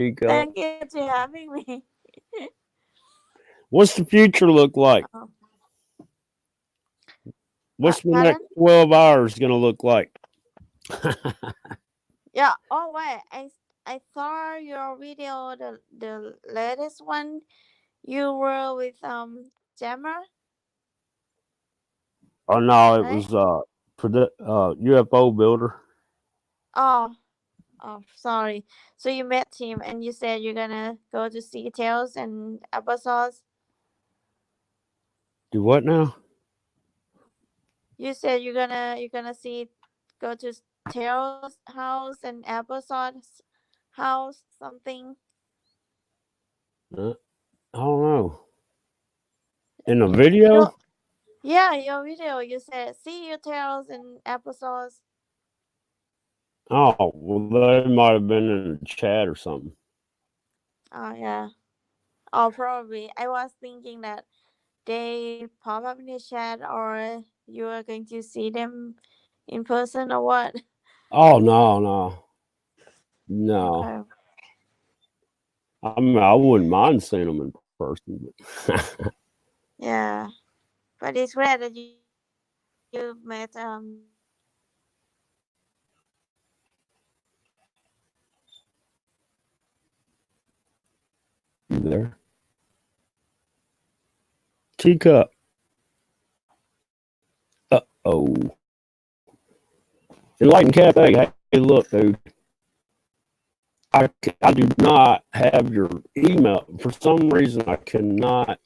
Chico. Thank you for having me. What's the future look like? Oh, What's the next pardon? 12 hours going to look like? Yeah. Oh wait, I saw your video, the latest one. You were with Jammer, Oh, no, it right? was UFO builder. Oh, oh, sorry. So you met him, and you said you're gonna go to see Tails and applesauce. Do what now? You said you're gonna see go to Tails' house and applesauce house something. Uh, I don't know. In a Your video? Yeah, your video. You said see you Tails and applesauce. Oh, well, they might have been in a chat or something. Oh yeah. Oh, probably. I was thinking that they pop up in the chat, or you are going to see them in person, or what. Oh, no. No. Okay. I mean, I wouldn't mind seeing them in person. But Yeah, but it's great that you met you there? Teacup. Uh-oh. Enlightened Cafe. Hey, look, dude. I do not have your email. For some reason, I cannot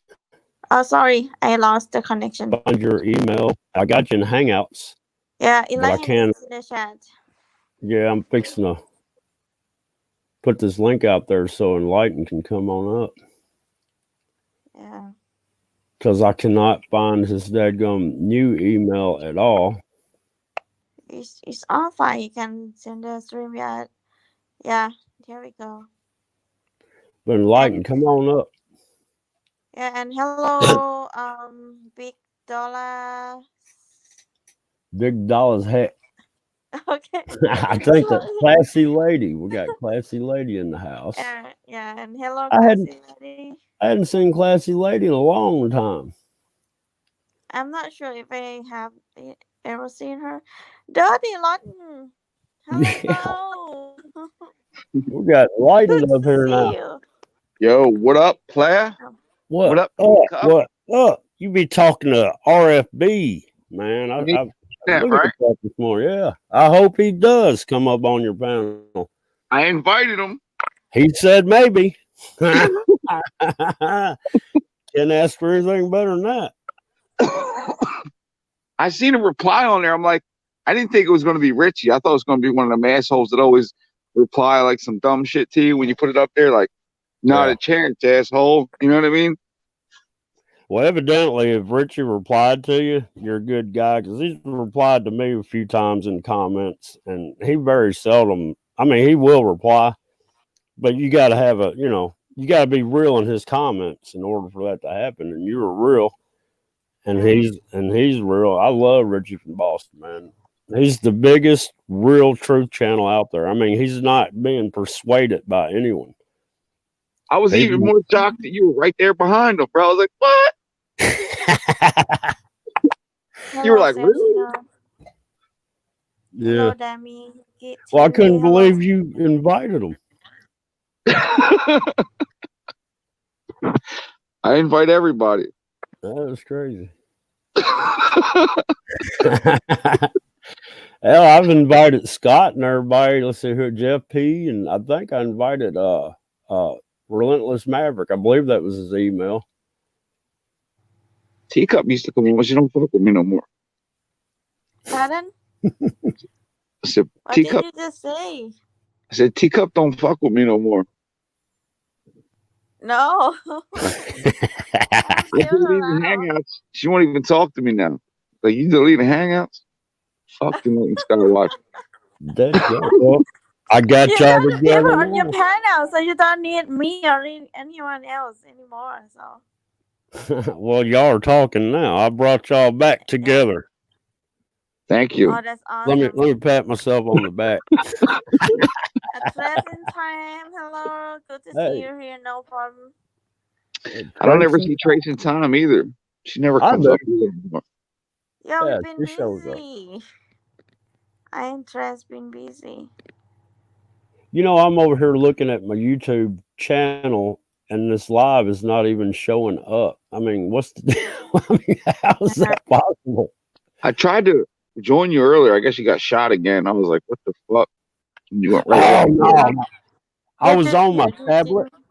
Oh, sorry, I lost the connection. find your email. I got you in Hangouts, Yeah, but I Elaine can't. is in the chat. Yeah, I'm fixing to put this link out there so Enlighten can come on up. Yeah. Because I cannot find his dadgum new email at all. It's all fine. You can send a stream. Yeah. Yeah. There we go. But Enlighten, And come on up. yeah, and hello, Big Dollar. Big Dollars hat. Okay. I think that classy lady. We got classy lady in the house. Yeah, and hello, I hadn't classy lady. I hadn't seen classy lady in a long time. I'm not sure if I have ever seen her. Dirty Lawton. Yeah, Hello. we got Good Enlightened to up here see now. you. Yo, what up, player? What What up, Cup? What up? You be talking to RFB, man. You I need that, look at right? that this morning. Yeah, I hope he does come up on your panel. I invited him. He said maybe. Can't ask for anything better than that. I seen a reply on there. I'm like, I didn't think it was going to be Richie. I thought it was going to be one of them assholes that always reply like some dumb shit to you when you put it up there. Like, not a chance, asshole. You know what I mean? Well, evidently, if Richie replied to you, you're a good guy because he's replied to me a few times in comments, and he very seldom. I mean, he will reply, but you got to have you got to be real in his comments in order for that to happen. And you were real, and he's real. I love Richie from Boston, man. He's the biggest real truth channel out there. I mean, he's not being persuaded by anyone. I was even more shocked that you were right there behind him, bro. I was like, what? You were like, really? Yeah. Hello, Dami. Well, I couldn't believe you invited him. I invite everybody. That was crazy. Hell, I've invited Scott and everybody. Let's see here, Jeff P. And I think I invited Relentless Maverick. I believe that was his email. Teacup used to come in, but she don't fuck with me no more. Pardon? I said, What Teacup. did you just say? I said, Teacup don't fuck with me no more. No. Hangouts. She won't even talk to me now. Like, you deleting Hangouts? Fuck you, Skywatch. Well, I got you y'all got together people on now. your panel, so you don't need me or anyone else anymore. So. Well, y'all are talking now. I brought y'all back together. Thank you. Oh, that's awesome. Let me pat myself on the back. At present time, hello. Good to see Hey, you here. No problem. I don't ever Tracy, see Trace in time either. She never I comes do. up here anymore. Yeah, Yeah, we've been she shows up. busy. I and Tress been busy. You know, I'm over here looking at my YouTube channel, and this live is not even showing up. I mean, what's the deal? I mean, how is Yeah. that possible? I tried to join you earlier. I guess you got shot again. I was like, what the fuck? And you went right Oh back. no, I You was did. on my You just tablet. didn't.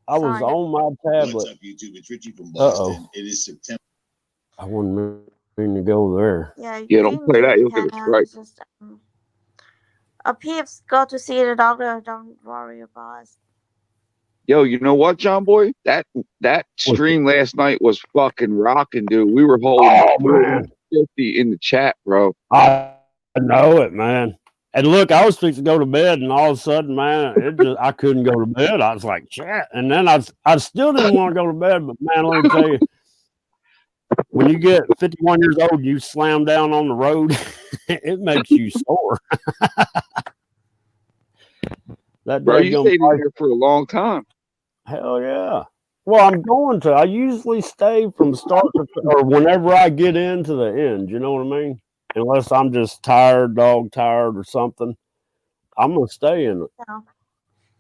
I was Sorry. on my What's tablet. up, YouTube? It's Richie from Uh Boston. oh, It is September. I wasn't meaning to go there. Yeah, Yeah, you don't can play do that. it. You'll get Can a strike. just Peeps go to see the doctor. Don't worry about it. Yo, you know what, John Boy? That What's it? stream last night was fucking rocking, dude. We were holding Oh 40, man, 50 in the chat, bro. I know it, man. And look, I was fixing to go to bed, and all of a sudden, man, I couldn't go to bed. I was like, shit. And then I still didn't want to go to bed, but man, let me tell you, when you get 51 years old, you slam down on the road, it makes you sore. That Bro, you dadgum stayed in there for a long time. hell yeah. Well, I'm going to. I usually stay from start to or whenever I get into the end. You know what I mean? Unless I'm just tired, dog tired, or something, I'm gonna stay in it. Yeah.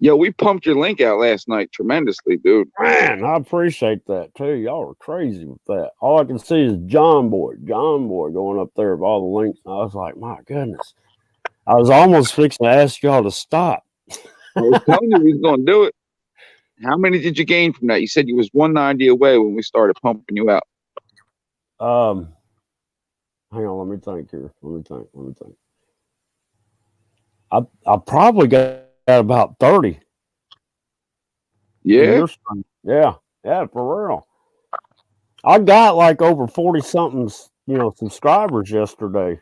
Yo, we pumped your link out last night tremendously, dude. Man, I appreciate that too. Y'all are crazy with that. All I can see is John Boy going up there with all the links. I was like, my goodness. I was almost fixing to ask y'all to stop. I was telling you we was gonna do it. How many did you gain from that? You said you was 190 away when we started pumping you out. Hang on, let me think here. Let me think. I probably got about 30. In Yeah? your stream. Yeah, for real. I got like over 40 something, subscribers yesterday.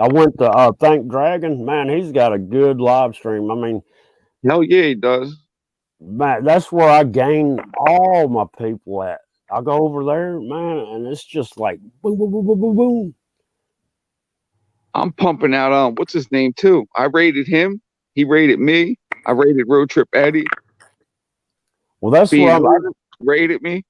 I went to Thank Dragon. Man, he's got a good live stream. I mean, Hell yeah, he does. man, that's where I gain all my people at. I go over there, man, and it's just like boom, boom, boom, boom, boom, boom. I'm pumping out what's his name too. I rated him. He rated me. I rated Road Trip Eddie. Well, that's what Being rated me.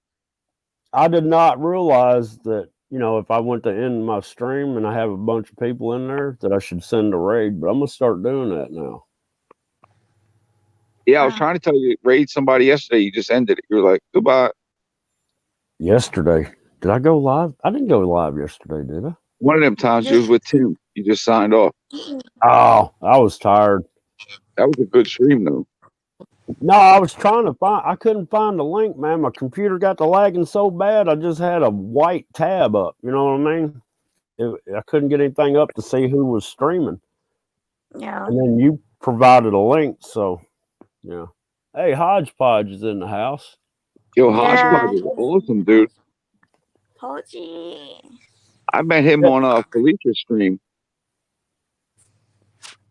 I did not realize that, if I went to end my stream and I have a bunch of people in there, that I should send a raid, but I'm going to start doing that now. Yeah, I was trying to tell you, raid somebody yesterday. You just ended it. You were like, goodbye. Yesterday. Did I go live? I didn't go live yesterday, did I? One of them times you was with Tim. You just signed off. Oh, I was tired. That was a good stream, though. No, I was trying to I couldn't find the link, man. My computer got to lagging so bad, I just had a white tab up. You know what I mean? I couldn't get anything up to see who was streaming. Yeah. And then you provided a link, so yeah. Hey, Hodgepodge is in the house. Yo, Yeah. Hodgepodge is awesome, dude. Poji. I met him on Felicia's stream.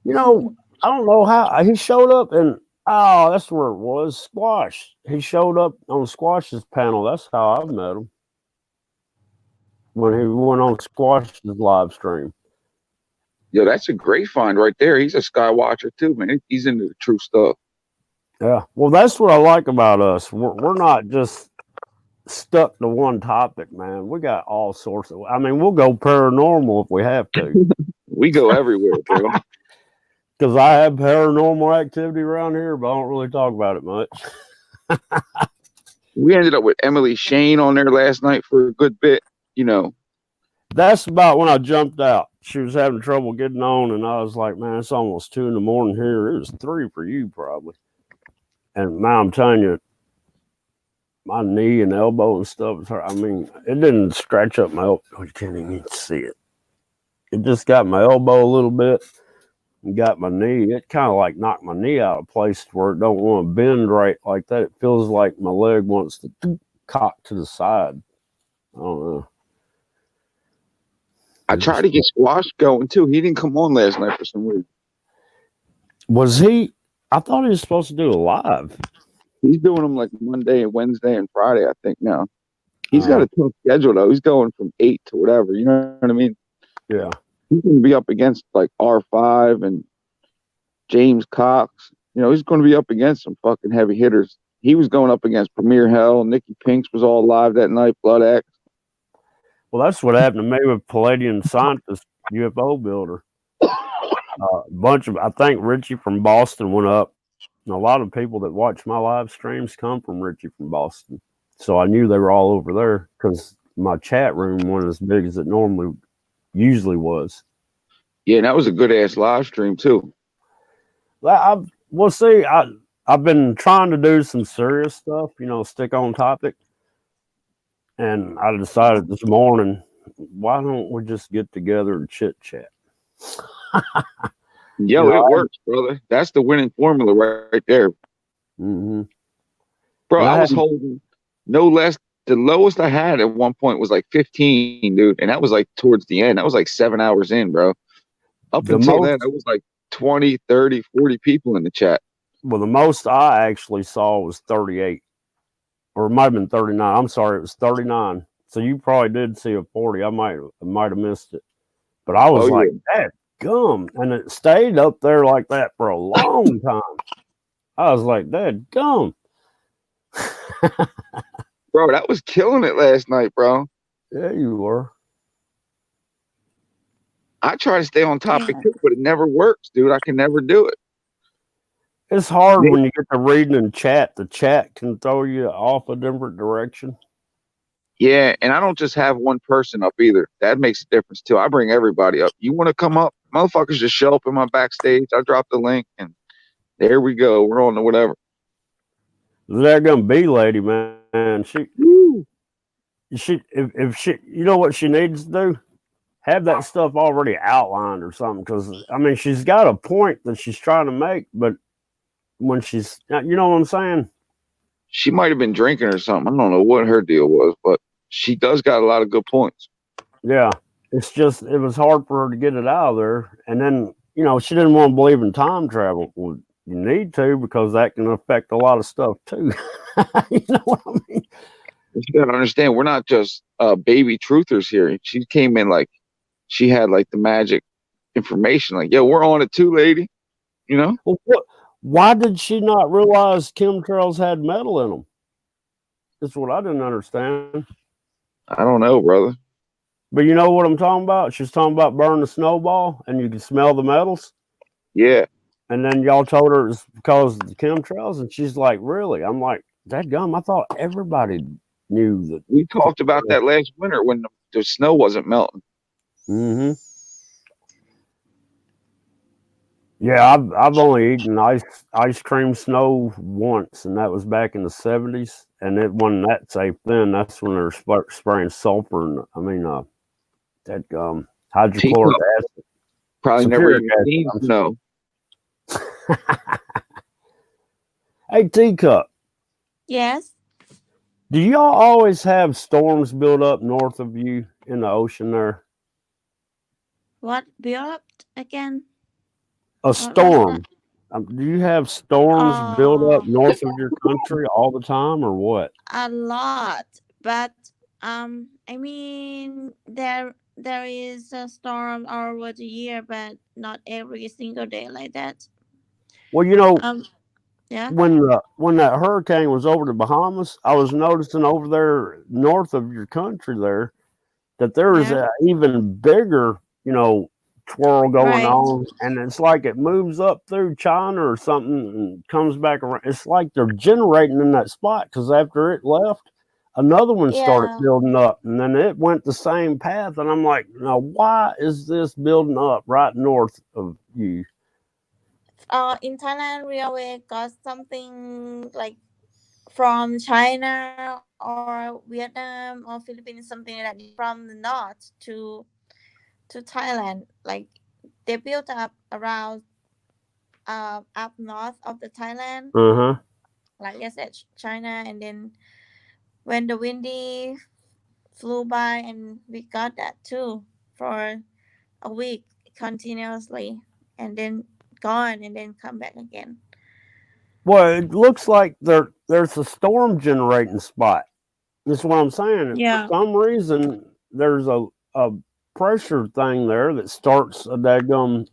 I don't know how he showed up, and that's where it was. Squash. He showed up on Squash's panel. That's how I met him. When he went on Squash's live stream. Yo, that's a great find right there. He's a sky watcher too, man. He's into the true stuff. Yeah. Well, that's what I like about us. We're not just stuck to one topic, man. We got all sorts of. I mean, we'll go paranormal if we have to. We go everywhere, bro. Because I have paranormal activity around here, but I don't really talk about it much. We ended up with Emily Shane on there last night for a good bit. That's about when I jumped out. She was having trouble getting on, and I was like, man, it's almost 2 a.m. here. It was 3 for you, probably. And man, I'm telling you, my knee and elbow and stuff is hurt. I mean, it didn't scratch up my elbow. You can't even see it. It just got my elbow a little bit and got my knee. It kind of like knocked my knee out of place where it don't want to bend right like that. It feels like my leg wants to cock to the side. I don't know. I tried to get Squash going too. He didn't come on last night for some reason. Was he? I thought he was supposed to do a live. He's doing them like Monday and Wednesday and Friday, I think now. He's got a tough schedule though. He's going from 8 to whatever. You know what I mean? Yeah. He's going to be up against like R5 and James Cox. You know, he's going to be up against some fucking heavy hitters. He was going up against Premier Hell. Nikki Pinks was all live that night. Blood X. Well, that's what happened to me with Palladium Scientist, UFO builder. A bunch of, I think Richie from Boston went up. And a lot of people that watch my live streams come from Richie from Boston. So I knew they were all over there because my chat room wasn't as big as it usually was. Yeah, and that was a good ass live stream too. We'll see. I've been trying to do some serious stuff, stick on topic. And I decided this morning, why don't we just get together and chit chat? Yo, it works, brother. That's the winning formula right there. Mm-hmm. Bro, I was holding no less. The lowest I had at one point was like 15, dude. And that was like towards the end. That was like 7 hours in, bro. Up until then, it was like 20, 30, 40 people in the chat. Well, the most I actually saw was 38. Or it might have been 39. I'm sorry, it was 39. So you probably did see a 40. I might have missed it. But I was that gum. And it stayed up there like that for a long time. I was like, that gum. Bro, that was killing it last night, bro. Yeah, you were. I try to stay on topic too, but it never works, dude. I can never do it. It's hard when you get to reading in chat. The chat can throw you off a different direction. Yeah, and I don't just have one person up either. That makes a difference too. I bring everybody up. You want to come up? Motherfuckers just show up in my backstage. I drop the link, and there we go. We're on to whatever. That gonna be lady, man. She, if she, you know what she needs to do? Have that stuff already outlined or something. Because I mean, she's got a point that she's trying to make, but when she's, you know what I'm saying? She might have been drinking or something. I don't know what her deal was, but she does got a lot of good points. Yeah, it's just it was hard for her to get it out of there, and then she didn't want to believe in time travel. Well, you need to because that can affect a lot of stuff too. You know what I mean? You gotta understand, we're not just baby truthers here. She came in like she had like the magic information. Like, yo, we're on it too, lady. You know? Well, why did she not realize chemtrails had metal in them? That's what I didn't understand. I don't know, brother. But you know what I'm talking about? She's talking about burning a snowball and you can smell the metals. Yeah. And then y'all told her it's because of the chemtrails, and she's like, really? I'm like, that gum, I thought everybody knew that. We talked about that last winter when the snow wasn't melting. Mm-hmm. Yeah, I've only eaten ice cream snow once, and that was back in the 70s. And it wasn't that safe then. That's when they were spraying sulfur and that hydrochloric acid. Probably never even seen snow. Hey, Teacup. Yes. Do y'all always have storms build up north of you in the ocean there? What build up again? A storm. Do you have storms build up north of your country all the time, or what? A lot, but I mean there is a storm over the year, but not every single day like that. Well, yeah. When that hurricane was over the Bahamas, I was noticing over there north of your country there that there is an even bigger, twirl going on, and it's like it moves up through China or something and comes back around. It's like they're generating in that spot because after it left, another one started building up, and then it went the same path. And I'm like, now why is this building up right north of you? In Thailand, we always got something like from China or Vietnam or Philippines, something like that from the north to Thailand. Like they built up around up north of the Thailand. Like I said, China, and then when the windy flew by, and we got that too for a week continuously, and then gone, and then come back again. Well, it looks like there's a storm generating spot. That's what I'm saying. Yeah. For some reason, there's a pressure thing there that starts a daggum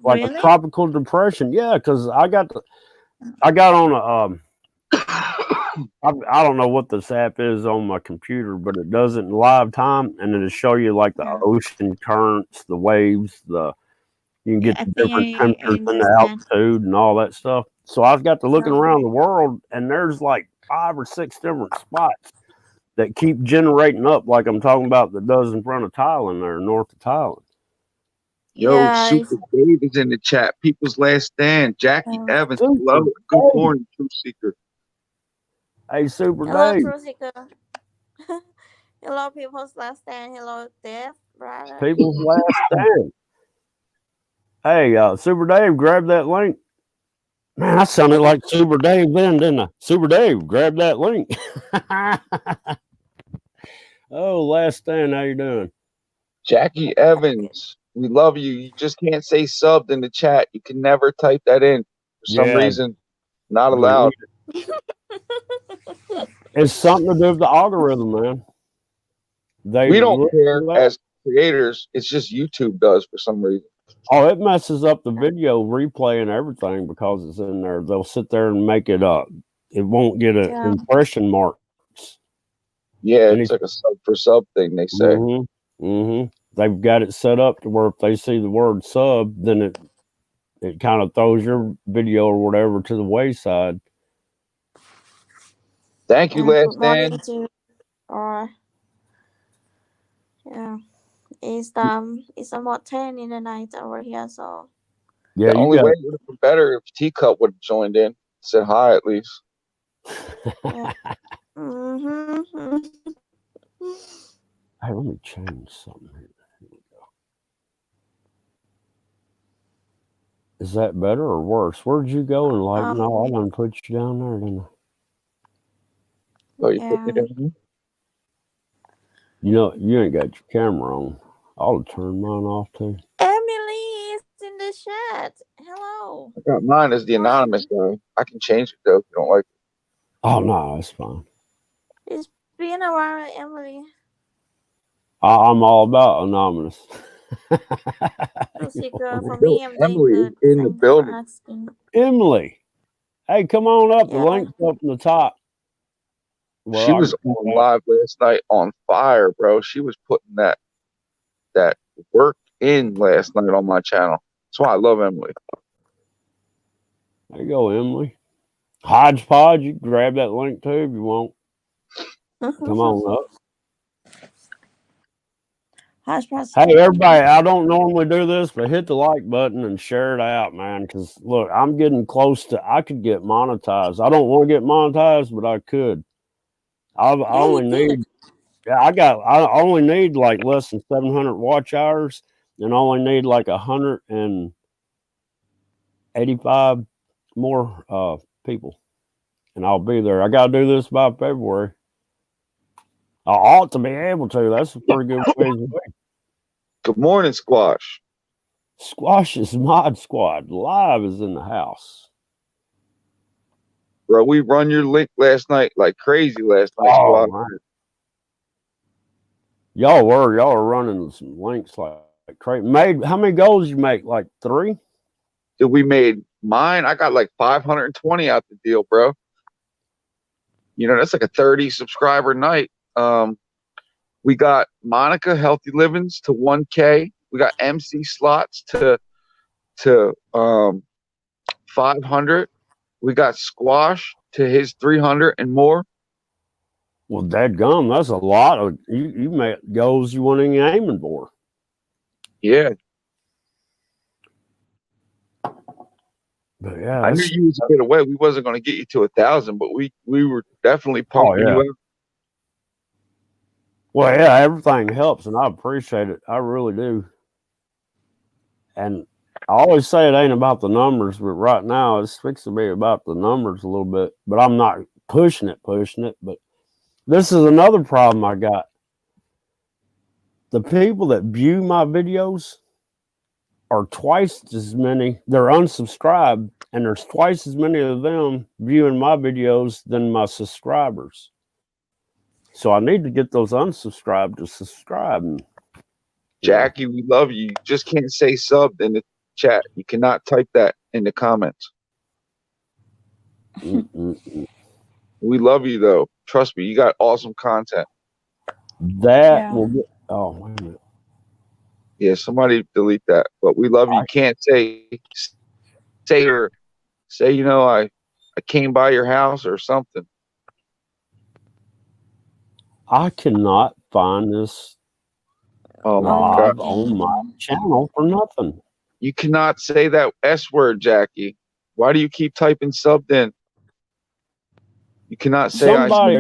like Really? a tropical depression. Yeah, because I got on a I don't know what this app is on my computer, but it does it in live time, and it'll show you like the Yeah. ocean currents, the waves, you can Yeah, get I the think different I temperatures and the understand. altitude and all that stuff. So I've got to looking Yeah. around the world, and there's like 5 or 6 different spots that keep generating up, like I'm talking about, that does in front of Thailand or north of Thailand. Yo, Yeah, Super Dave is in the chat. People's Last Stand. Jackie Evans. Super Hello. Good Dave. morning, Truth Seeker. Hey, Super hello, Dave. Truth Seeker. Hello, People's Last Stand. Hello, Death, brother. People's Last Stand. Hey, Super Dave, grab that link. Man, I sounded like Super Dave then, didn't I? Super Dave, grab that link. Oh, Last Stand, how you doing? Jackie Evans. We love you. You just can't say subbed in the chat. You can never type that in. For some reason, not allowed. It's something to do with the algorithm, man. We don't care as creators. It's just YouTube does for some reason. Oh, it messes up the video replay and everything because it's in there. They'll sit there and make it up. It won't get an impression marks. Yeah, it's like a sub for sub thing, they say. They've got it set up to where if they see the word sub, then it kind of throws your video or whatever to the wayside. Thank you, Last Stand. Yeah, it's about 10 in the night over here, so yeah. The only way it would have been better if Teacup would have joined in, said hi at least. Yeah. Hey, let me change something here. Here we go. Is that better or worse? Where'd you go? And like, no, I done put you down there, didn't I? Oh, you put me down? You know, you ain't got your camera on. I'll turn mine off too. Emily is in the chat. Hello. I got mine as the anonymous guy. I can change it though if you don't like it. Oh no, that's fine. It's been a while, Emily. I'm all about anonymous. For me, I'm Emily is in the building. Emily, hey, come on up. The link's up in the top. Well, she was on live last night on fire, bro. She was putting that work in last night on my channel. That's why I love Emily. There you go, Emily. Hodgepodge, you can grab that link too if you want. Come on up. Hey, everybody, I don't normally do this, but hit the like button and share it out, man. Because, look, I'm getting close to, I could get monetized. I don't want to get monetized, but I could. I only need like less than 700 watch hours, and I only need like 185 more people, and I'll be there. I got to do this by February. I ought to be able to. That's a pretty good way to be. Good morning, Squash. Squash's Mod Squad live is in the house. Bro, we run your link last night like crazy last night, Squad. Y'all were running some links like crazy. How many goals you make? Like 3? Dude, we made mine. I got like 520 out the deal, bro. You know, that's like a 30 subscriber night. We got Monica Healthy Livings to 1K. We got MC Slots to 500. We got Squash to his 300 and more. Well, dadgum, that's a lot of you make goals you weren't even aiming for. Yeah. But yeah, I knew you was a bit away. We wasn't going to get you to 1,000, but we were definitely pumping you out. Well, yeah, everything helps, and I appreciate it. I really do. And I always say it ain't about the numbers, but right now it's fixed to be about the numbers a little bit. But I'm not pushing it. But this is another problem I got. The people that view my videos are twice as many. They're unsubscribed, and there's twice as many of them viewing my videos than my subscribers. So I need to get those unsubscribed to subscribe. And Jackie, we love you. You just can't say subbed in the chat. You cannot type that in the comments. We love you though. Trust me, you got awesome content. That will get. Oh, wait a minute. Yeah, somebody delete that. But we love you. You can't say you know, I came by your house or something. I cannot find this live on my channel for nothing. You cannot say that S word, Jackie. Why do you keep typing subbed in? You cannot say somebody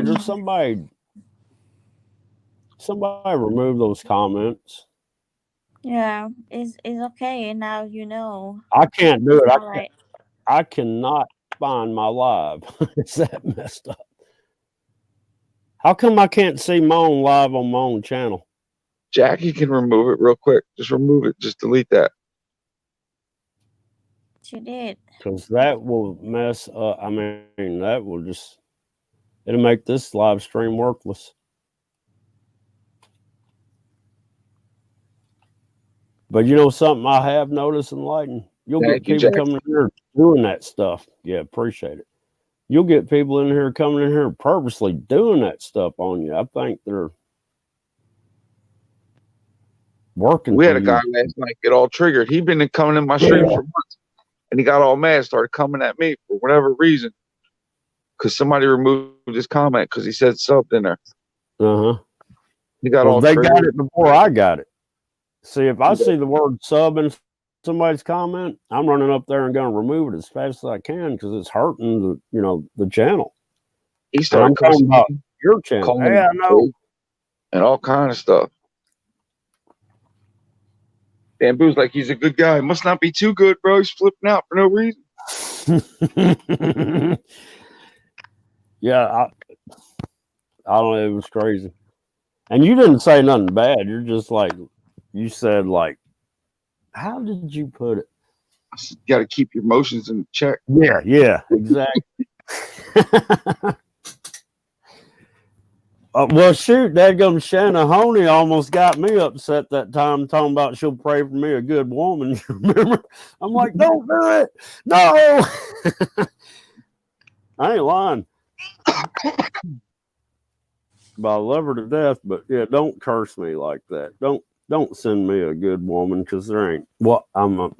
remove those comments. Yeah, it's okay. Now you know. I can't do it. Right. I cannot find my live. Is that messed up? How come I can't see my own live on my own channel? Jackie can remove it real quick. Just remove it. Just delete that. She did. Because that will mess up. I mean, that will just, it'll make this live stream worthless. But you know something I have noticed, Enlightened? You'll get people coming in here doing that stuff. Yeah, appreciate it. You'll get people in here coming in here purposely doing that stuff on you. I think they're working. We had a guy last night get all triggered. He'd been coming in my stream for months, and he got all mad, started coming at me for whatever reason, because somebody removed his comment because he said something there. He got all triggered. They got it before I got it. See, if I see the word sub in somebody's comment, I'm running up there and going to remove it as fast as I can because it's hurting the channel. He started talking about your channel. Hey, I know. And all kind of stuff. Bamboo's like, he's a good guy. Must not be too good, bro. He's flipping out for no reason. Yeah, I don't know. It was crazy. And you didn't say nothing bad. You're just like, you said, like, how did you put it? You got to keep your emotions in check. Yeah, exactly. Well, shoot, dadgum Shanna Honey almost got me upset that time talking about she'll pray for me, a good woman. Remember? I'm like, don't do it. No. I ain't lying. But I love her to death, but yeah, don't curse me like that. Don't send me a good woman because there ain't. Well,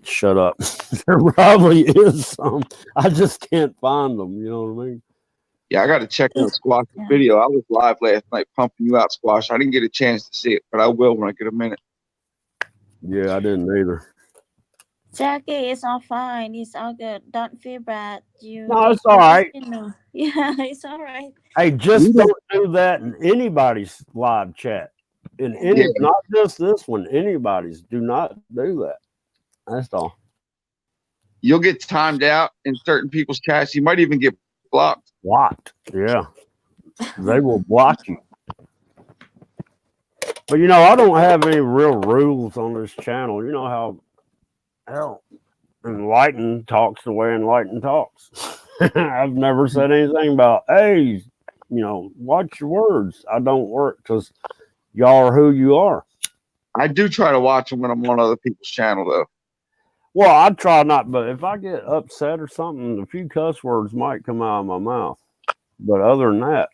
shut up. There probably is some. I just can't find them. You know what I mean? Yeah, I got to check out Squash's video. I was live last night pumping you out, Squash. I didn't get a chance to see it, but I will when I get a minute. Yeah, I didn't either. Jackie, it's all fine. It's all good. Don't feel bad. No, it's all right. Yeah, it's all right. Hey, just don't do that in anybody's live chat. Not just this one, anybody's. Do not do that. That's all. You'll get timed out in certain people's chats. You might even get blocked. Yeah. They will block you. But I don't have any real rules on this channel. You know how Enlightened talks the way Enlightened talks. I've never said anything about, hey, watch your words. I don't work because y'all are who you are. I do try to watch them when I'm on other people's channel, though. Well, I try not, but if I get upset or something, a few cuss words might come out of my mouth. But other than that,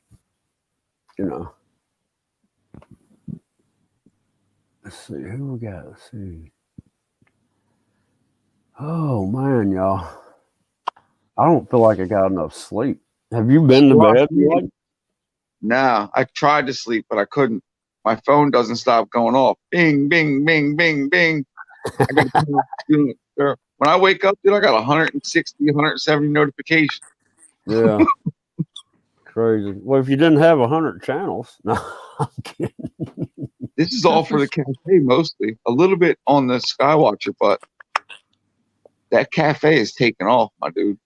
Let's see who we got. Let's see. Oh man, y'all. I don't feel like I got enough sleep. Have you been to bed? No, I tried to sleep, but I couldn't. My phone doesn't stop going off. Bing, bing, bing, bing, bing. When I wake up, dude, I got 160, 170 notifications. Yeah. Crazy. Well, if you didn't have 100 channels. No, I'm kidding. This is all for the cafe mostly. A little bit on the Skywatcher, but that cafe is taking off, my dude.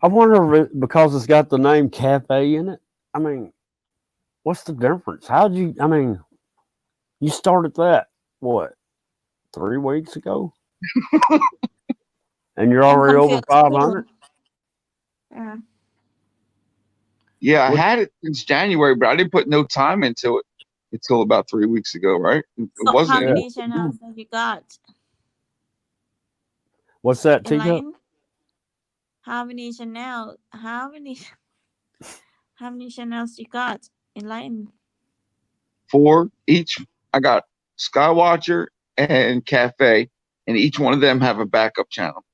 I wonder if because it's got the name cafe in it. I mean, what's the difference? You started that, what, 3 weeks ago? And you're already over 500? Yeah, I had it since January, but I didn't put no time into it. until about 3 weeks ago, right? It So how wasn't. many channels have you got? What's that, Teacup? Enlighten? How many channels? How many channels you got? Enlighten. 4 each. I got Skywatcher and Cafe, and each one of them have a backup channel.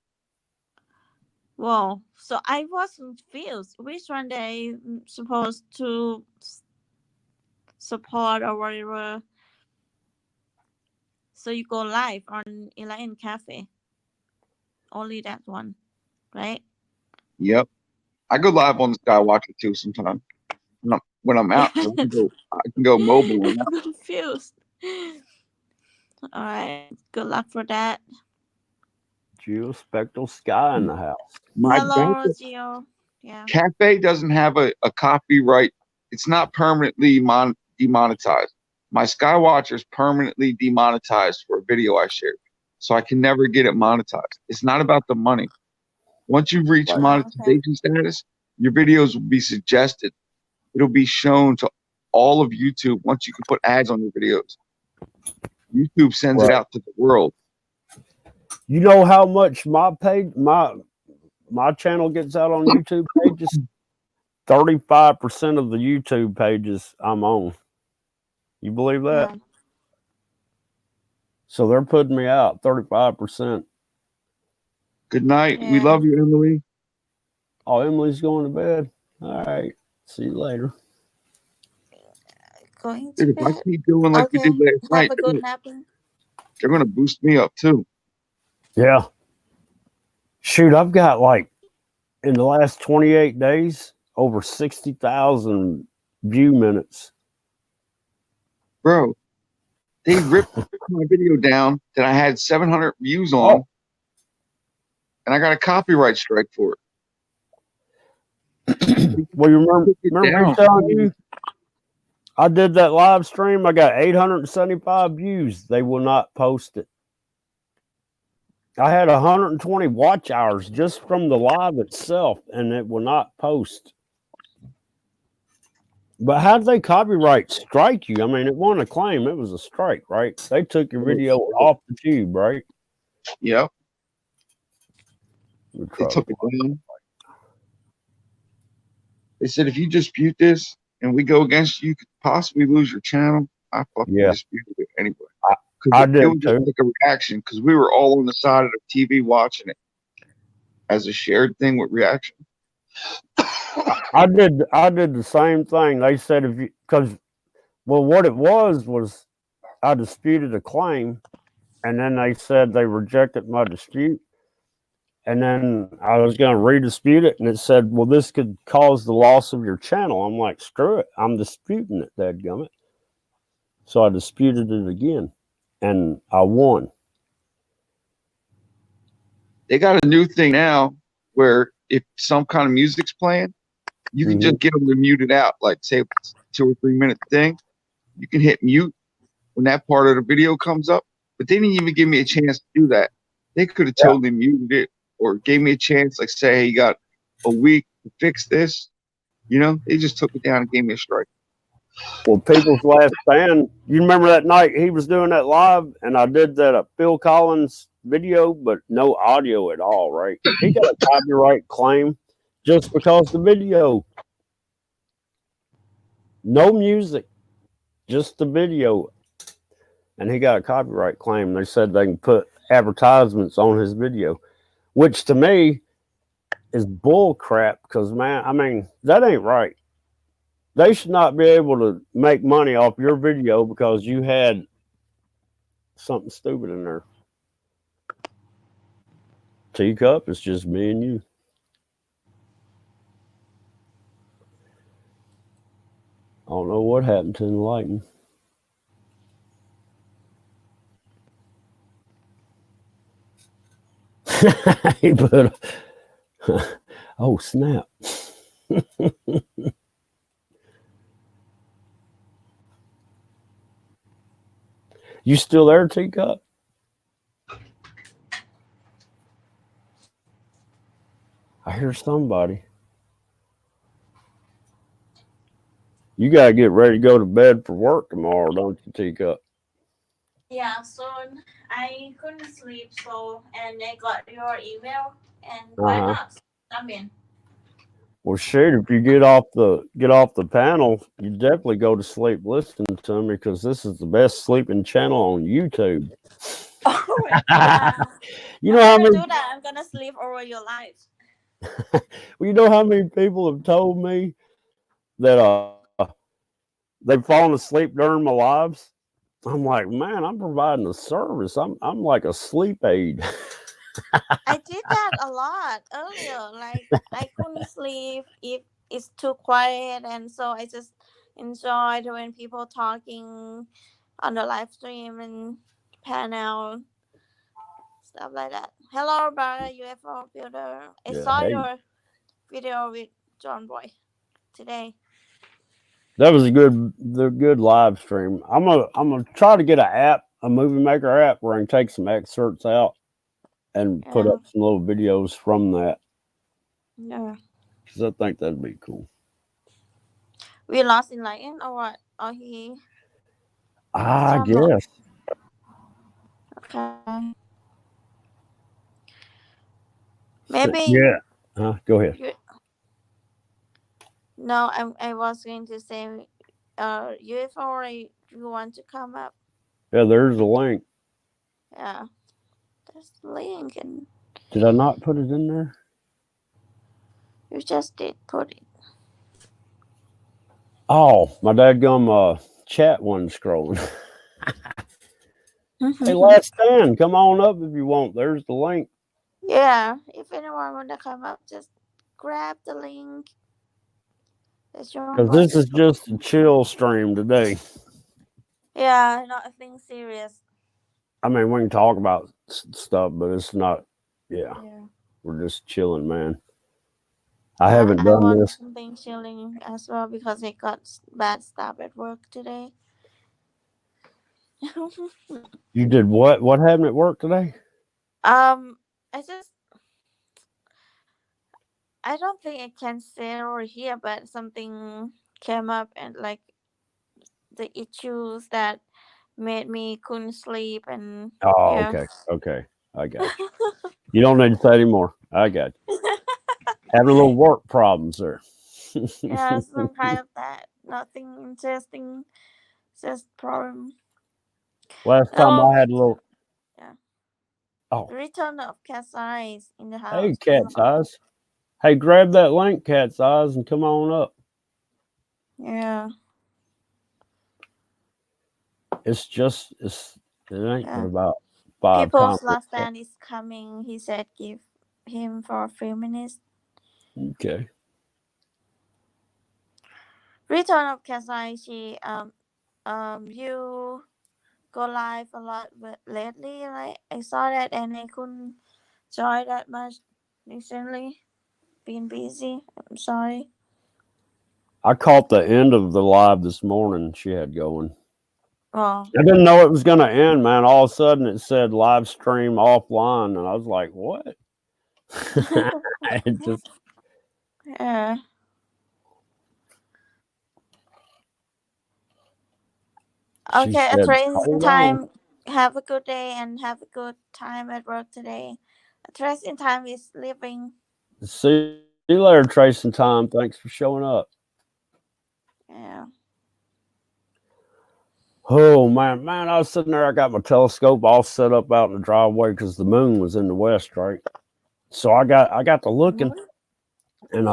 Whoa. So I was confused. Which one they supposed to support or whatever? So you go live on Enlighten Cafe. Only that one, right? Yep. I go live on the Skywatcher too sometimes when I'm out. I can go mobile. I'm confused. All right. Good luck for that. Geospectral Sky in the house. My Hello, Geo. Yeah. Cafe doesn't have a copyright. It's not permanently demonetized. My Skywatcher is permanently demonetized for a video I shared, so I can never get it monetized. It's not about the money. Once you reach Right. monetization status, your videos will be suggested. It'll be shown to all of YouTube once you can put ads on your videos. YouTube sends it out to the world. You know how much my page, my channel gets out on YouTube pages? 35% of the YouTube pages I'm on. You believe that? Yeah. So they're putting me out 35%. Good night. Yeah. We love you, Emily. Oh, Emily's going to bed. All right. See you later. Going to Dude, if I bed. keep doing like we Okay. did last Have night, a good napping. they're going to boost me up too. Yeah. Shoot, I've got like in the last 28 days over 60,000 view minutes. Bro, they ripped my video down that I had 700 views on, and I got a copyright strike for it. Well, you remember me telling you I did that live stream? I got 875 views. They will not post it. I had 120 watch hours just from the live itself, and it will not post. But how did they copyright strike you? I mean, it wasn't a claim. It was a strike, right? They took your video off the tube, right? Yep. They took it down. They said, if you dispute this and we go against you, you could possibly lose your channel. I fucking disputed it anyway. I did it was too. like a reaction because we were all on the side of the TV watching it as a shared thing with reaction. I did the same thing. They said what it was I disputed a claim, and then they said they rejected my dispute. And then I was going to redispute it, and it said, well, this could cause the loss of your channel. I'm like, screw it. I'm disputing it, dadgummit. So I disputed it again, and I won. They got a new thing now where if some kind of music's playing, you can just get them to mute it out. Like, say, it's a 2 or 3 minute thing. You can hit mute when that part of the video comes up. But they didn't even give me a chance to do that. They could have totally muted it or gave me a chance, like, say, hey, you got a week to fix this. You know, they just took it down and gave me a strike. Well, People's Last Stand, you remember that night he was doing that live, and I did that Phil Collins video, but no audio at all, right? He got a copyright claim just because the video. No music, just the video. And he got a copyright claim. They said they can put advertisements on his video, which to me is bull crap because, man, I mean, that ain't right. They should not be able to make money off your video because you had something stupid in there. Teacup, it's just me and you. I don't know what happened to Enlighten. He put oh, snap. You still there, Teacup? I hear somebody. You gotta get ready to go to bed for work tomorrow, don't you, Teacup? Yeah, soon I couldn't sleep, so and I got your email, and why Uh-huh. not? I mean, Well, shoot, if you get off the panel, you definitely go to sleep listening to me because this is the best sleeping channel on YouTube. oh yeah, You I'm know how gonna many do that. I'm gonna sleep over your life. well, you know how many people have told me that they've fallen asleep during my lives? I'm like, man, I'm providing a service. I'm like a sleep aid. I did that a lot earlier. Like I couldn't sleep if it's too quiet, and so I just enjoyed when people talking on the live stream and panel stuff like that. Hello, brother UFO builder. I Yeah, saw hey, your video with John Boy today. that was the good live stream. I'm gonna try to get a movie maker app where I can take some excerpts out and put Yeah, up some little videos from that yeah. because I think that'd be cool. We lost in Lion or what? Or he I still not? guess. Okay. Maybe Yeah. Go ahead. you. No, I was going to say, UFO, or you want to come up? Yeah, there's a link. Yeah, there's the link, and Did I not put it in there? you just did put it. Oh, my dadgum chat wasn't scrolling. Hey, Last Stand, come on up if you want. There's the link. Yeah, if anyone want to come up, just grab the link. It's your Because this is voice. just a chill stream today. Yeah, nothing serious. I mean, we can talk about stuff, but it's not, yeah, Yeah. we're just chilling, man. I haven't I done want this. something chilling as well because I got bad stuff at work today. You did what? What happened at work today? I just I don't think I can say over here, but something came up and like the issues that made me couldn't sleep and Oh, yeah. okay. Okay. I got you. You don't need to say anymore. I got you. Having a little work problems there. Yeah, some kind of that. Nothing interesting, just problem. Last time Oh I had a little, yeah. oh, Return of Cat's Eyes in the hey, house. Cat's Eyes. Hey, grab that link, Cat's Eyes, and come on up. Yeah. It ain't but Yeah. about 5 People's comments. last stand is coming. He said give him for a few minutes. Okay. Return of Cat's Eyes, you go live a lot lately. Like I saw that and I couldn't join that much recently. Been busy. I'm sorry. I caught the end of the live this morning she had going. Oh. I didn't know it was going to end, man. All of a sudden it said live stream offline, and I was like, what? It just, Yeah. she Okay, a said, tracing hold on. time. Have a good day and have a good time at work today. A tracing time is leaving. See you later, Tracing Time. Thanks for showing up. Yeah. Oh man, I was sitting there. I got my telescope all set up out in the driveway because the moon was in the west, right? So I got to looking, and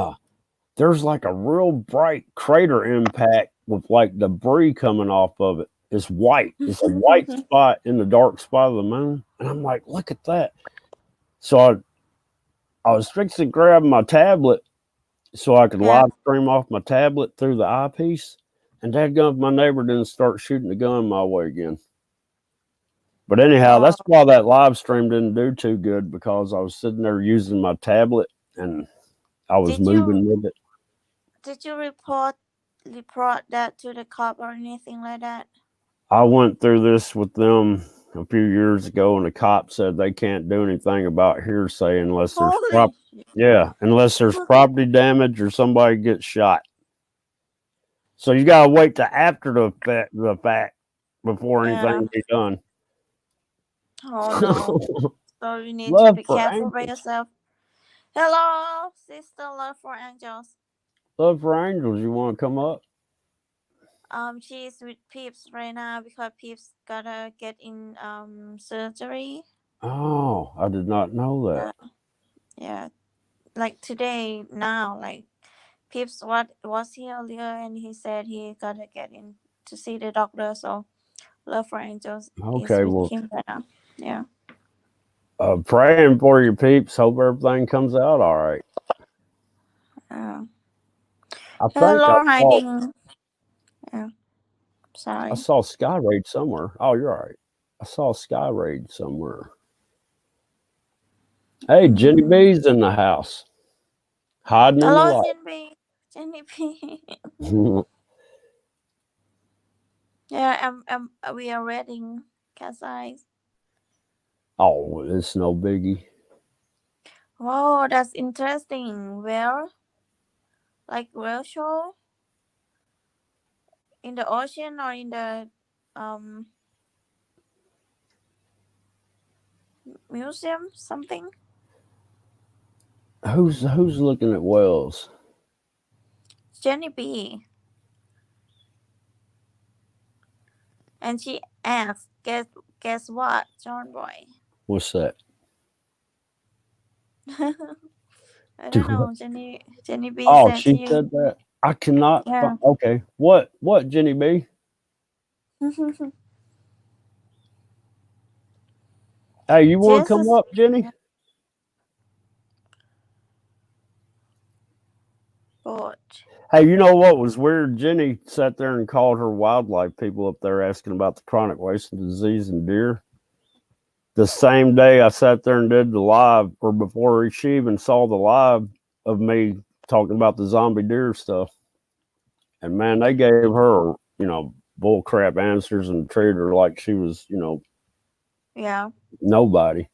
there's like a real bright crater impact with like debris coming off of it. It's white. It's a white spot in the dark spot of the moon, and I'm like, look at that. So I was fixing to grab my tablet so I could Yeah. live stream off my tablet through the eyepiece. And dadgum, my neighbor didn't start shooting the gun my way again. But anyhow, Oh. that's why that live stream didn't do too good because I was sitting there using my tablet and I was moving with it. Did you report that to the cop or anything like that? I went through this with them a few years ago, and the cop said they can't do anything about hearsay unless there's unless there's property damage or somebody gets shot. So you gotta wait to after the fact before Yeah. anything be done. Oh no. So you need to Love be for careful by angels. yourself. Hello, sister. Love for angels. Love for angels. You want to come up? She's with Peeps right now because Peeps gotta get in surgery. Oh, I did not know that. Yeah, like today now, like Peeps was here earlier and he said he gotta get in to see the doctor. So Love for Angels is Okay, with well, him right now. Yeah. praying for your peeps. Hope everything comes out all right. Uh, I think hello, hiding. Yeah. Sorry. I saw Sky Raid somewhere. Oh, you're all right. I saw Sky Raid somewhere. Hey, Jenny B's in the house, hiding in the Hello, light. Jenny B. Yeah, we are reading Cat's Eyes. Oh, it's no biggie. Wow, that's interesting. Where? Like whale show? In the ocean or in the um museum? Something? Who's looking at whales? Jenny B. And she asked, guess what, John Boy? What's that? I don't know. Jenny B Oh, said to she you. said that. I cannot. Yeah. Okay, what Jenny B? Hey, you want to come Jesus. up, Jenny? Good. Hey, you know what was weird? Jenny sat there and called her wildlife people up there asking about the chronic wasting disease in deer. The same day I sat there and did the live, or before she even saw the live of me talking about the zombie deer stuff. And man, they gave her, bull crap answers and treated her like she was, Yeah. nobody.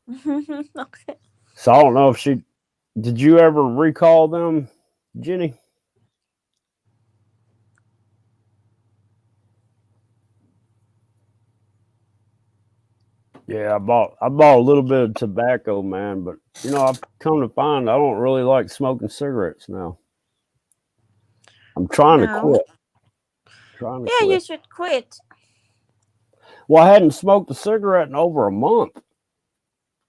Okay. So I don't know if did you ever recall them, Jenny? Yeah, I bought a little bit of tobacco, man, but I've come to find I don't really like smoking cigarettes now. I'm trying to No. quit. Yeah, you should quit. Well, I hadn't smoked a cigarette in over a month,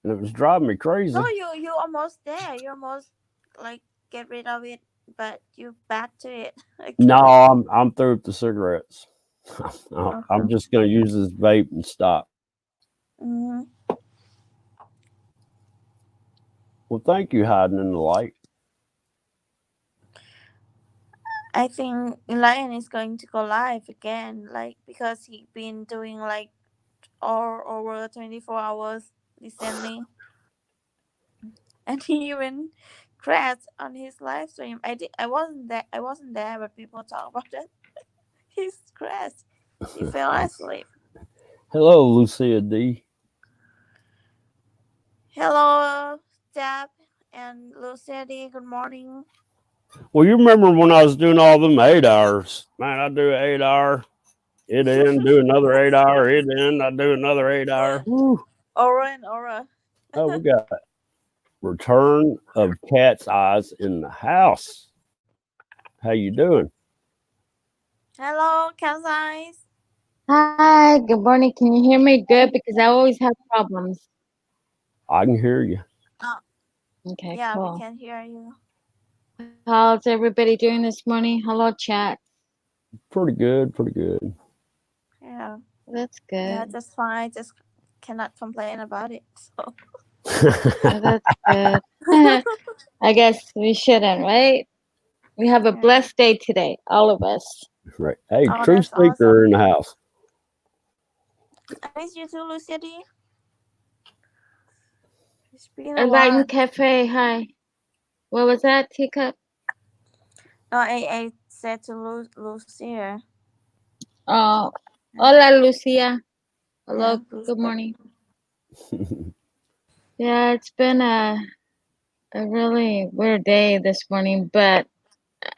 and it was driving me crazy. No, you almost there. You almost like get rid of it, but you back to it. Okay. No, I'm through with the cigarettes. Okay. I'm just gonna use this vape and stop. Mm-hmm. Well, thank you, hiding in the light. I think Lion is going to go live again, like because he been doing like all over 24 hours recently, and he even crashed on his live stream. I wasn't there. I wasn't there, but people talk about it. He crashed. He fell asleep. Hello, Lucia D. Hello, Dab and Lucia D. Good morning. Well, you remember when I was doing all them 8 hours? Man, I do an 8 hour, it in, do another 8 hour, it in, I do another 8 hour. Woo. Aura and Aura. Oh, we got Return of Cat's Eyes in the house. How you doing? Hello, Cat's Eyes. Hi, good morning. Can you hear me good? Because I always have problems. I can hear you. Okay, Yeah, cool. we can hear you. How's everybody doing this morning? Hello, chat. Pretty good, pretty good. Yeah. That's good. Yeah, just fine. Just cannot complain about it. So. That's good. I guess we shouldn't, right? We have a blessed day today, all of us. Right. Hey, Oh, True that's Speaker awesome. in the house. I miss you too, Lucia D. It's been a Enlightened while. Cafe, hi. What was that, Teacup? No, I said to Lucia. Oh, hola, Lucia. Hello, Yeah, good morning. Yeah, it's been a really weird day this morning, but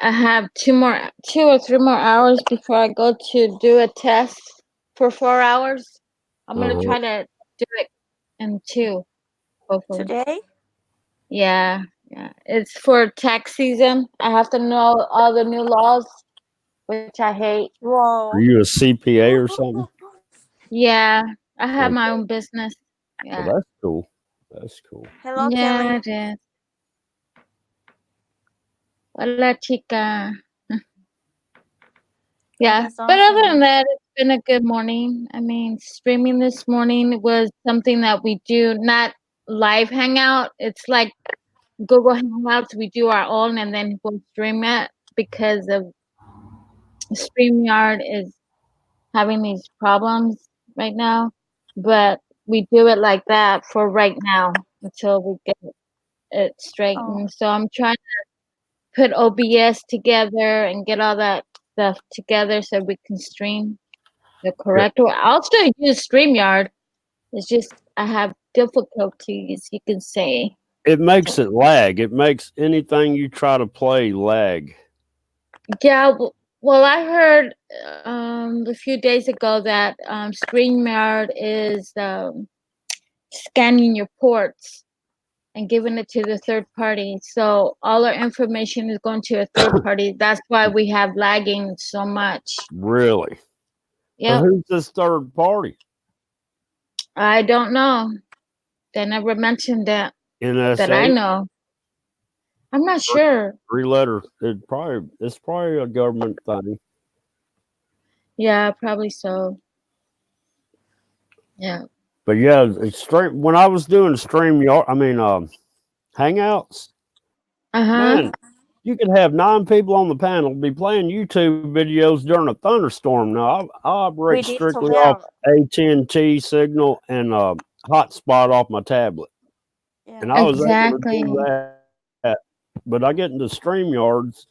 I have 2 or 3 more hours before I go to do a test for 4 hours. I'm gonna try to do it in 2, hopefully. Today? Yeah. It's for tax season. I have to know all the new laws, which I hate. Whoa. Are you a CPA or something? Yeah, I have Okay. my own business. Yeah. Well, that's cool. That's cool. Hello, Yeah, Kelly. it is. Hola, chica. Yeah, That's but other than awesome. that, it's been a good morning. I mean, streaming this morning was something that we do, not live hangout. It's like Google Hangouts. We do our own and then we'll stream it because of StreamYard is having these problems right now. But we do it like that for right now until we get it Oh, straightened. So I'm trying to put OBS together and get all that stuff together so we can stream the correct way. I'll still use StreamYard. It's just I have difficulties, you can say. It makes it lag. It makes anything you try to play lag. Yeah, well, I heard a few days ago that StreamYard is scanning your ports and giving it to the third party. So all our information is going to a third party. That's why we have lagging so much. Really? Yeah, So who's this third party? I don't know. They never mentioned that I NSA? know. I'm not sure. 3-letter. It's probably a government thing. Yeah, probably so. Yeah. But yeah, when I was doing Hangouts, man, you could have 9 people on the panel be playing YouTube videos during a thunderstorm. Now I operate we did so strictly off well. AT&T signal and hotspot off my tablet, Yeah. and I was able to Exactly. do that. But I get into StreamYards,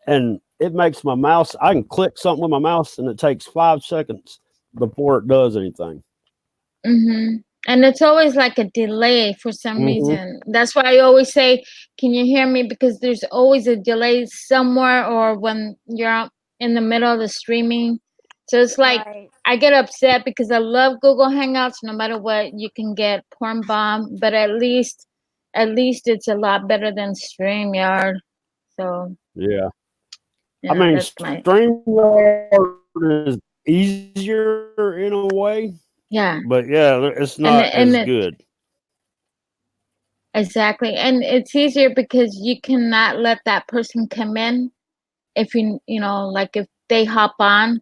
and it makes my mouse. I can click something with my mouse, and it takes 5 seconds before it does anything. And it's always like a delay for some reason. That's why I always say, can you hear me? Because there's always a delay somewhere or when you're in the middle of the streaming. So it's like Right. I get upset because I love Google Hangouts. No matter what, you can get porn bomb, but at least it's a lot better than StreamYard. So Yeah. yeah, I mean, that's my StreamYard is easier in a way, yeah. but yeah, it's not as good. Exactly. And it's easier because you cannot let that person come in if you know, like if they hop on.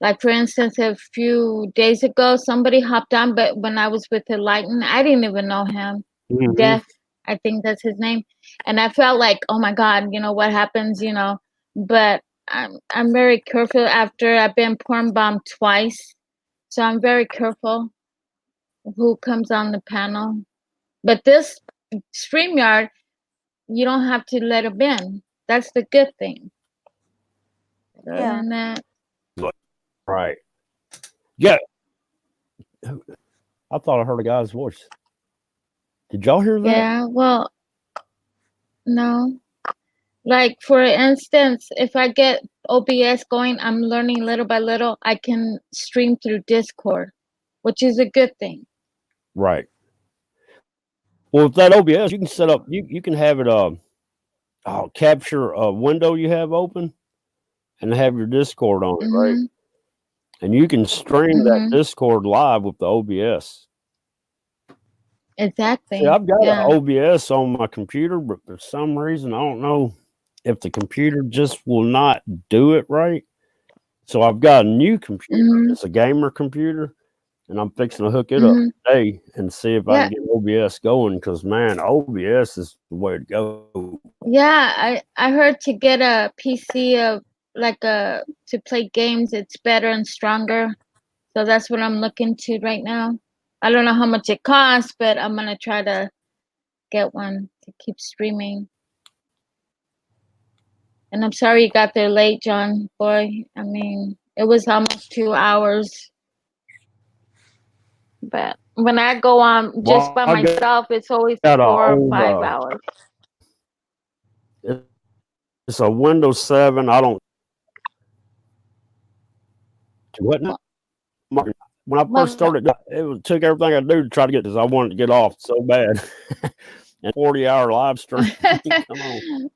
Like for instance, a few days ago, somebody hopped on, but when I was with Enlighten, I didn't even know him. Def, I think that's his name. And I felt like, oh my God, you know, what happens, you know. But I'm very careful after I've been porn bombed twice. So I'm very careful who comes on the panel. But this StreamYard, you don't have to let them in. That's the good thing. Other Yeah. than that, Right. Yeah. I thought I heard a guy's voice. Did y'all hear that? yeah, well, no. Like for instance, if I get OBS going, I'm learning little by little. I can stream through Discord, which is a good thing. Right. Well, with that OBS, you can set up. You can have it capture a window you have open, and have your Discord on it, right? And you can stream that Discord live with the OBS. Exactly. See, I've got an OBS on my computer, but for some reason, I don't know if the computer just will not do it right. So I've got a new computer. It's a gamer computer, and I'm fixing to hook it up today and see if I can get OBS going. Because man, OBS is the way to go. Yeah, I heard to get a PC of to play games, it's better and stronger. So that's what I'm looking to right now. I don't know how much it costs, but I'm gonna try to get one to keep streaming. And I'm sorry you got there late, John. Boy, I mean, it was almost 2 hours. But when I go on just by myself, it's always 4 or 5 hours. it's a Windows 7. I don't. What now? When I first started, it took everything I do to try to get this. I wanted to get off so bad. And 40-hour live stream. Come on.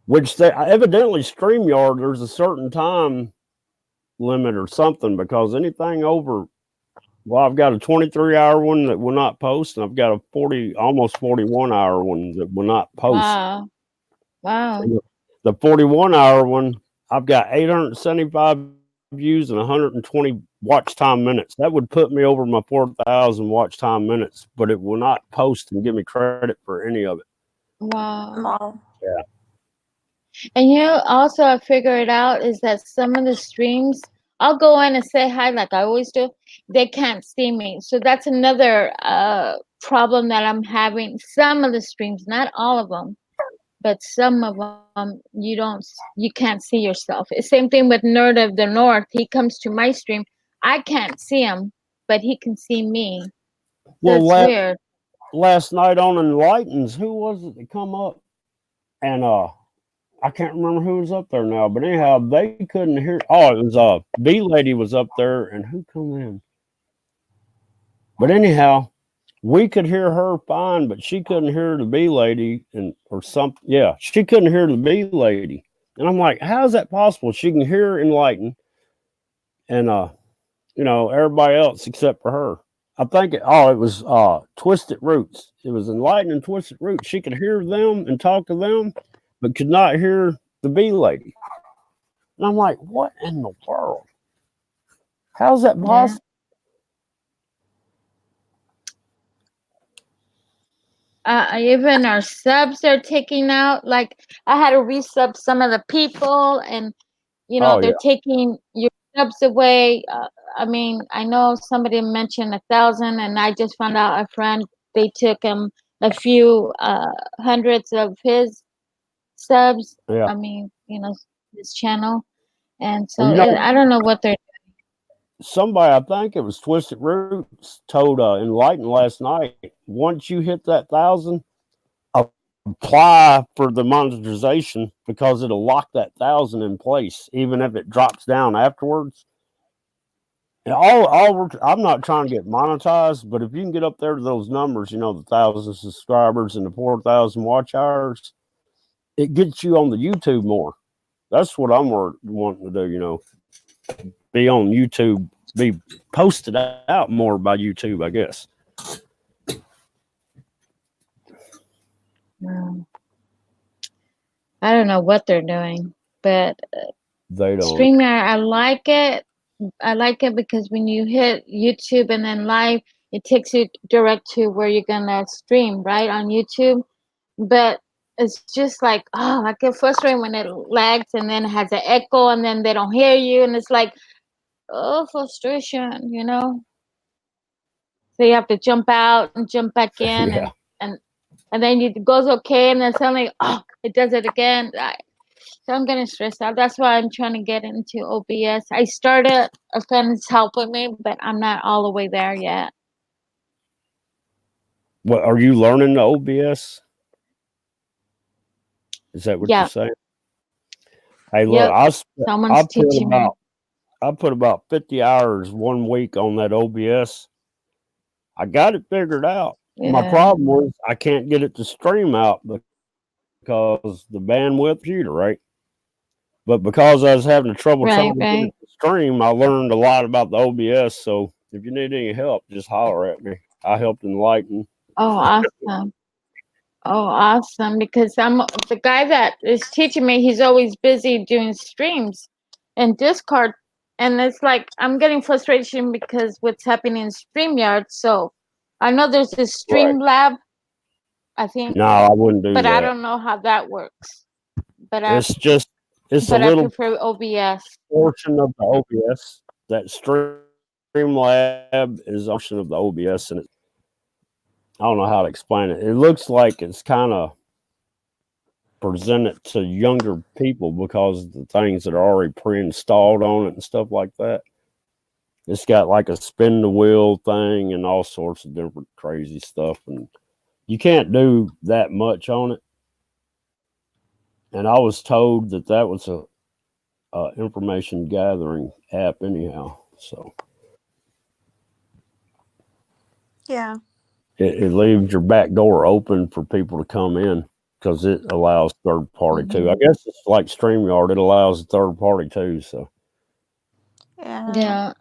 Which they evidently StreamYard, there's a certain time limit or something, because anything over, well, I've got a 23-hour one that will not post, and I've got a almost 41-hour one that will not post. Wow. The 41-hour one, I've got 875 views and 120 watch time minutes. That would put me over my 4,000 watch time minutes, but it will not post and give me credit for any of it. Wow. Yeah. And also I figured out is that some of the streams, I'll go in and say hi like I always do. They can't see me. So that's another problem that I'm having. Some of the streams, not all of them, but some of them you can't see yourself. Same thing with Nerd of the North. He comes to my stream. I can't see him, but he can see me. Well, that's weird. Last night on Enlightens, who was it that come up? And I can't remember who was up there now, but anyhow, they couldn't hear. Oh, it was B Lady was up there, and who come in? But anyhow, we could hear her fine, but she couldn't hear the B Lady, or something. Yeah, she couldn't hear the B Lady, and I'm like, how is that possible? She can hear Enlighten, and everybody else except for her. I think it was Twisted Roots. It was Enlighten and Twisted Roots. She could hear them and talk to them, but could not hear the B Lady. And I'm like, what in the world? How's that possible? Even our subs are taking out. Like I had to resub some of the people, and they're taking your subs away. I mean, I know somebody mentioned 1,000, and I just found out a friend, they took him a few hundreds of his subs. Yeah. I mean, his channel, and so I don't know what they're doing. Somebody, I think it was Twisted Roots, told Enlighten last night, once you hit that 1,000, apply for the monetization, because it'll lock that 1,000 in place, even if it drops down afterwards. And I'm not trying to get monetized, but if you can get up there to those numbers, the 1,000 subscribers and the 4,000 watch hours, it gets you on the YouTube more. That's what I'm wanting to do, be on YouTube, be posted out more by YouTube, I guess. I don't know what they're doing, but they don't. StreamYard, I like it. I like it because when you hit YouTube and then live, it takes you direct to where you're gonna stream, right, on YouTube. But it's just like, I get frustrated when it lags and then it has an echo and then they don't hear you, and it's like, frustration, So you have to jump out and jump back in, Yeah. and then it goes okay, and then suddenly, it does it again. So I'm getting stressed out. That's why I'm trying to get into OBS. I started, a friend's helping me, but I'm not all the way there yet. What, are you learning the OBS? Is that what you're saying? Hey, look, I put about 50 hours 1 week on that OBS. I got it figured out. Yeah. My problem was I can't get it to stream out because the bandwidth computer, right? But because I was having trouble trying to get it to stream, I learned a lot about the OBS. So if you need any help, just holler at me. I helped Enlighten. Oh, awesome. Awesome. Because I'm the guy that is teaching me, he's always busy doing streams and Discord. And it's like, I'm getting frustration because what's happening in StreamYard. So I know there's this Streamlab, I think. No, I wouldn't do that. But I don't know how that works. But it's a little I prefer OBS. Portion of the OBS. That Streamlab is a portion of the OBS, and I don't know how to explain it. It looks like it's kind of presented to younger people because of the things that are already pre-installed on it and stuff like that. It's got like a spin the wheel thing and all sorts of different crazy stuff, and you can't do that much on it. and I was told that was a information gathering app anyhow. So Yeah. it leaves your back door open for people to come in because it allows third party too. I guess it's like StreamYard; it allows third party too. So Yeah.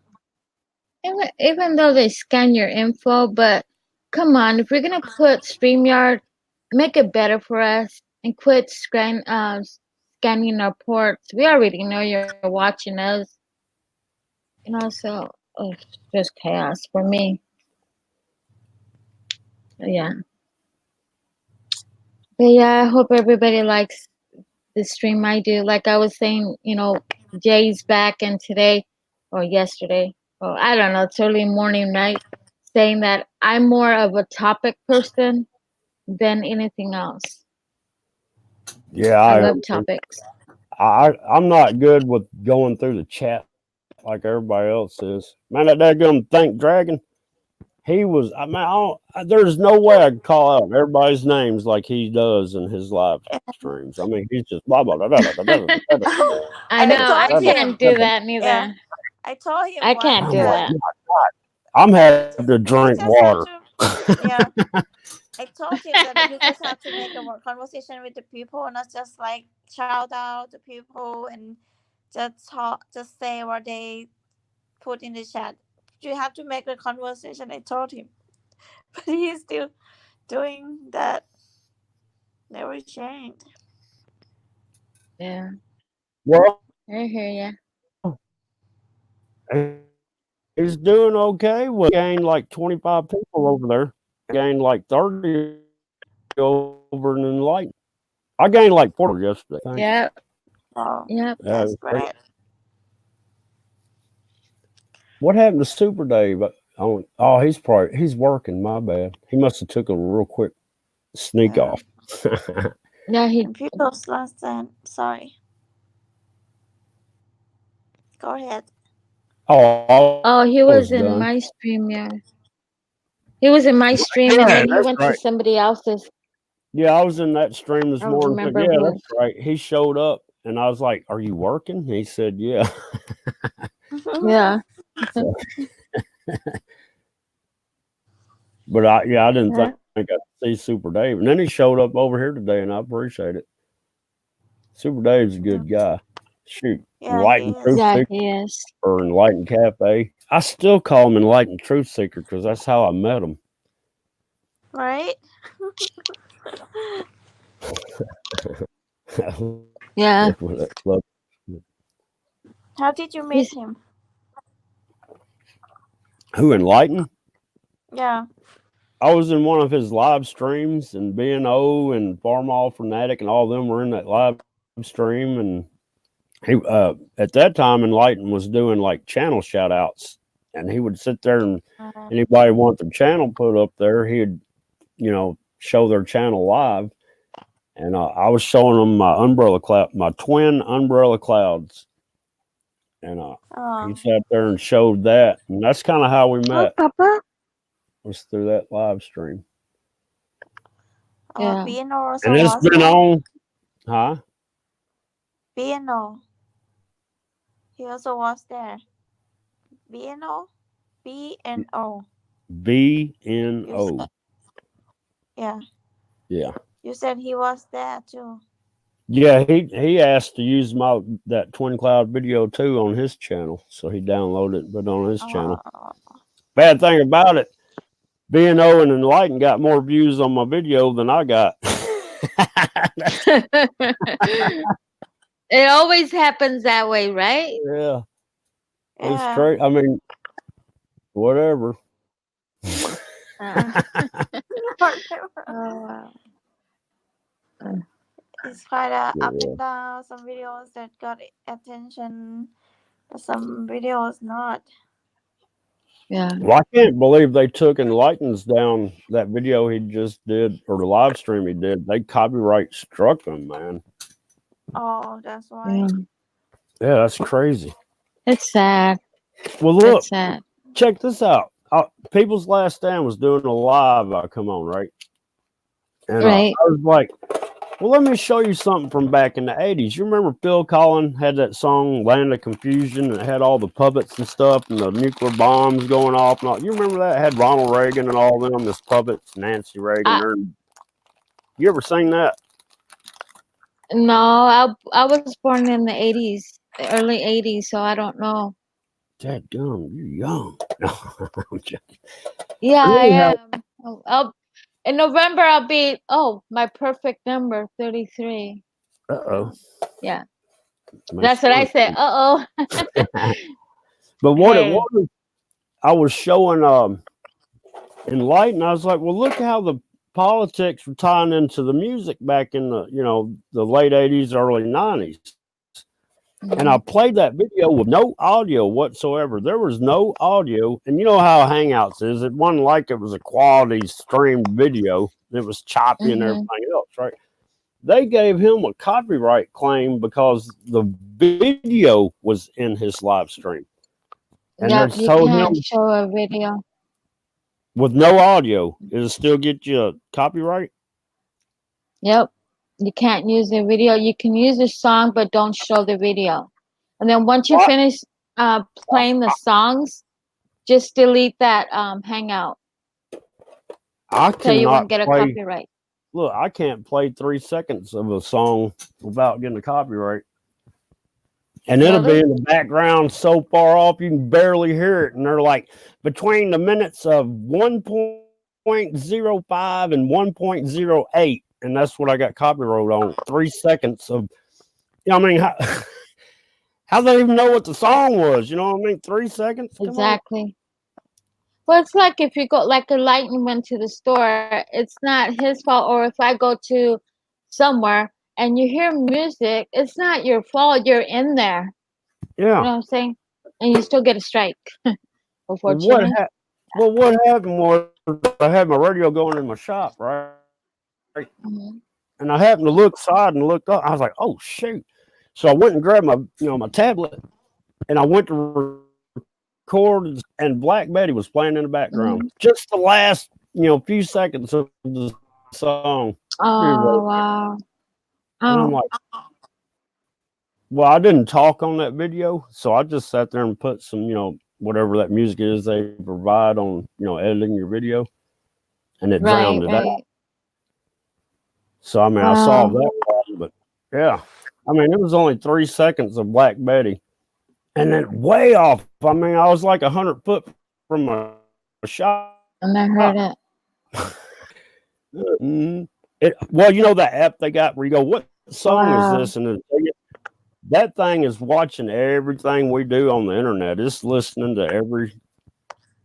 Even though they scan your info, but come on, if we're gonna put StreamYard, make it better for us and quit scanning our ports. We already know you're watching us. So it's just chaos for me. Yeah. But yeah, I hope everybody likes the stream I do. Like I was saying, Jay's back and today or yesterday, or I don't know, it's early morning, right? Saying that I'm more of a topic person than anything else. yeah, I love topics. I'm not good with going through the chat like everybody else is. Man, that daggum Think Dragon, he was. I mean, there's no way I could call out everybody's names like he does in his live streams. I mean, he's just blah blah blah blah blah blah. I know. I can't do that neither. Yeah. I told him. I can't do that. I'm having to drink water. Yeah. I told him that you just have to make a conversation with the people, not just like shout out to people and just talk, just say what they put in the chat. You have to make a conversation. I told him, but he's still doing that. Never changed. Yeah. Well, I hear ya. He's doing okay. We gained like 25 people over there. Gained like 30 over in Enlighten. I gained like 4 yesterday. Yep. Oh, yep. That's great. What happened to Super Dave? Oh, he's working. My bad. He must have took a real quick sneak off. Yeah, People's last time. Sorry. Go ahead. Oh, he was in my stream, yeah. He was in my stream and then he went to somebody else's. Yeah, I was in that stream this morning. Remember yeah, who. That's right. He showed up and I was like, "Are you working?" And he said, "Yeah." Yeah. But I didn't think I'd see Super Dave. And then he showed up over here today and I appreciate it. Super Dave's a good guy. Shoot. Yeah, Enlightened Truth Seeker he is. or Enlightened Cafe. I still call him Enlightened Truth Seeker because that's how I met him. Right? Yeah. How did you meet him? Who, Enlightened? Yeah. I was in one of his live streams, and B&O and Farmall Fanatic and all of them were in that live stream. And he, at that time, Enlightened was doing like channel shout outs, and he would sit there and anybody want the channel put up there, he'd, show their channel live. And I was showing them my twin umbrella clouds. And he sat there and showed that. And that's kind of how we met. Papa? Was through that live stream. Yeah. B&O and it's been on. Huh? B&O. He also was there. B&O? B&O. B&O. Yeah. Yeah. You said he was there too. Yeah, he asked to use that twin cloud video too on his channel, so he downloaded it, but on his channel. Bad thing about it, B&O and Enlighten got more views on my video than I got. It always happens that way, right? Yeah. It's great. I mean, whatever. It's quite up and down. Some videos that got attention, but some videos not. Yeah. Well, I can't believe they took Enlighten's down that video he just did, or the live stream he did. They copyright struck him, man. Oh, that's why. Yeah, that's crazy. It's sad. Well, look, it's sad. Check this out. People's Last Stand was doing a live. I come on, right? And I was like, Well, let me show you something from back in the 80s. You remember Phil Collins had that song Land of Confusion, and it had all the puppets and stuff and the nuclear bombs going off and all. You remember that? It had Ronald Reagan and all them as puppets, Nancy Reagan. You ever seen that? No, I was born in the 80s, the early 80s, so I don't know. Dadgum, you're young. I'm joking. Yeah, I Anyhow, am. In November, I'll be, my perfect number, 33. uh-oh. Yeah. My That's what I son. said. Uh-oh. But what it Hey. was, I was showing Enlighten. I was like, well, look how the politics were tying into the music back in the late 80s, early 90s. And I played that video with no audio whatsoever. There was no audio. And you know how Hangouts is. It wasn't like it was a quality streamed video. It was choppy and everything else, right? They gave him a copyright claim because the video was in his live stream. And Yeah, they you told can't him show a video. with no audio, it'll still get you a copyright. Yep. You can't use the video. You can use the song, but don't show the video. And then once you finish playing the songs, just delete that Hangout. I So you cannot won't get a play. copyright. Look, I can't play 3 seconds of a song without getting a copyright. And it'll be in the background so far off you can barely hear it. And they're like between the minutes of 1.05 and 1.08. And that's what I got copyright on. 3 seconds of, I mean, how they even know what the song was? You know what I mean? 3 seconds? Come Exactly. Well, it's like if you go, like Enlighten went to the store, it's not his fault. Or if I go to somewhere and you hear music, it's not your fault. You're in there. Yeah. You know what I'm saying? And you still get a strike. Unfortunately. What happened was I had my radio going in my shop, right? Mm-hmm. And I happened to look side and looked up. I was like, oh, shoot. So I went and grabbed my tablet, and I went to record, and Black Betty was playing in the background. Mm-hmm. Just the last, few seconds of the song. Oh, wow. And I'm like, well, I didn't talk on that video, so I just sat there and put some, whatever that music is they provide on, editing your video, and it drowned it out. So, I mean, I solved that problem, but yeah. I mean, it was only 3 seconds of Black Betty. And then way off. I mean, I was like 100 foot from a shop. And I heard it. Well, you know that app they got where you go, what song is this? And that thing is watching everything we do on the internet. It's listening to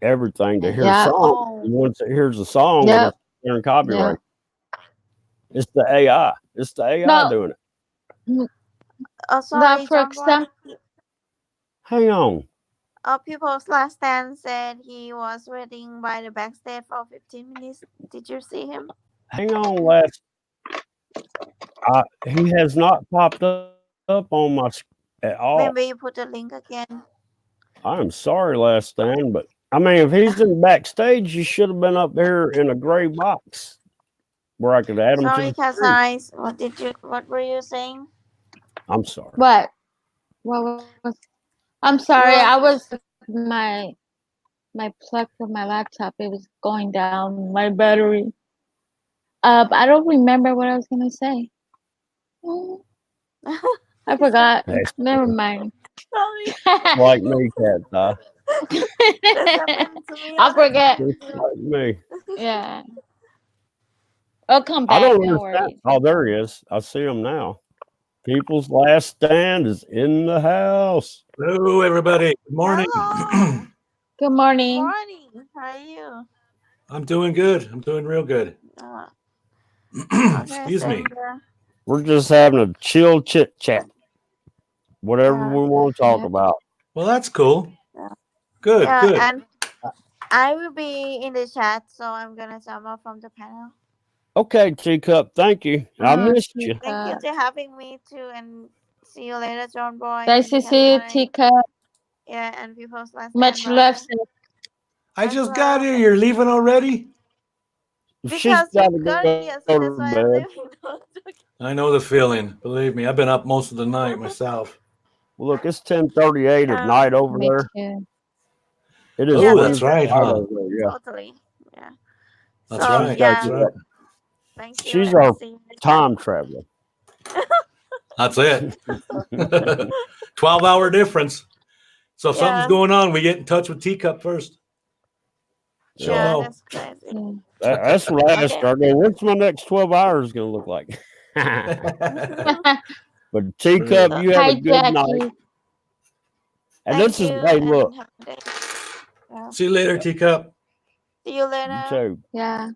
everything to hear songs. And once it hears a song, it's hearing copyright. It's the AI. It's the AI doing it. Oh, sorry, for example. Hang on. People's Last Stand said he was waiting by the backstage for 15 minutes. Did you see him? Hang on, he has not popped up on my at all. Maybe you put the link again. I'm sorry, Last Stand, but I mean, if he's in backstage, you should have been up here in a gray box where I could add him. Sorry, Kazais. What were you saying? I'm sorry. What was? I'm sorry. I was my plug for my laptop. It was going down. My battery. I don't remember what I was gonna say. I forgot. Never mind. Sorry. Like me, Cat. I'll forget. Like me. Yeah. I'll come back. I don't no understand. worries. Oh, there he is. I see him now. People's Last Stand is in the house. Hello, everybody. Good morning. Hello. Good morning. Good morning. How are you? I'm doing good. I'm doing real good. Excuse me. We're just having a chill chit chat. Whatever we want to talk about. Well, that's cool. Good, Yeah, good. and I will be in the chat, so I'm gonna jump off from the panel. Okay, Teacup. Thank you. I missed you. Thank you for having me too, and see you later, John Boy. Nice to see you, Teacup. Yeah, and People's Last Much Stand. love. I just got here. You're leaving already? Because you got here, so that's why I'm leaving. I know the feeling. Believe me, I've been up most of the night myself. Well, look, it's 10:38 at night over Me there. too. It is. Oh, Yeah, that's Wednesday right, night huh? over there, yeah. totally. Yeah. That's So right. yeah, That's right. thank you. She's And our see you next time. time traveler. That's it. 12-hour difference. So if something's Yeah, going on, we get in touch with Teacup first. She'll yeah, know. that's crazy. Yeah. That's what I asked Okay. her. I go, what's my next 12 hours going to look like? But Teacup, you have Hi, a good night. Jackie. And Thank this is, you, hey, and look, have a good day. Yeah. See you later, Teacup. See you you later. too. Yeah. See,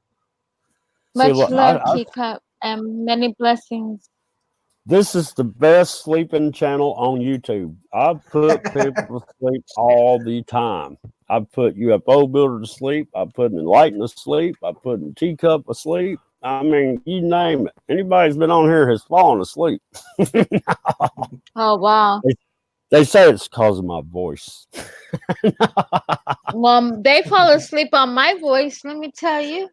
Much look, love, Teacup, and many blessings. this is the best sleeping channel on YouTube. I put people to sleep all the time. I put UFO Builder to sleep. I put Enlighten to sleep. I put Teacup asleep. I mean, you name it. Anybody's been on here has fallen asleep. Oh, wow. They say it's because of my voice. Well, they fall asleep on my voice, let me tell you.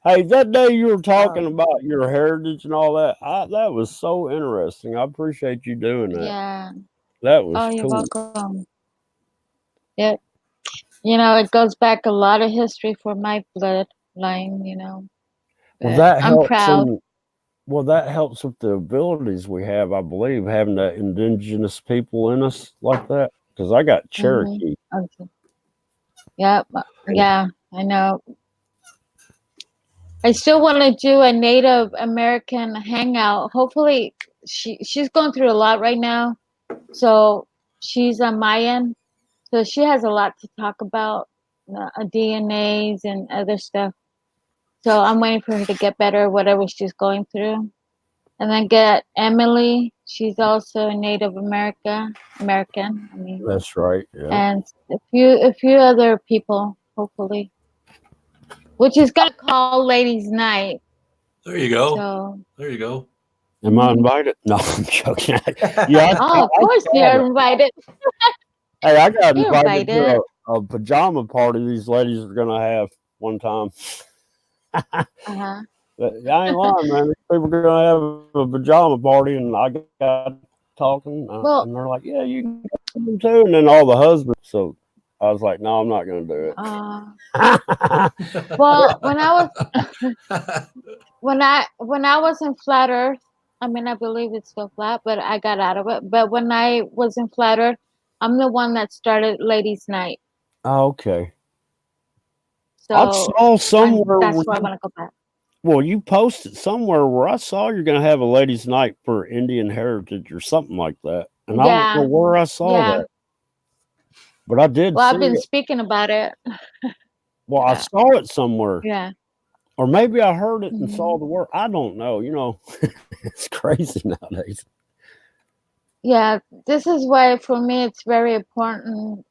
Hey, that day you were talking about your heritage and all that, that was so interesting. I appreciate you doing that. Yeah. That was Oh, you're cool. welcome. Yeah. You know, it goes back a lot of history for my bloodline, you know. Well, But that I'm helps. proud. That helps with the abilities we have, I believe, having that indigenous people in us like that. Because I got Cherokee. Okay. Yep. Yeah, I know. I still want to do a Native American hangout. Hopefully, she's going through a lot right now. So she's a Mayan. So she has a lot to talk about, DNAs and other stuff. So I'm waiting for her to get better, whatever she's going through. And then get Emily. She's also a Native American. I mean, That's right. Yeah. and a few other people, hopefully. Which is gonna call Ladies' Night. There you go. So There you go. Am I invited? No, I'm joking. Yeah. of course you're invited. Hey, I got You're invited to invited. a pajama party these ladies are going to have one time. Uh-huh. I ain't lying, man. These people are going to have a pajama party, and I got talking, Well, and they're like, "Yeah, you can come too." And then all the husbands. So I was like, "No, I'm not going to do it." well, when I was in Flat Earth, I mean, I believe it's still flat, but I got out of it. But when I was in Flat Earth, I'm the one that started Ladies' Night. Oh, okay. So I saw somewhere. that's why I want to go back. Well, you posted somewhere where I saw you're going to have a ladies' night for Indian heritage or something like that, and I don't know where I saw that, but I did. Well, see I've been it. speaking about it. Well, I saw it somewhere. Yeah. Or maybe I heard it and saw the word. I don't know. You know, it's crazy nowadays. Yeah, this is why for me it's very important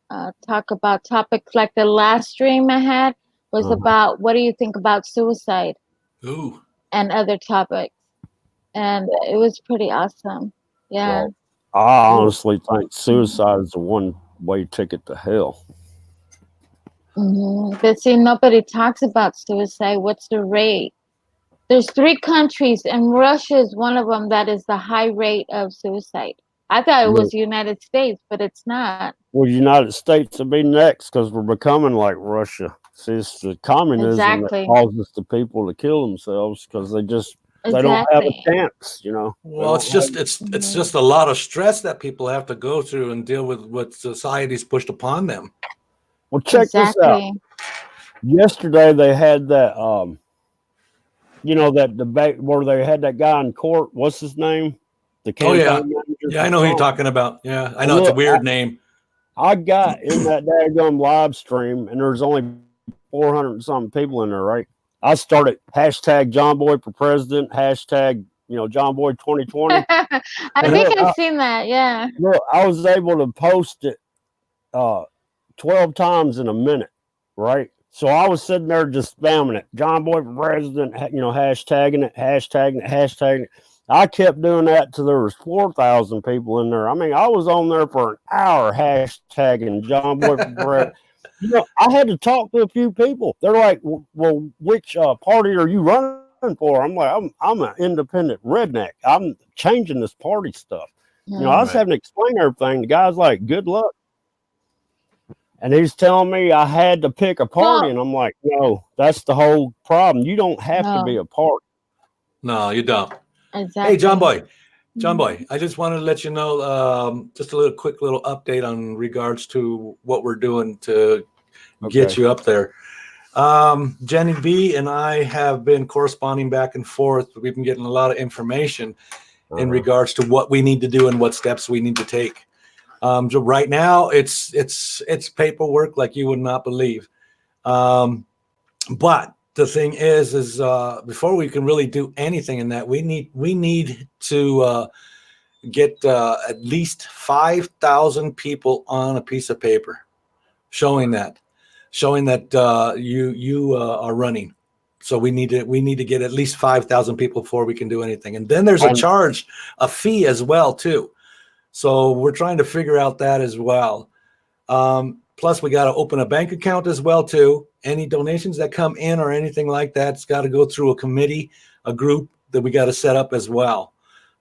talk about topics like the last stream I had was about what do you think about suicide. Ooh. And other topics. And it was pretty awesome. Yeah. Well, I honestly think suicide is a one-way ticket to hell. But see, nobody talks about suicide. What's the rate? There's 3 countries, and Russia is one of them that is the high rate of suicide. I thought it was the United States, but it's not. Well, United States will be next because we're becoming like Russia. See, it's the communism that causes the people to kill themselves because they don't have a chance, you know. Well, it's just a lot of stress that people have to go through and deal with what society's pushed upon them. Well, check this out. Yesterday they had that that debate where they had that guy in court. What's his name? I know who you're talking about. Yeah, I know. It's a weird name. I got in that daggum live stream, and there's only 400 and something people in there, right? I started hashtag John Boy for president, hashtag John Boy 2020. I think I've seen that. Yeah. Look, I was able to post it 12 times in a minute, right? So I was sitting there just spamming it. John Boy for president, hashtagging it. I kept doing that till there was 4,000 people in there. I mean, I was on there for an hour hashtagging John Boy for president. I had to talk to a few people. They're like, well, which party are you running for? I'm like, I'm an independent redneck. I'm changing this party stuff. You know, I was Right. having to explain everything. The guy's like, good luck. And he's telling me I had to pick a party. Well, And I'm like, no, that's the whole problem. You don't have to be no, a party. No, you don't. exactly. Hey, John Boy, Mhm. I just wanted to let you know just a quick little update on regards to what we're doing to get Okay. you up there. Jenny B and I have been corresponding back and forth. We've been getting a lot of information in regards to what we need to do and what steps we need to take. So right now, it's paperwork like you would not believe. But the thing is before we can really do anything in that, we need to get at least 5,000 people on a piece of paper showing that you are running. So we need to get at least 5,000 people before we can do anything. And then there's a fee as well too. So we're trying to figure out that as well. Plus, we got to open a bank account as well too. Any donations that come in or anything like that's got to go through a committee, a group that we got to set up as well.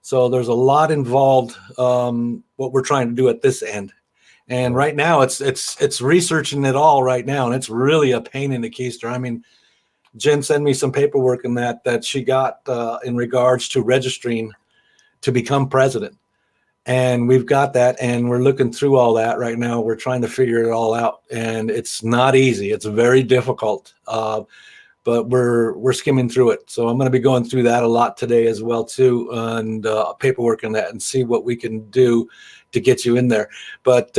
So there's a lot involved. What we're trying to do at this end, and right now it's researching it all right now, and it's really a pain in the keister. I mean, Jen sent me some paperwork in that she got in regards to registering to become president. And we've got that, and we're looking through all that right now. We're trying to figure it all out, and it's not easy. It's very difficult, but we're skimming through it. So I'm going to be going through that a lot today as well too, and paperwork and that, and see what we can do to get you in there. But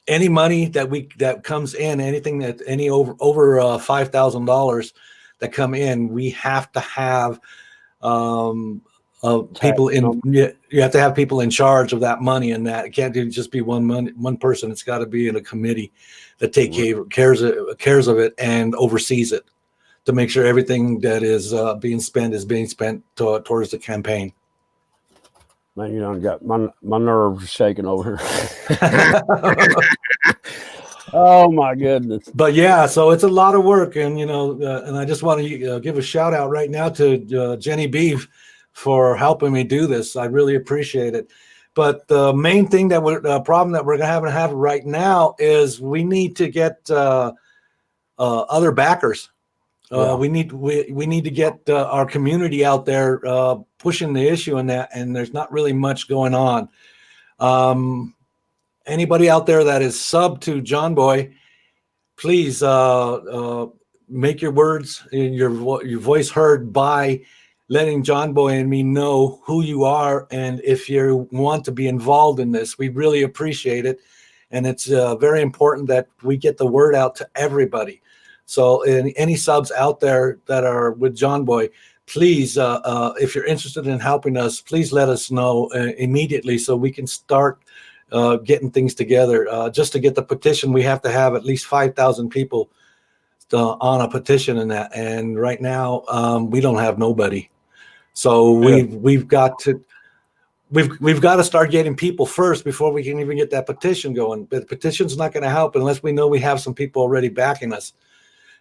any money that comes in, anything that any over $5,000 that come in, we have to have people in. You have to have people in charge of that money, and that it can't just be one person. It's got to be in a committee that cares of it and oversees it to make sure everything that is being spent towards the campaign. Man, you know, got my nerves shaking over here. Oh my goodness. But yeah, so it's a lot of work, and and I just want to give a shout out right now to Jenny B for helping me do this. I really appreciate it. But the main thing problem that we're going to have right now is we need to get other backers. We need to get our community out there pushing the issue in that, and there's not really much going on. Anybody out there that is sub to John Boy, please make your words, your voice heard by letting John Boy and me know who you are, and if you want to be involved in this. We really appreciate it, and it's very important that we get the word out to everybody. So any subs out there that are with John Boy, please, if you're interested in helping us, please let us know immediately so we can start getting things together. Just to get the petition, we have to have at least 5,000 people on a petition in that. And right now, we don't have nobody. So we've got to start getting people first before we can even get that petition going. But the petition's not going to help unless we know we have some people already backing us.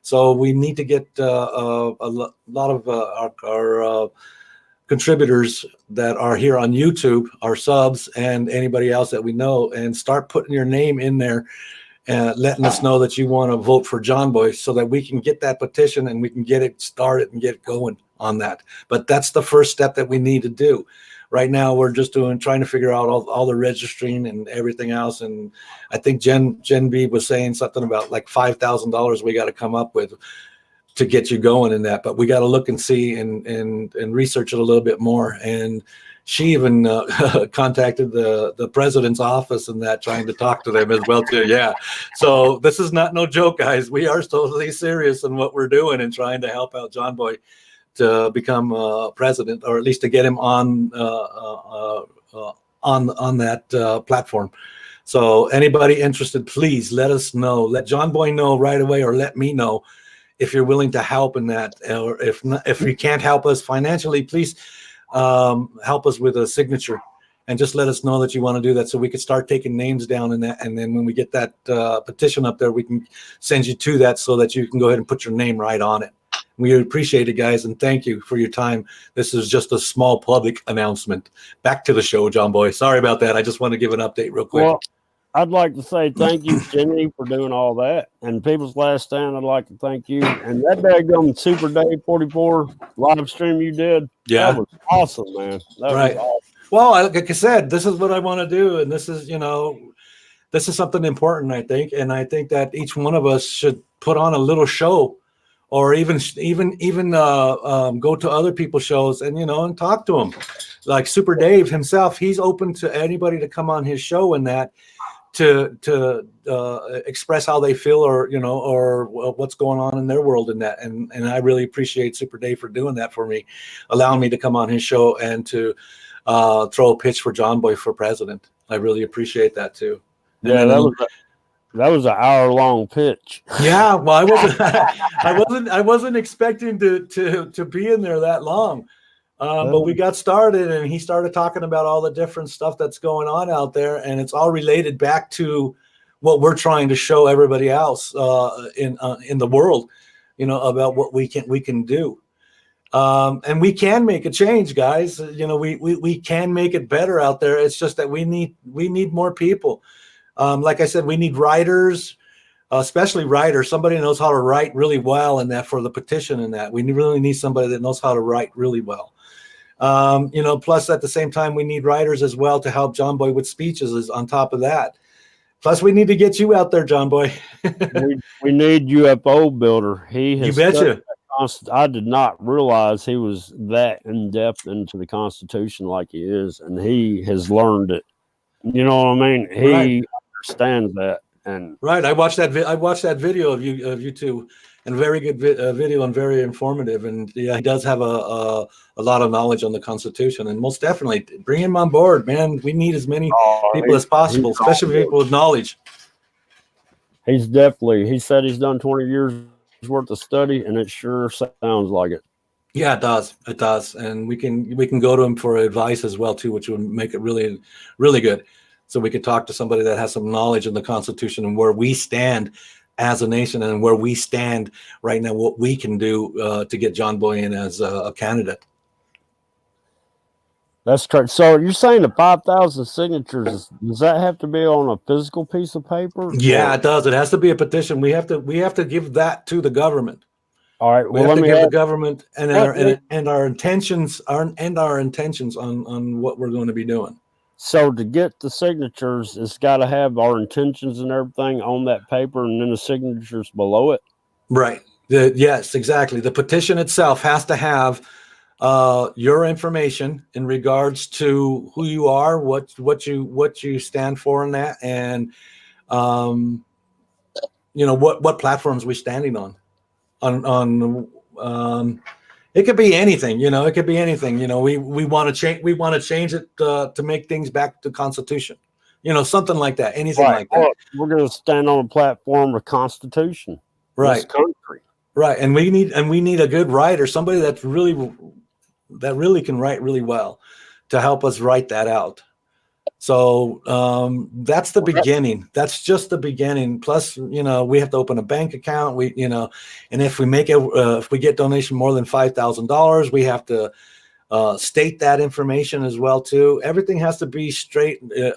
So we need to get a lot of our contributors that are here on YouTube, our subs, and anybody else that we know, and start putting your name in there and letting us know that you want to vote for John Boy so that we can get that petition and we can get it started and get it going on that. But that's the first step that we need to do. Right now, we're just trying to figure out all the registering and everything else. And I think Jen B was saying something about like $5,000 we got to come up with to get you going in that. But we got to look and see and research it a little bit more. And she even contacted the president's office and that, trying to talk to them as well too. Yeah. So this is not no joke, guys. We are totally serious in what we're doing and trying to help out John Boy to become president, or at least to get him on that platform. So anybody interested, please let us know. Let John Boy know right away, or let me know if you're willing to help in that. Or if not, if you can't help us financially, please help us with a signature, and just let us know that you want to do that, so we could start taking names down in that. And then when we get that petition up there, we can send you to that so that you can go ahead and put your name right on it. We appreciate it, guys, and thank you for your time. This is just a small public announcement. Back to the show, John Boy. Sorry about that. I just want to give an update real quick. Well, I'd like to say thank you, Jenny, for doing all that. And People's Last Stand, I'd like to thank you. And that daggum Super Day 44 live stream you did, Yeah. that was awesome, man. That Right. was awesome. Well, like I said, this is what I want to do, and this is, this is something important, I think, and I think that each one of us should put on a little show, or even go to other people's shows and and talk to them. Like Super Dave himself, he's open to anybody to come on his show and that to express how they feel, or what's going on in their world in that, and I really appreciate Super Dave for doing that for me, allowing me to come on his show and to throw a pitch for John Boy for president. I really appreciate that too. And Yeah, then, that was an hour-long pitch. yeah. Well, I wasn't expecting to be in there that long, but we got started, and he started talking about all the different stuff that's going on out there, and it's all related back to what we're trying to show everybody else in the world, about what we can do. And we can make a change, guys. We can make it better out there. It's just that we need more people. Like I said, we need writers, especially writers. Somebody knows how to write really well, and that for the petition and that we really need somebody that knows how to write really well. Plus at the same time, we need writers as well to help John Boy with speeches is on top of that. Plus we need to get you out there, John Boy. we need UFO builder. He has You betcha. I did not realize he was that in depth into the Constitution like he is, and he has learned it. You know what I mean? He understands that. And right, I watched that video of you two, and very good video and very informative. And yeah, he does have a lot of knowledge on the Constitution, and most definitely bring him on board, man. We need as many people as possible, especially people with knowledge. He said he's done 20 years worth of study, and it sure sounds like it. Yeah, it does, and we can go to him for advice as well too, which would make it really, really good. So we could talk to somebody that has some knowledge in the Constitution and where we stand as a nation, and where we stand right now, what we can do to get John Boy in as a candidate. That's correct. So you're saying the 5,000 signatures, does that have to be on a physical piece of paper? Yeah, it does. It has to be a petition. We have to give that to the government. All right. We have to give the government and our intentions on what we're going to be doing. So to get the signatures, it's got to have our intentions and everything on that paper, and then the signatures below it. Right. Yes, exactly. The petition itself has to have your information in regards to who you are, what you stand for in that, and what platforms we're standing on. It could be anything, it could be anything. We want to change. We want to change it to make things back to Constitution. Something like that. Anything like that. Well, we're going to stand on a platform of Constitution. Right. This country. Right. And we need a good writer, somebody that really can write really well, to help us write that out. So that's the beginning. That's just the beginning. Plus, we have to open a bank account. And if we if we get donation more than $5,000, we have to state that information as well too. Everything has to be straight. It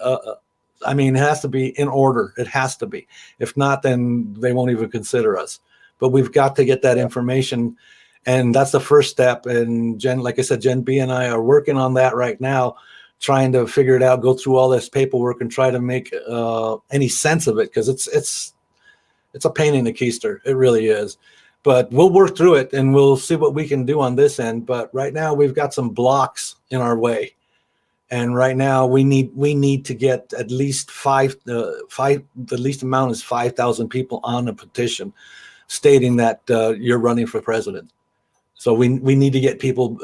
has to be in order. It has to be. If not, then they won't even consider us. But we've got to get that information, and that's the first step. And Jen, like I said, Jen B and I are working on that right now, trying to figure it out, go through all this paperwork and try to make any sense of it, because it's a pain in the keister. It really is. But we'll work through it, and we'll see what we can do on this end. But right now we've got some blocks in our way. And right now we need to get at least the least amount is 5,000 people on a petition stating that you're running for president. So we need to get people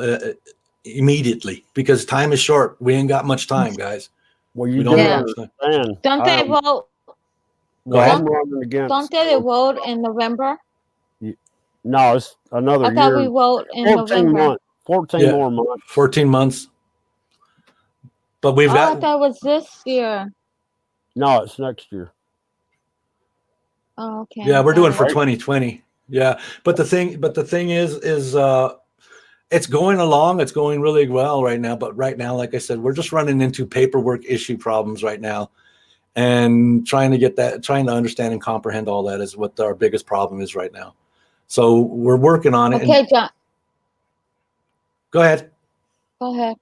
immediately, because time is short. We ain't got much time, guys. Well, you don't understand. Don't they vote? I'm running against. Don't they vote in November? No, it's another year. I thought we vote in 14 November. months. 14 more months. 14 months. But we've got. I thought that was this year. No, it's next year. Oh, okay. Yeah, we're doing for 2020. Yeah. But the thing is it's going along. It's going really well right now. But right now, like I said, we're just running into paperwork issue problems right now, and trying to understand and comprehend all that is what our biggest problem is right now. So we're working on it. Okay, John. Go ahead. Go ahead.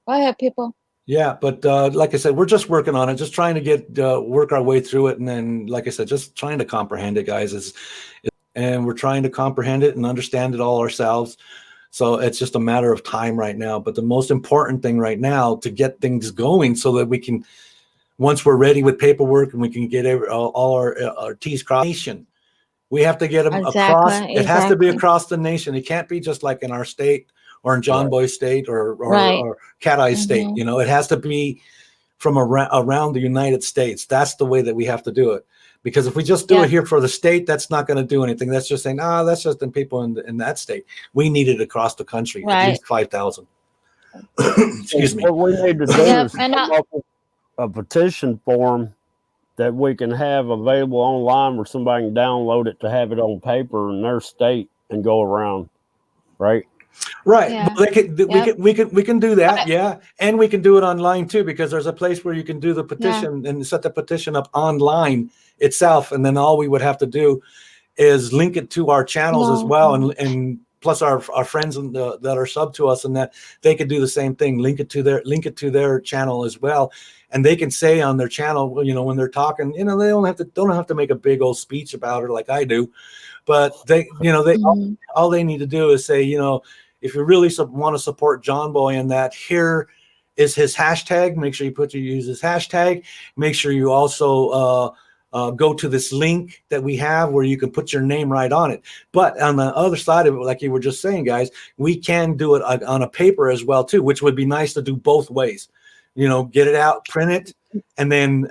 Go ahead, people. Yeah, but like I said, we're just working on it, just trying to get work our way through it, and then, like I said, just trying to comprehend it, guys. And we're trying to comprehend it and understand it all ourselves. So it's just a matter of time right now. But the most important thing right now to get things going, so that we can, once we're ready with paperwork and we can get all our T's crossed nation, we have to get them across. It has to be across the nation. It can't be just like in our state or in John Boy State or Cat Eye State. You know, it has to be from around the United States. That's the way that we have to do it. Because if we just do it here for the state, that's not going to do anything. That's just saying, that's just in people in that state. We need it across the country, at least 5,000. Excuse me. What we need to do is come up with a petition form that we can have available online, where somebody can download it to have it on paper in their state and go around, right? Right. Yeah. Well, we can do that. Yeah. And we can do it online too, because there's a place where you can do the petition and set the petition up online itself. And then all we would have to do is link it to our channels as well. And plus our friends that are sub to us, and that they could do the same thing, link it to their channel as well. And they can say on their channel, you know, when they're talking, you know, they don't have to make a big old speech about it like I do, but they, you know, all they need to do is say, you know, if you really want to support John Boy in that, here is his hashtag. Make sure you use his hashtag. Make sure you also go to this link that we have where you can put your name right on it. But on the other side of it, like you were just saying, guys, we can do it on a paper as well too, which would be nice to do both ways. You know, get it out, print it, and then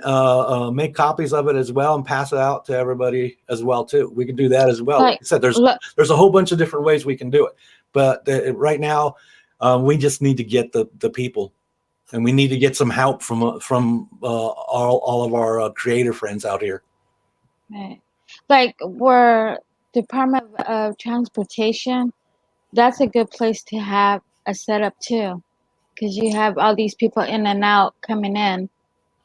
make copies of it as well and pass it out to everybody as well too. We can do that as well. Like I said, there's a whole bunch of different ways we can do it. But right now, we just need to get the people, and we need to get some help from all of our creator friends out here. Right. Like we're Department of Transportation, that's a good place to have a setup too, because you have all these people in and out coming in.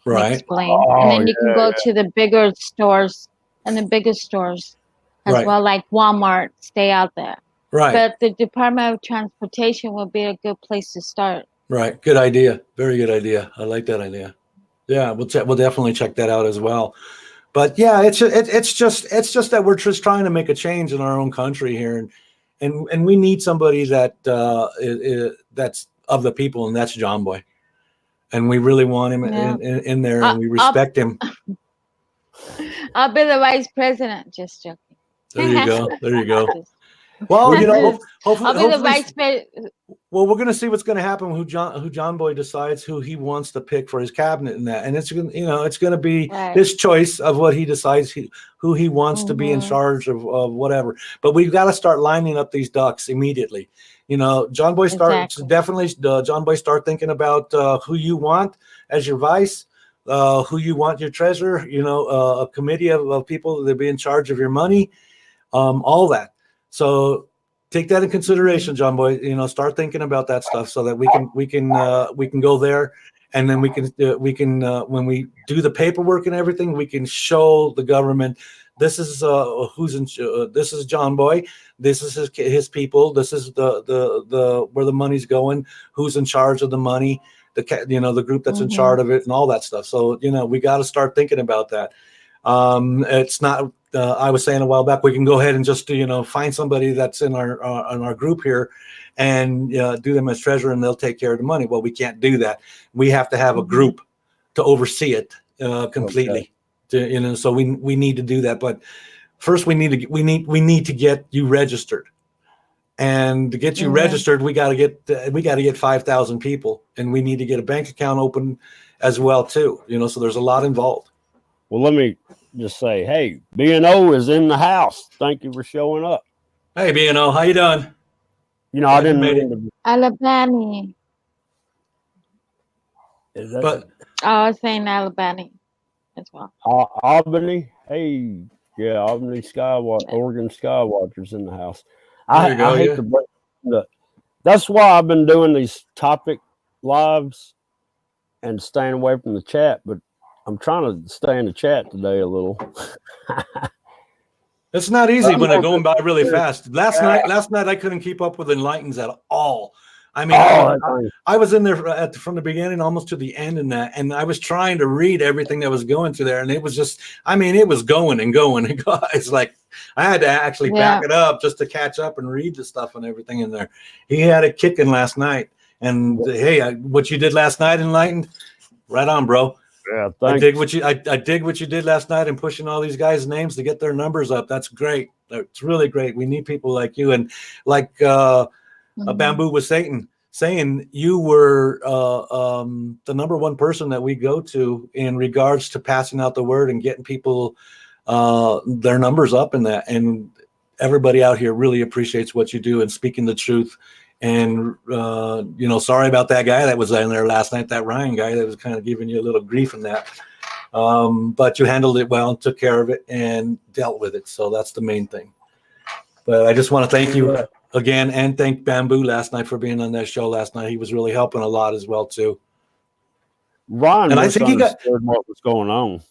Right. Explain, and then you can go to the bigger stores and the biggest stores as well, like Walmart. Stay out there. Right. But the Department of Transportation will be a good place to start. Right. Good idea. Very good idea. I like that idea. Yeah, we'll definitely check that out as well. But yeah, it's just that we're just trying to make a change in our own country here, and we need somebody that that's of the people, and that's John Boy, and we really want him in there, and we respect him. I'll be the vice president. Just joking. There you go. There you go. Well, you know, hopefully, well, we're going to see what's going to happen. Who John Boy decides who he wants to pick for his cabinet and that, and it's going to be his choice of what he decides who he wants to be in charge of whatever. But we've got to start lining up these ducks immediately. You know, John Boy start thinking about who you want as your vice, who you want your treasurer. You know, a committee of people that be in charge of your money, all that. So take that in consideration, John Boy. You know, start thinking about that stuff so that we can go there, and then we can when we do the paperwork and everything, we can show the government this is this is John Boy, this is his people, this is the where the money's going, who's in charge of the money, the group that's in charge of it, and all that stuff. So we got to start thinking about that. It's not. I was saying a while back, we can go ahead and just find somebody that's in our group here, and do them as treasurer, and they'll take care of the money. Well, we can't do that. We have to have a group to oversee it completely. So we need to do that. But first, we need to get you registered, and to get you registered, we got to get 5,000 people, and we need to get a bank account open as well too. So there's a lot involved. Well, let me just say, hey, B&O is in the house. Thank you for showing up. Hey, B&O, how you doing? I didn't mean to. Alabama. But I was saying Alabama as well. Albany. Hey, Yeah, Albany Oregon Skywatchers in the house. There you go, I hate yeah. to break that's why I've been doing these topic lives and staying away from the chat, but I'm trying to stay in the chat today a little. It's not easy when they're going by really fast. Last night I couldn't keep up with Enlightens at all. I mean, I was in there from the beginning almost to the end in that, and I was trying to read everything that was going through there, and it was just, I mean, it was going and going. And it's like I had to actually back it up just to catch up and read the stuff and everything in there. He had it kicking last night, and hey, what you did last night, Enlightened, right on, bro. Yeah, I dig what you did last night and pushing all these guys' names to get their numbers up. That's great. It's really great. We need people like you, and like Bamboo was saying you were the number one person that we go to in regards to passing out the word and getting people their numbers up in that. And everybody out here really appreciates what you do and speaking the truth. And, sorry about that guy that was in there last night, that Ryan guy that was kind of giving you a little grief in that. But you handled it well and took care of it and dealt with it. So that's the main thing. But I just want to thank you again and thank Bamboo last night for being on that show last night. He was really helping a lot as well, too. Ryan, and I think he got what was going on.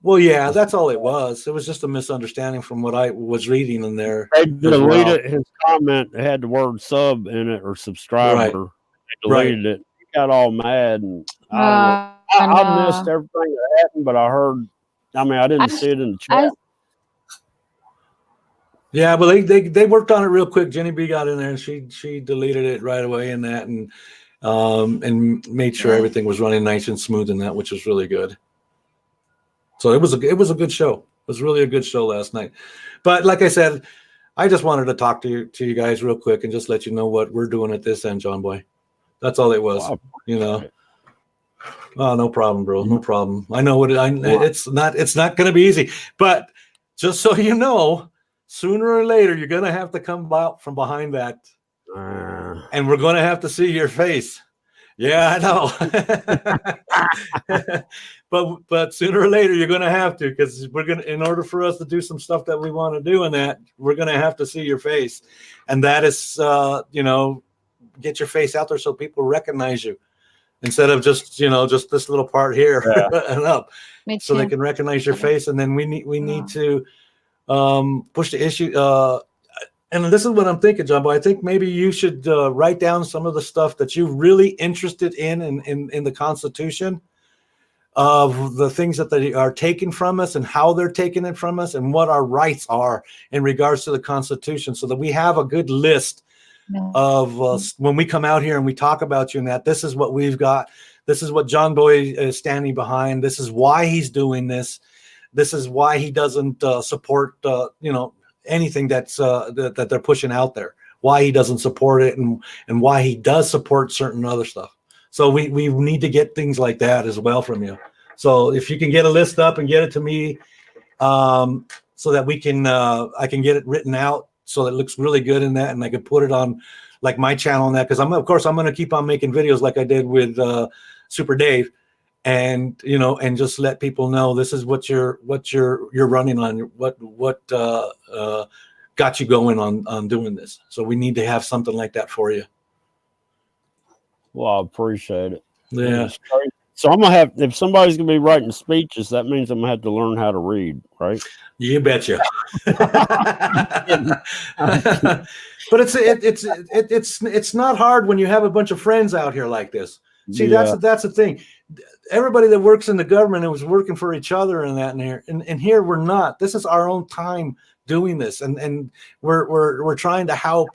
Well, yeah, that's all it was. It was just a misunderstanding from what I was reading in there. They deleted his comment. It had the word sub in it or subscriber. Right. They deleted it. He got all mad. And I missed everything that happened, but I heard, I didn't see it in the chat. Yeah, well, they worked on it real quick. Jenny B got in there and she deleted it right away in that and made sure everything was running nice and smooth in that, which was really good. So it was a good show. It was really a good show last night. But like I said, I just wanted to talk to you guys real quick and just let you know what we're doing at this end, John Boy. That's all it was. Wow. Oh, no problem, bro. No problem. I know it's not going to be easy, but just so you know, sooner or later you're going to have to come out from behind that, and we're going to have to see your face. Yeah, I know. but sooner or later you're going to have to, because in order for us to do some stuff that we want to do in that, we're going to have to see your face, and that is get your face out there so people recognize you instead of just this little part here and up, so they can recognize your face. And then we need to push the issue. And this is what I'm thinking, John, but I think maybe you should write down some of the stuff that you're really interested in the Constitution, of the things that they are taking from us and how they're taking it from us and what our rights are in regards to the Constitution, so that we have a good list of when we come out here and we talk about you and that this is what we've got. This is what John Boy is standing behind. This is why he's doing this. This is why he doesn't support, anything that's that they're pushing out there, why he doesn't support it, and why he does support certain other stuff. So we need to get things like that as well from you. So if you can get a list up and get it to me, so that we can I can get it written out so that it looks really good in that, and I can put it on like my channel and that, because I'm going to keep on making videos like I did with Super Dave, and and just let people know this is what you're running on, what got you going on doing this. So we need to have something like that for you. Well, I appreciate it. Yeah. So I'm gonna have, if somebody's gonna be writing speeches, that means I'm gonna have to learn how to read, right? You betcha. But it's not hard when you have a bunch of friends out here like this. See, that's the thing. Everybody that works in the government is working for each other and that, and here we're not. This is our own time doing this, and we're trying to help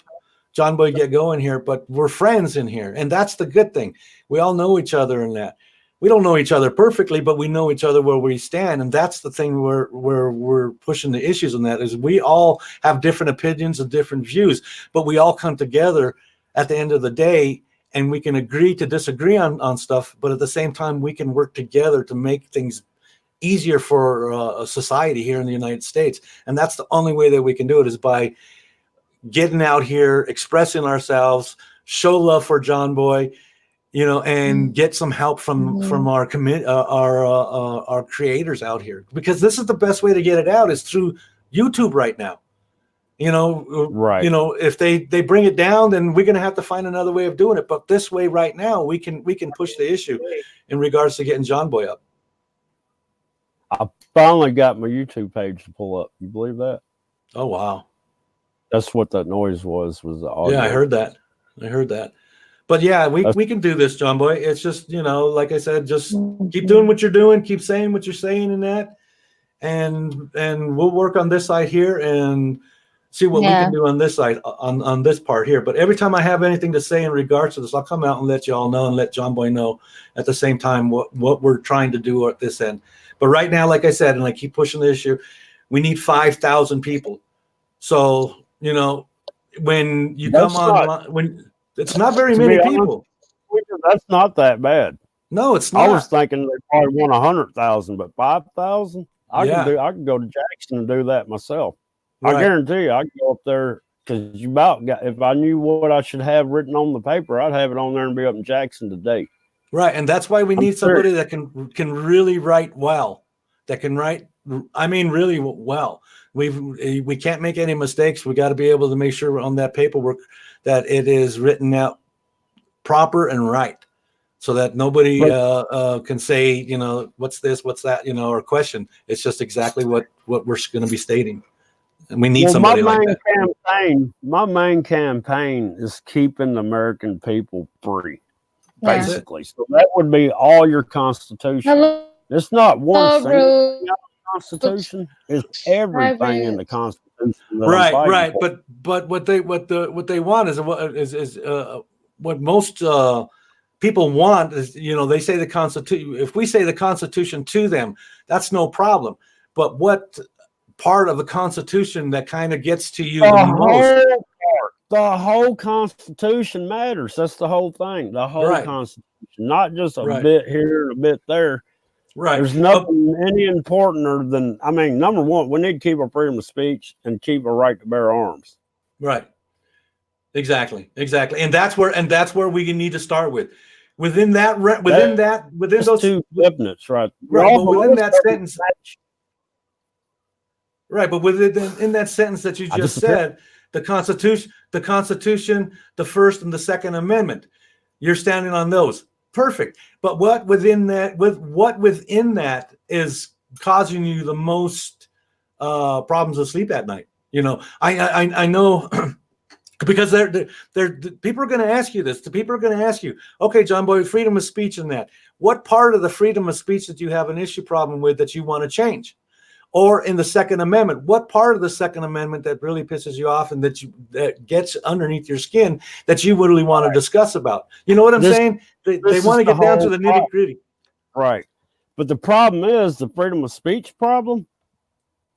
John Boy get going here, but we're friends in here, and that's the good thing. We all know each other in that. We don't know each other perfectly, but we know each other where we stand, and that's the thing where we're pushing the issues on that, is we all have different opinions and different views, but we all come together at the end of the day, and we can agree to disagree on stuff, but at the same time, we can work together to make things easier for society here in the United States. And that's the only way that we can do it, is by getting out here, expressing ourselves, show love for John Boy, and get some help from our creators out here, because this is the best way to get it out, is through YouTube right now. Right. If they bring it down, then we're going to have to find another way of doing it. But this way right now, we can push the issue in regards to getting John Boy up. I finally got my YouTube page to pull up. You believe that? Oh, wow. That's what that noise was the audio. Yeah, I heard that. But yeah, we can do this, John Boy. It's just, like I said, just keep doing what you're doing, keep saying what you're saying in that. And we'll work on this side here and see what we can do on this side, on this part here. But every time I have anything to say in regards to this, I'll come out and let you all know and let John Boy know at the same time what we're trying to do at this end. But right now, like I said, and I keep pushing the issue, we need 5,000 people. So, when you come on, when it's not very many people. That's not that bad. No, it's not. I was thinking they probably want 100,000, but 5,000, I can go to Jackson and do that myself. Right. I guarantee you, I can go up there because if I knew what I should have written on the paper, I'd have it on there and be up in Jackson today. Right, and that's why we need somebody that can really write well, that can write. I mean, really well. We can't make any mistakes. We got to be able to make sure on that paperwork that it is written out proper and right, so that nobody can say, what's this, what's that, or question. It's just exactly what we're going to be stating. And we need somebody like that. My main campaign is keeping the American people free, basically. So that would be all your Constitution. It's not one single Constitution. It's everything in the Constitution. Right. But what they want is what most people want is, they say the Constitution. If we say the Constitution to them, that's no problem. But what part of the Constitution that kind of gets to you the most? The whole Constitution matters. That's the whole thing. The whole Constitution, not just a bit here and a bit there. Right. There's nothing any importanter than, number one, we need to keep our freedom of speech and keep our right to bear arms. Right. Exactly. And that's where we need to start with. Within those two definites, right? Right. But within that sentence. Right, but in that sentence that you just said, the Constitution, the First and the Second Amendment, you're standing on those. Perfect. But what within that is causing you the most problems of sleep at night? I know because people are going to ask you this. The people are going to ask you, okay, John Boy, freedom of speech and that. What part of the freedom of speech that you have an issue problem with that you want to change? Or in the Second Amendment, what part of the Second Amendment that really pisses you off and that gets underneath your skin that you really want to discuss about? You know what I'm saying? They want to get down to the nitty gritty. Right. But the problem is the freedom of speech problem.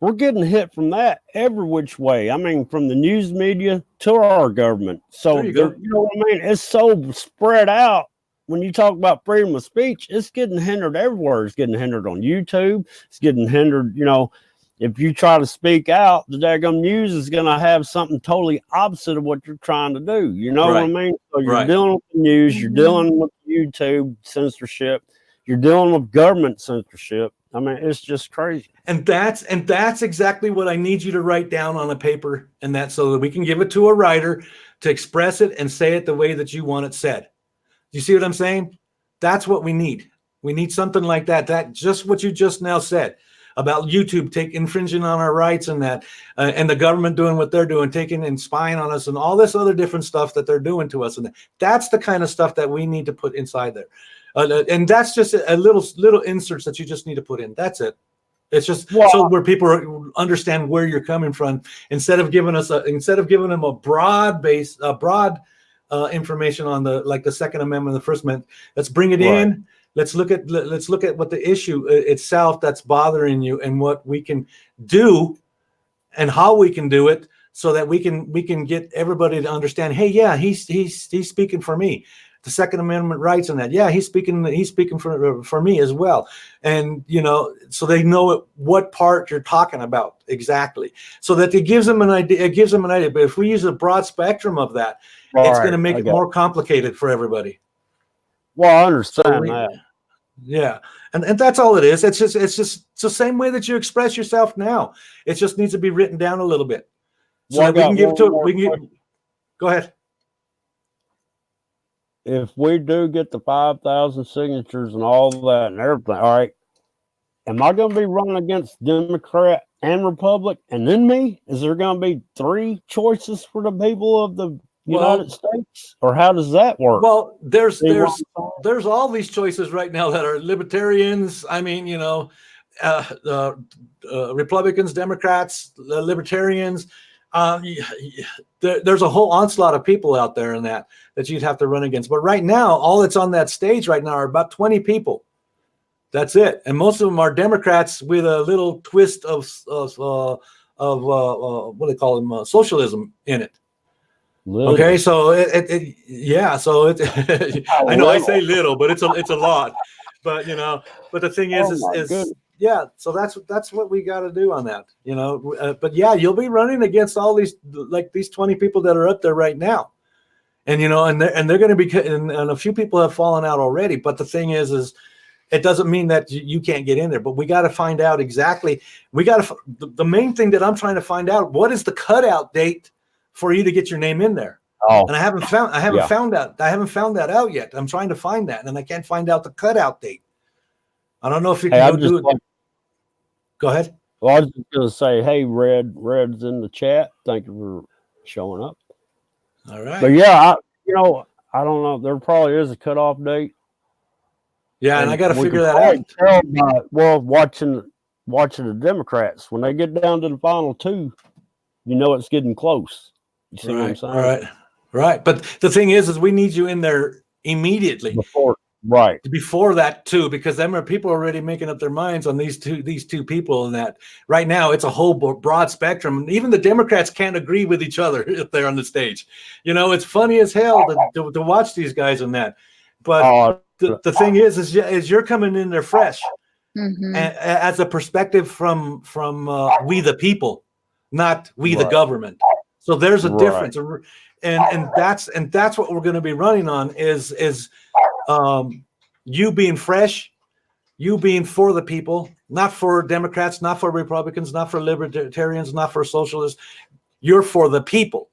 We're getting hit from that every which way. From the news media to our government. So, you know what I mean? It's so spread out. When you talk about freedom of speech, it's getting hindered everywhere. It's getting hindered on YouTube. It's getting hindered, if you try to speak out, the daggum news is going to have something totally opposite of what you're trying to do. You know what I mean? So you're dealing with the news, you're dealing with YouTube censorship, you're dealing with government censorship. It's just crazy. And that's exactly what I need you to write down on a paper, and that's so that we can give it to a writer to express it and say it the way that you want it said. You see what I'm saying? That's what we need. We need something like that. That just what you just now said about YouTube infringing on our rights and that, and the government doing what they're doing, taking and spying on us and all this other different stuff that they're doing to us. And that's the kind of stuff that we need to put inside there. And that's just a little inserts that you just need to put in. That's it. It's just so where people understand where you're coming from, instead of giving them a broad information on the Second Amendment, the First Amendment. Let's bring it in. Let's look at what the issue itself that's bothering you and what we can do and how we can do it so that we can get everybody to understand. Hey, yeah, he's speaking for me. The Second Amendment rights and that. Yeah, he's speaking for me as well. And so they know what part you're talking about exactly, so that it gives them an idea. It gives them an idea. But if we use a broad spectrum of that, it's going to make it more complicated for everybody. Well, I understand that. Yeah, and that's all it is. It's the same way that you express yourself now. It just needs to be written down a little bit so Well, that we can give it to. more We can get. Go ahead. If we do get the 5,000 signatures and all that and everything, all right, am I going to be running against Democrat and Republic and then me? Is there going to be 3 choices for the people of the United States, or how does that work? Well, there's all these choices right now that are libertarians. I mean, you know, Republicans, Democrats, libertarians. There's a whole onslaught of people out there in that you'd have to run against. But right now, all that's on that stage right now are about 20 people. That's it, and most of them are Democrats with a little twist of what do they call them, socialism in it. Little. Okay, so so it. I know I say little, but it's a lot. But you know, but the thing is yeah. So that's what we got to do on that. You know, but yeah, you'll be running against all these these 20 people that are up there right now, and you know, and they're going to be, and a few people have fallen out already. But the thing is it doesn't mean that you can't get in there. But we got to find out exactly. We got to. The main thing that I'm trying to find out, what is the cutout date for you to get your name in there? Oh, and I haven't found that out yet. I'm trying to find that, and I can't find out the cutout date. I don't know if you can do it. Go ahead. Well, I was just going to say, hey, Red's in the chat. Thank you for showing up. All right. But yeah, I don't know. There probably is a cutoff date. Yeah, and I got to figure that out. Watching the Democrats, when they get down to the final 2, you know it's getting close. You see what I'm saying? Right. But the thing is we need you in there immediately. Before that too, because then people are already making up their minds on these two people, and that right now it's a whole broad spectrum. Even the Democrats can't agree with each other if they're on the stage. You know, it's funny as hell to watch these guys in that. But the thing is you're coming in there fresh, as a perspective from we the people, not we the government. So there's a difference, and that's what we're going to be running on is you being fresh, you being for the people, not for Democrats, not for Republicans, not for libertarians, not for socialists. You're for the people.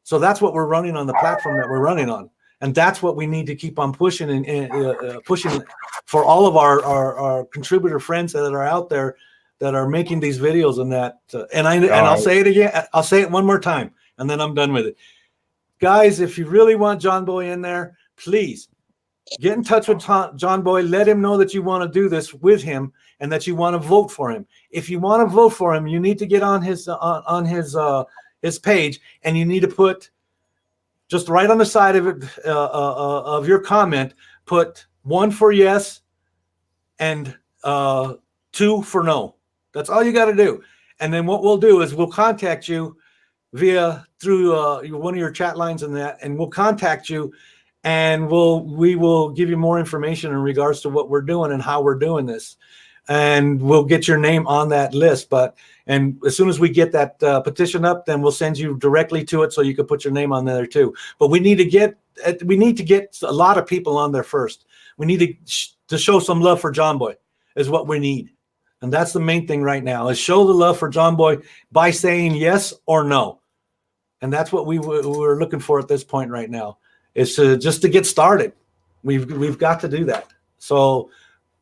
So that's what we're running on, the platform that we're running on. And that's what we need to keep on pushing and pushing for all of our contributor friends that are out there that are making these videos and that. And I'll say it again. I'll say it one more time, and then I'm done with it. Guys, if you really want John Boy in there, please get in touch with John Boy. Let him know that you want to do this with him and that you want to vote for him. If you want to vote for him, you need to get on his page, and you need to put just right on the side of it of your comment, put 1 for yes and 2 for no. That's all you got to do. And then what we'll do is we'll contact you through one of your chat lines and we'll contact you, and we will give you more information in regards to what we're doing and how we're doing this, and we'll get your name on that list. And as soon as we get that petition up, then we'll send you directly to it so you can put your name on there too. But we need to get a lot of people on there first. We need to show some love for John Boy is what we need. And that's the main thing right now, is show the love for John Boy by saying yes or no. And that's what we're looking for at this point right now, is just to get started. We've got to do that. So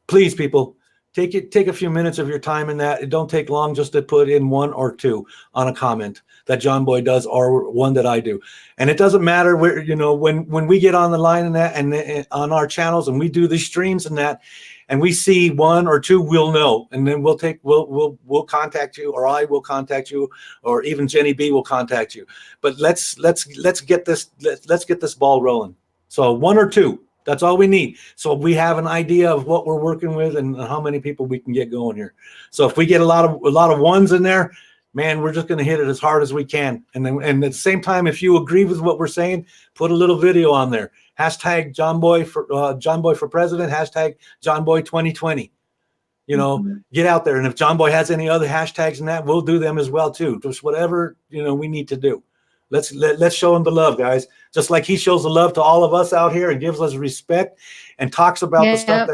please, people, take a few minutes of your time in that. It don't take long just to put in 1 or 2 on a comment that John Boy does, or one that I do. And it doesn't matter where, when we get on the line and that, and on our channels, and we do these streams and that, and we see 1 or 2, we'll know, and then we'll contact you, or I will contact you, or even Jenny B will contact you. But let's get this ball rolling. So 1 or 2, that's all we need. So we have an idea of what we're working with and how many people we can get going here. So if we get a lot of 1s in there, man, we're just going to hit it as hard as we can. And at the same time, if you agree with what we're saying, put a little video on there. Hashtag John Boy for president. Hashtag John Boy 2020. Get out there. And if John Boy has any other hashtags in that, we'll do them as well too. Just whatever we need to do. Let's show him the love, guys. Just like he shows the love to all of us out here and gives us respect and talks about the stuff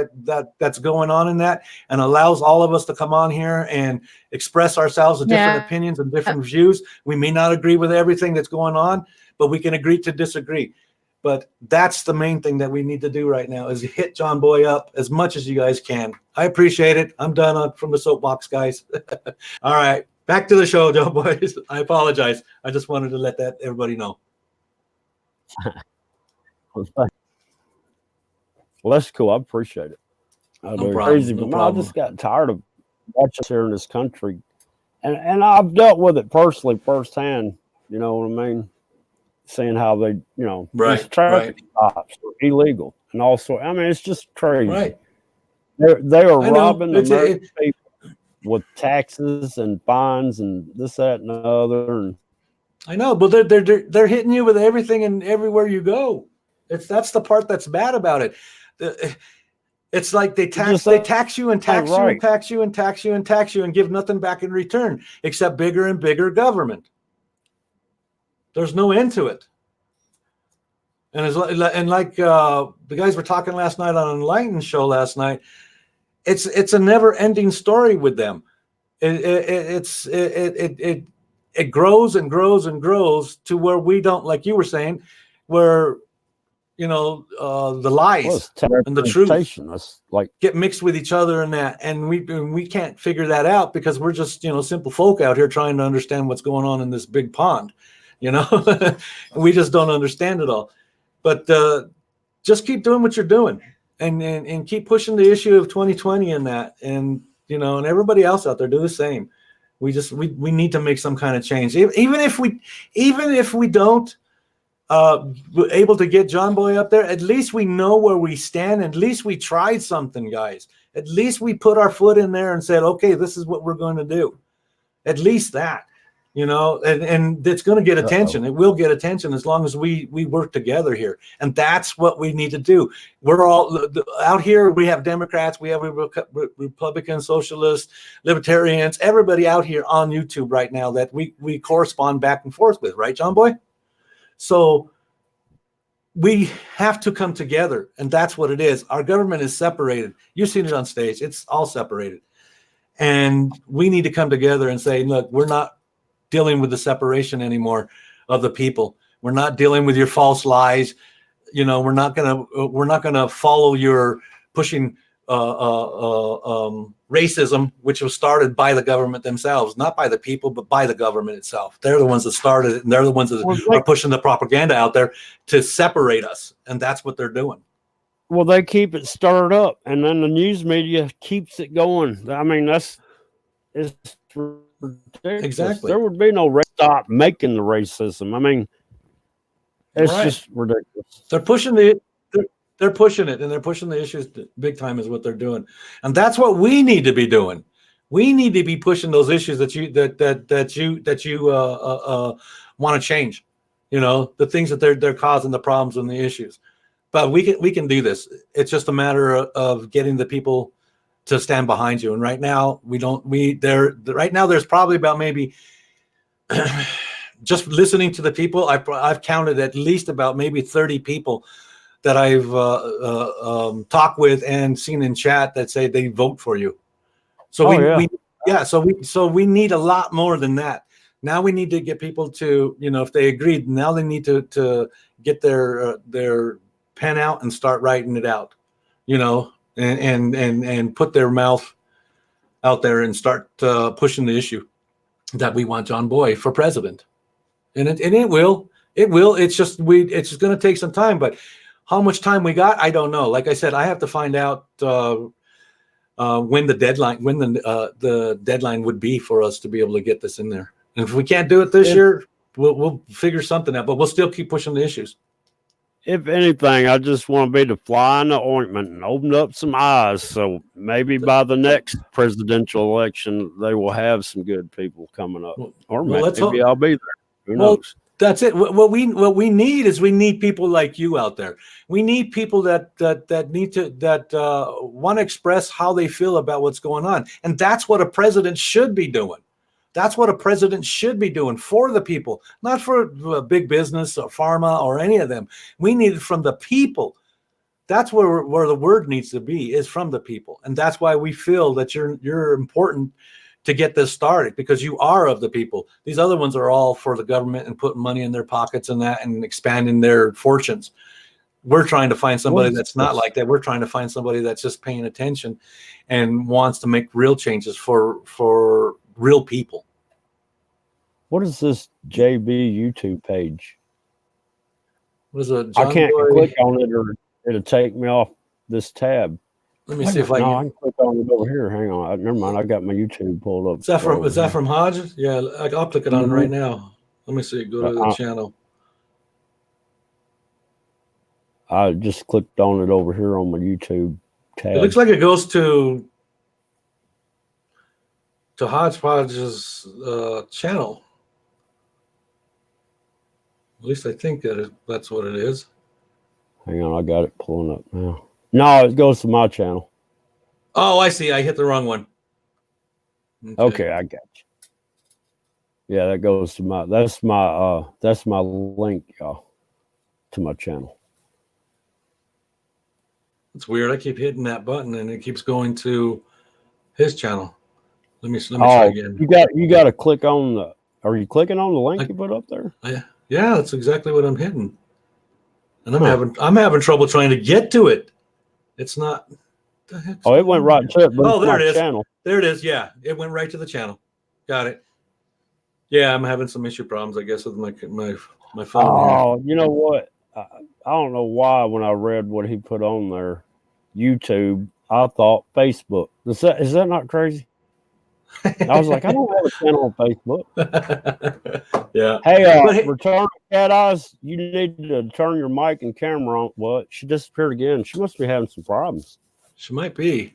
that's going on in that, and allows all of us to come on here and express ourselves with different opinions and different views. We may not agree with everything that's going on, but we can agree to disagree. But that's the main thing that we need to do right now, is hit John Boy up as much as you guys can. I appreciate it. I'm done from the soapbox, guys. All right. Back to the show, John Boys. I apologize. I just wanted to let everybody know. Well, that's cool. I appreciate it. No problem. Crazy, but I just got tired of watching here in this country, and I've dealt with it personally, firsthand. You know what I mean? Seeing how they, these traffic stops are illegal, and also, I mean, it's just crazy. Right. They are robbing the American people with taxes and fines and this, that, and the other. And I know, but they're hitting you with everything and everywhere you go. That's the part that's bad about it. It's like they tax you and tax you and tax you and tax you and tax you and give nothing back in return except bigger and bigger government. There's no end to it. And like the guys were talking last night on Enlightened show last night, it's a never-ending story with them. It grows and grows and grows to where we don't, like you were saying, where the lies and the truth get mixed with each other, and we can't figure that out because we're just simple folk out here trying to understand what's going on in this big pond. We just don't understand it all. But just keep doing what you're doing, and keep pushing the issue of 2020 and that, and everybody else out there do the same. We need to make some kind of change, even if we don't able to get John Boy up there. At least we know where we stand. At least we tried something, guys. At least we put our foot in there and said, okay, this is what we're going to do. At least that. And it's going to get attention. It will get attention as long as we work together here. And that's what we need to do. We're all out here. We have Democrats, we have Republicans, socialists, libertarians, everybody out here on YouTube right now that we correspond back and forth with, right, John Boy? So we have to come together, and that's what it is. Our government is separated. You've seen it on stage. It's all separated. And we need to come together and say, look, we're not dealing with the separation anymore of the people. We're not dealing with your false lies. We're not gonna follow your pushing racism, which was started by the government themselves, not by the people, but by the government itself. They're the ones that started it, and they're the ones that are pushing the propaganda out there to separate us, and that's what they're doing. Well, they keep it stirred up, and then the news media keeps it going. I mean, it's ridiculous. Exactly. There would be no stop making the racism. I mean, it's just ridiculous. They're pushing it, and they're pushing the issues big time is what they're doing, and that's what we need to be doing. We need to be pushing those issues that you want to change. The things that they're causing the problems and the issues. But we can do this. It's just a matter of getting the people to stand behind you. And right now right now there's probably about maybe just listening to the people. I've counted at least about maybe 30 people that I've talked with and seen in chat that say they vote for you. So so we need a lot more than that. Now we need to get people to, if they agreed, now they need to get their pen out and start writing it out, and put their mouth out there and start pushing the issue that we want John Boy for president. And it will. It's just going to take some time, but how much time we got, I don't know. Like I said, I have to find out when the deadline would be for us to be able to get this in there. And if we can't do it this year, we'll figure something out, but we'll still keep pushing the issues. If anything, I just want to be the fly in the ointment and open up some eyes. So maybe by the next presidential election, they will have some good people coming up. Or maybe I'll be there. Who knows? That's it. What we need is people like you out there. We need people that want to express how they feel about what's going on. And that's what a president should be doing. That's what a president should be doing, for the people, not for big business or pharma or any of them. We need it from the people. That's where the word needs to be, is from the people. And that's why we feel that you're important to get this started, because you are of the people. These other ones are all for the government and putting money in their pockets and that and expanding their fortunes. We're trying to find somebody that's not like that. We're trying to find somebody that's just paying attention and wants to make real changes for real people. What is this JB YouTube page? What is it? I can't click on it or it'll take me off this tab. Let me see if I can click on it over here. Hang on. Never mind. I got my YouTube pulled up. Is that from Hodge? Yeah, I'll click it on right now. Let me see. Go to the channel. I just clicked on it over here on my YouTube tab. It looks like it goes to Hodgepodge's channel. At least I think that's what it is. Hang on, I got it pulling up now. No, it goes to my channel. Oh, I see. I hit the wrong one. Okay, I got you. Yeah, that goes to that's my link, y'all, to my channel. It's weird. I keep hitting that button and it keeps going to his channel. Let me try again. You got to click on the. Are you clicking on the link you put up there? Yeah, that's exactly what I'm hitting. And I'm having trouble trying to get to it. It's not. It went right to it. Oh, there it is. Channel. There it is. Yeah, it went right to the channel. Got it. Yeah, I'm having some issue problems, I guess, with my phone. Oh, you know what? I don't know why when I read what he put on there, YouTube, I thought Facebook. Is that not crazy? I was like, I don't have a channel on Facebook. Yeah. Hey, Return Cat Eyes, you need to turn your mic and camera on. What? She disappeared again. She must be having some problems. She might be.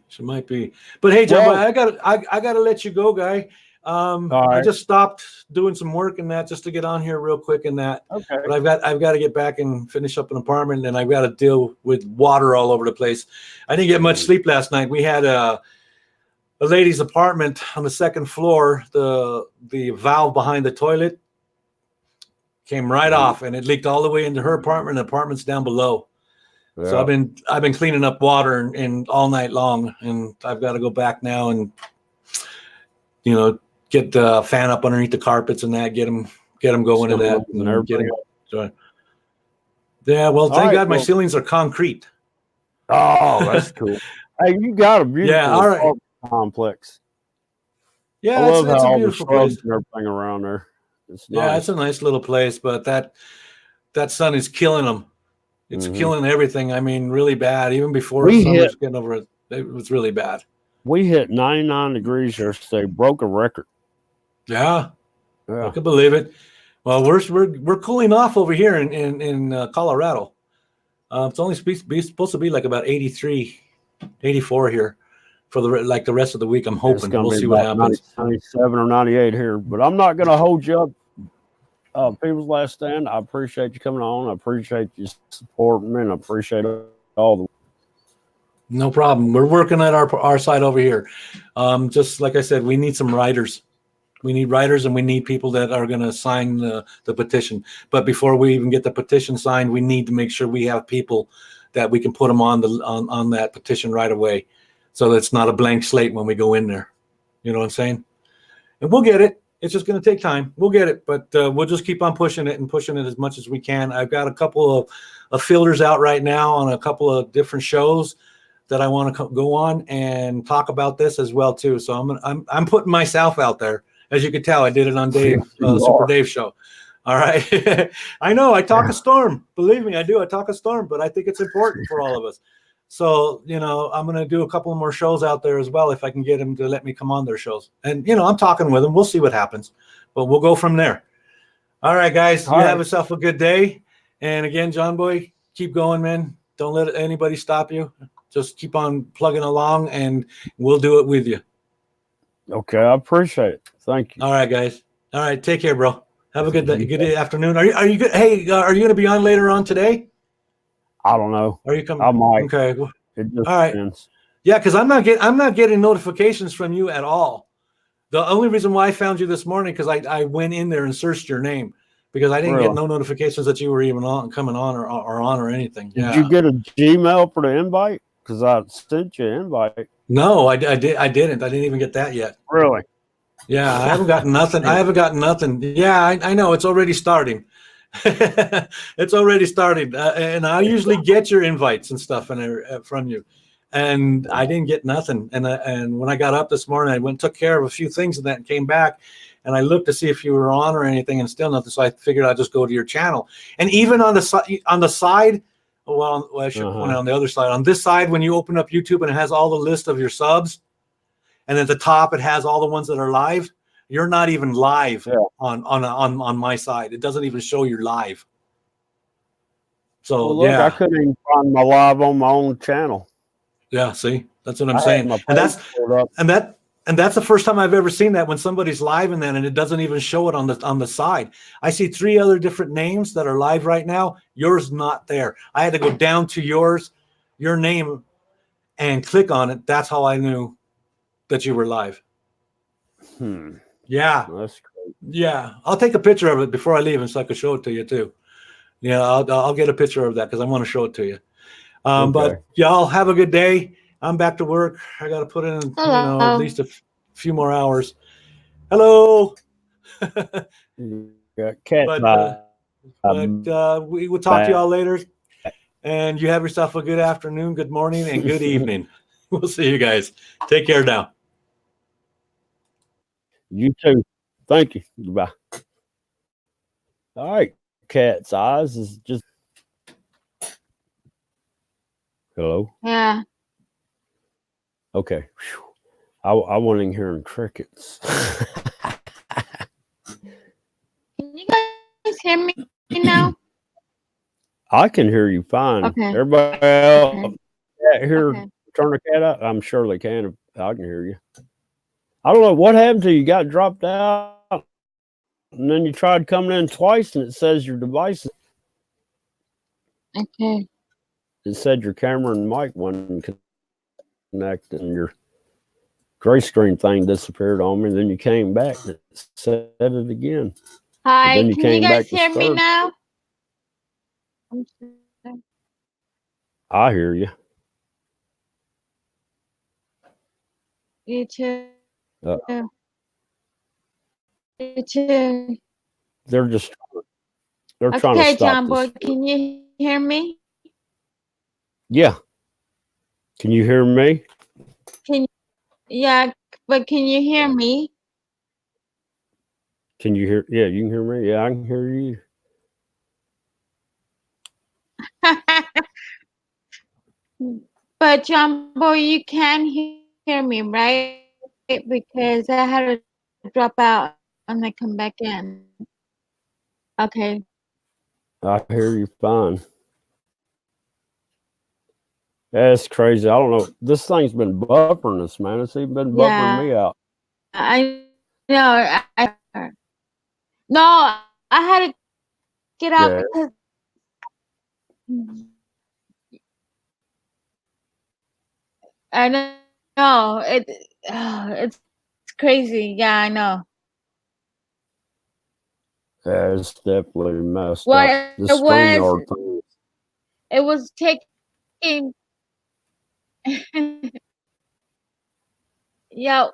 But hey, John, I gotta let you go, guy. I just stopped doing some work and that just to get on here real quick and that. Okay. But I've got to get back and finish up an apartment, and I've got to deal with water all over the place. I didn't get much sleep last night. We had a lady's apartment on the second floor. The valve behind the toilet came right off, and it leaked all the way into her apartment. And the apartment's down below. Yeah. So I've been cleaning up water and all night long, and I've got to go back now and get the fan up underneath the carpets and that, get them going in that. And everything. Yeah, well, thank God my ceilings are concrete. Oh, that's cool. Hey, you got a beautiful complex. Yeah, I love it's how a beautiful all the place. and everything around there. It's nice. Yeah, it's a nice little place, but that sun is killing them. It's killing everything. I mean, really bad. Even before summer's getting over it, it was really bad. We hit 99 degrees yesterday, broke a record. Yeah, I can believe it. Well, we're cooling off over here in Colorado. It's only supposed to be like about 83, 84 here for the rest of the week. I'm hoping we'll see what happens. 97 or 98 here, but I'm not going to hold you up. People's Last Stand. I appreciate you coming on. I appreciate you supporting me, and I appreciate all the. No problem. We're working at our side over here. Just like I said, we need some writers. We need writers, and we need people that are going to sign the petition. But before we even get the petition signed, we need to make sure we have people that we can put them on that petition right away, so that it's not a blank slate when we go in there. You know what I'm saying? And we'll get it. It's just going to take time. We'll get it, but we'll just keep on pushing it as much as we can. I've got a couple of filters out right now on a couple of different shows that I want to go on and talk about this as well too. So I'm putting myself out there. As you can tell, I did it on Super Dave's show. All right. I know I talk a storm. Believe me, I do. I talk a storm, but I think it's important for all of us. So, I'm going to do a couple more shows out there as well if I can get them to let me come on their shows. And, I'm talking with them. We'll see what happens, but we'll go from there. All right, guys. Have yourself a good day. And again, John Boy, keep going, man. Don't let anybody stop you. Just keep on plugging along, and we'll do it with you. Okay, I appreciate it. Thank you. All right, guys. All right, take care, bro. Have a good day, good afternoon. Are you good? Hey, are you going to be on later on today? I don't know. Are you coming? I might. Okay. It just all right. depends. Yeah, because I'm not getting notifications from you at all. The only reason why I found you this morning because I went in there and searched your name because I didn't get Really? no notifications that you were even on coming on or on or anything. Did Yeah. you get a Gmail for the invite? Because I sent you an invite. No, I didn't. I didn't even get that yet. Really? Yeah, I haven't gotten nothing. I haven't gotten nothing. Yeah, I know it's already starting. It's already started, and I usually get your invites and stuff from you, and I didn't get nothing. And when I got up this morning, I went and took care of a few things and then came back, and I looked to see if you were on or anything, and still nothing. So I figured I'd just go to your channel. And even on the side, well, I should point out on the other side. On this side, when you open up YouTube and it has all the list of your subs, and at the top it has all the ones that are live. You're not even live on my side. It doesn't even show you're live. So well, look, I couldn't even find my live on my own channel. Yeah, see, that's what I'm saying. And that's the first time I've ever seen that when somebody's live in that and it doesn't even show it on the side. I see 3 other different names that are live right now. Yours not there. I had to go down to your name and click on it. That's how I knew that you were live. Yeah. That's great. Yeah. I'll take a picture of it before I leave and so I can show it to you too. Yeah, I'll get a picture of that because I want to show it to you. Okay. But y'all have a good day. I'm back to work. I got to put in, at least a few more hours. Hello. Yeah, cat. We will talk to y'all later. And you have yourself a good afternoon, good morning, and good evening. We'll see you guys. Take care now. You too. Thank you. Goodbye. All right. Cat's eyes is just. Hello. Yeah. Okay. Whew. I wasn't hearing crickets. Can you guys hear me now? I can hear you fine. Okay. Everybody else here, Okay. turn the cat out. I'm sure they can. If I can hear you. I don't know what happened to you. You got dropped out, and then you tried coming in twice, and it says your device. Okay. It said your camera and mic wasn't connected, and your gray screen thing disappeared on me. And then you came back, and it said it again. Hi. Then you Can came you guys back to hear me start. now? I hear you. You too. Uh, You too. They're trying to Okay, stop John Boy, this. can you hear me? Yeah. Can you hear me? Yeah, but can you hear me? Can you hear? Yeah, you can hear me. Yeah, I can hear you. But John Boy, you can hear me, right? Because I had to drop out and then come back in. Okay. I hear you fine. That's crazy. I don't know. This thing's been buffering us, man. It's even been buffering me out. I know. No, I had to get out because I know it's crazy. Yeah, I know. Yeah, it's definitely messed What up. The it StreamYard thing. It was taking. Yeah.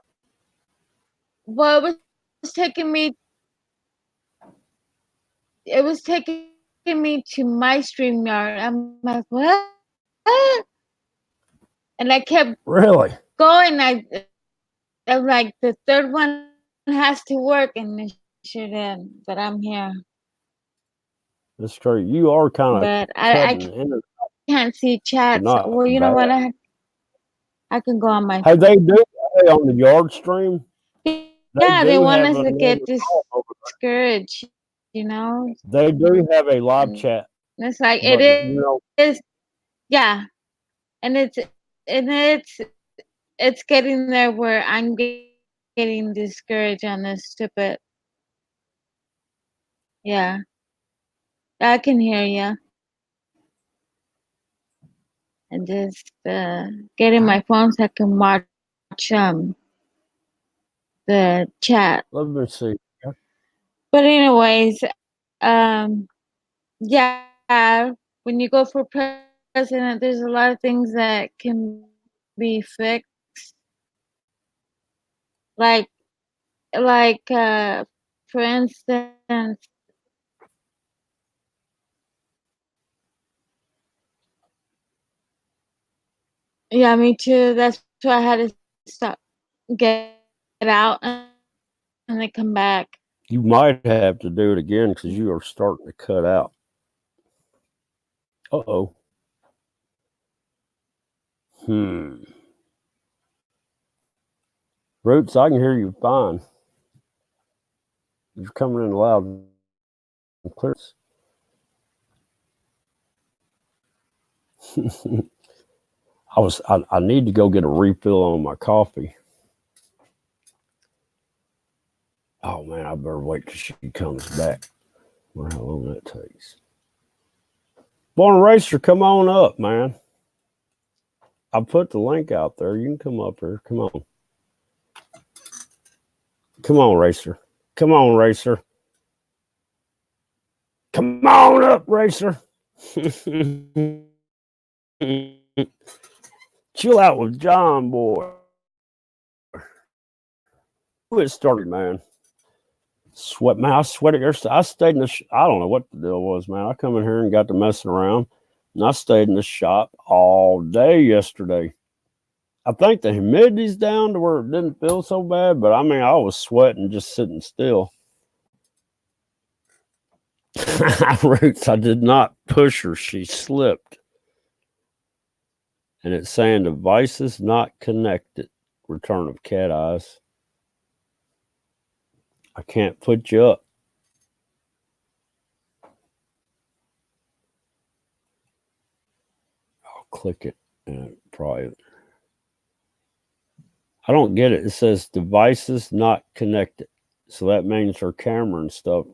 Well, it was taking me. It was taking me to my StreamYard. I'm like, what? And I kept Really going. I'm like, the third one has to work, and it shouldn't. But I'm here. That's crazy. You are kind of. But I can't see chats. Well, you know what? I can go on my. Hey, they do on the yard stream. They want us to get discouraged. You know. They do have a live chat. It's like it is. Yeah, and it's getting there where I'm getting discouraged on this stupid. Yeah, I can hear you. And just getting my phone so I can watch the chat. Let me see. But anyways, yeah, when you go for president, there's a lot of things that can be fixed. Like for instance, yeah, me too. That's why I had to stop, get out, and then come back. You might have to do it again because you are starting to cut out. Uh-oh. Roots, I can hear you fine. You're coming in loud and clear. I need to go get a refill on my coffee. Oh man, I better wait till she comes back. I wonder how long that takes. Born Racer, come on up, man. I put the link out there. You can come up here. Come on. Come on, Racer. Come on, Racer. Come on up, Racer. Chill out with John Boy. It started, man. Sweat, man. I sweated. I stayed in the. I don't know what the deal was, man. I come in here and got to messing around, and I stayed in the shop all day yesterday. I think the humidity's down to where it didn't feel so bad, but I mean, I was sweating just sitting still. Roots, I did not push her. She slipped. And it's saying devices not connected. Return of cat eyes. I can't put you up. I'll click it and probably. I don't get it. It says devices not connected. So that means her camera and stuff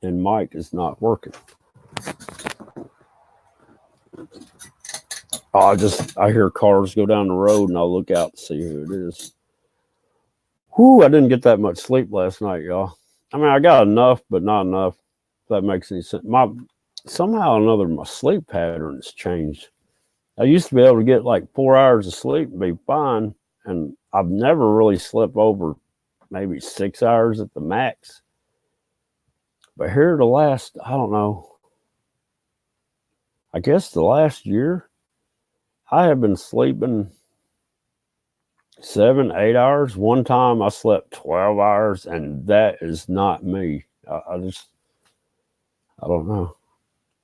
and mic is not working. I hear cars go down the road and I'll look out to see who it is. Whew, I didn't get that much sleep last night, y'all. I mean, I got enough, but not enough. If that makes any sense. Somehow or another, my sleep pattern has changed. I used to be able to get like 4 hours of sleep and be fine. And I've never really slept over maybe 6 hours at the max. But here the last, I don't know, I guess the last year, I have been sleeping 7, 8 hours. One time I slept 12 hours, and that is not me. I don't know.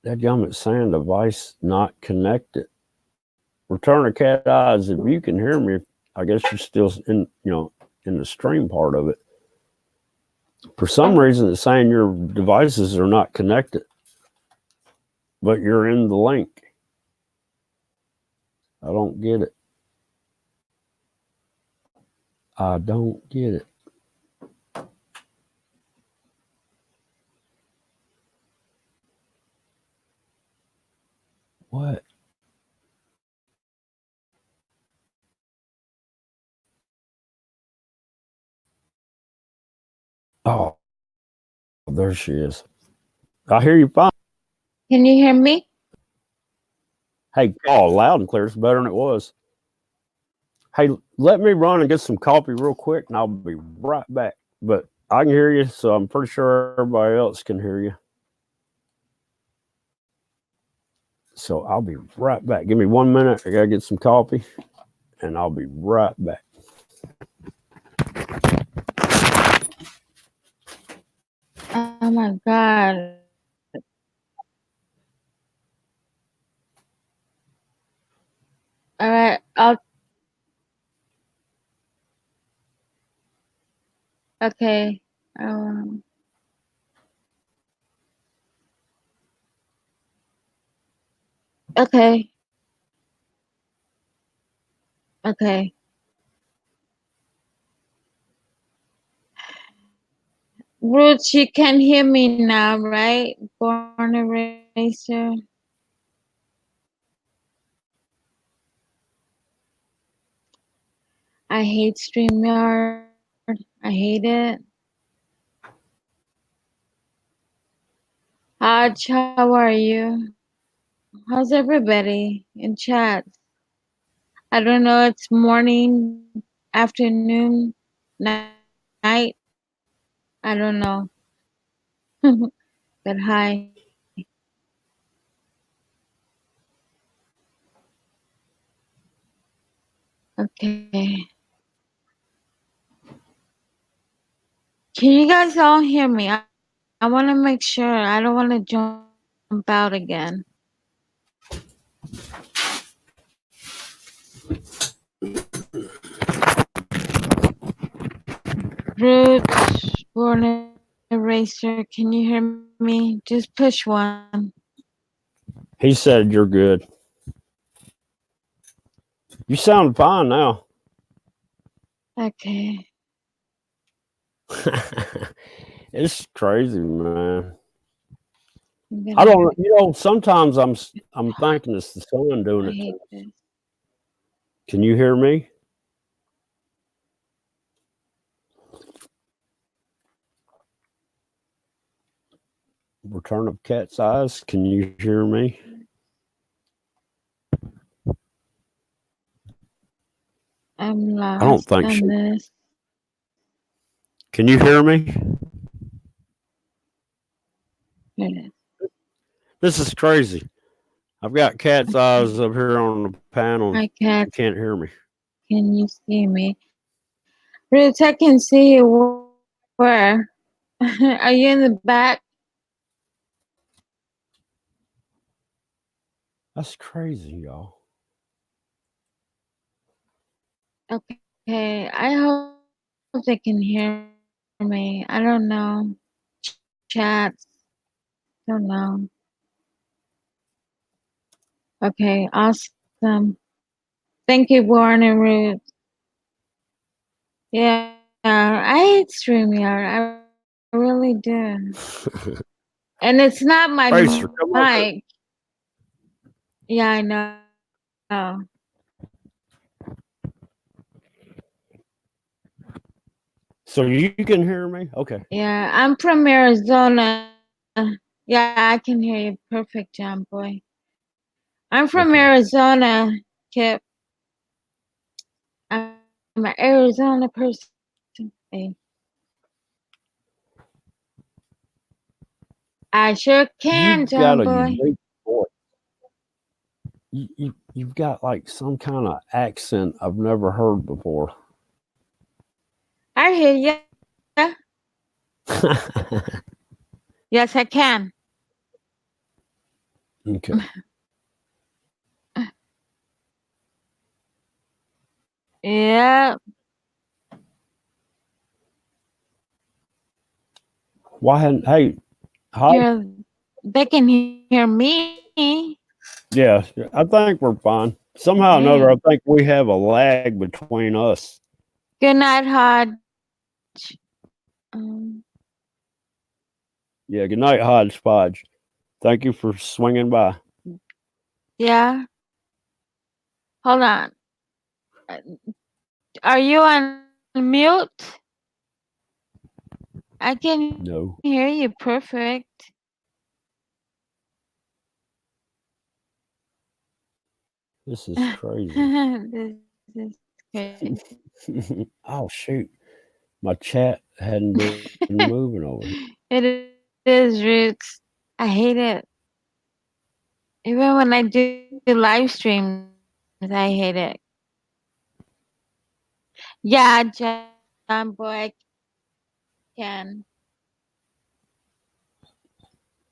That gummit saying device not connected. Return of cat eyes. If you can hear me, I guess you're still in the stream part of it. For some reason, it's saying your devices are not connected, but you're in the link. I don't get it. I don't get it. What? Oh, there she is. I hear you fine. Can you hear me? Hey, loud and clear. It's better than it was. Hey, let me run and get some coffee real quick, and I'll be right back. But I can hear you, so I'm pretty sure everybody else can hear you. So I'll be right back. Give me 1 minute. I got to get some coffee, and I'll be right back. Oh my God. All right, okay. Okay. Okay. Roots, you can hear me now, right? Born Eraser. I hate StreamYard. I hate it. Hodge, how are you? How's everybody in chat? I don't know, it's morning, afternoon, night. I don't know. But hi. Okay. Can you guys all hear me? I want to make sure. I don't want to jump out again. Roots, born eraser. Can you hear me? Just push one. He said you're good. You sound fine now. Okay. It's crazy, man. I'm I gonna, don't. Sometimes I'm thinking it's the sun doing I it. hate this. Can you hear me? Return of Cat's Eyes. Can you hear me? I'm lost I don't think on so. this. Can you hear me? Here it is. This is crazy. I've got Cat's Eyes up here on the panel. Hi, You Cat. can't hear me. Can you see me? Roots, I can see you. Where? Are you in the back? That's crazy, y'all. Okay. I hope they can hear me. I don't know. Chats. Don't know. Okay. Awesome. Thank you, Warren and Ruth. Yeah. I hate StreamYard. I really do. And it's not my Racer, come on. mic. Yeah, I know. So you can hear me? Okay. Yeah, I'm from Arizona. Yeah, I can hear you. Perfect, John Boy. I'm from Okay. Arizona, Kip. I'm an Arizona person. Hey. I sure can, You've got John a Boy. unique voice. You've got like some kind of accent I've never heard before. I hear you. Yes, I can. Okay. Yeah. Why hadn't hey hi? They can hear me. Yeah, I think we're fine. Somehow or another, I think we have a lag between us. Good night, Hodge. Yeah, good night, Hodgepodge. Thank you for swinging by. Yeah. Hold on. Are you on mute? I can No, hear you perfect. this is crazy. This is crazy. Oh shoot, my chat hadn't been moving over here. It is, Roots. I hate it. Even when I do live streams, I hate it. Yeah, John Boy, I can.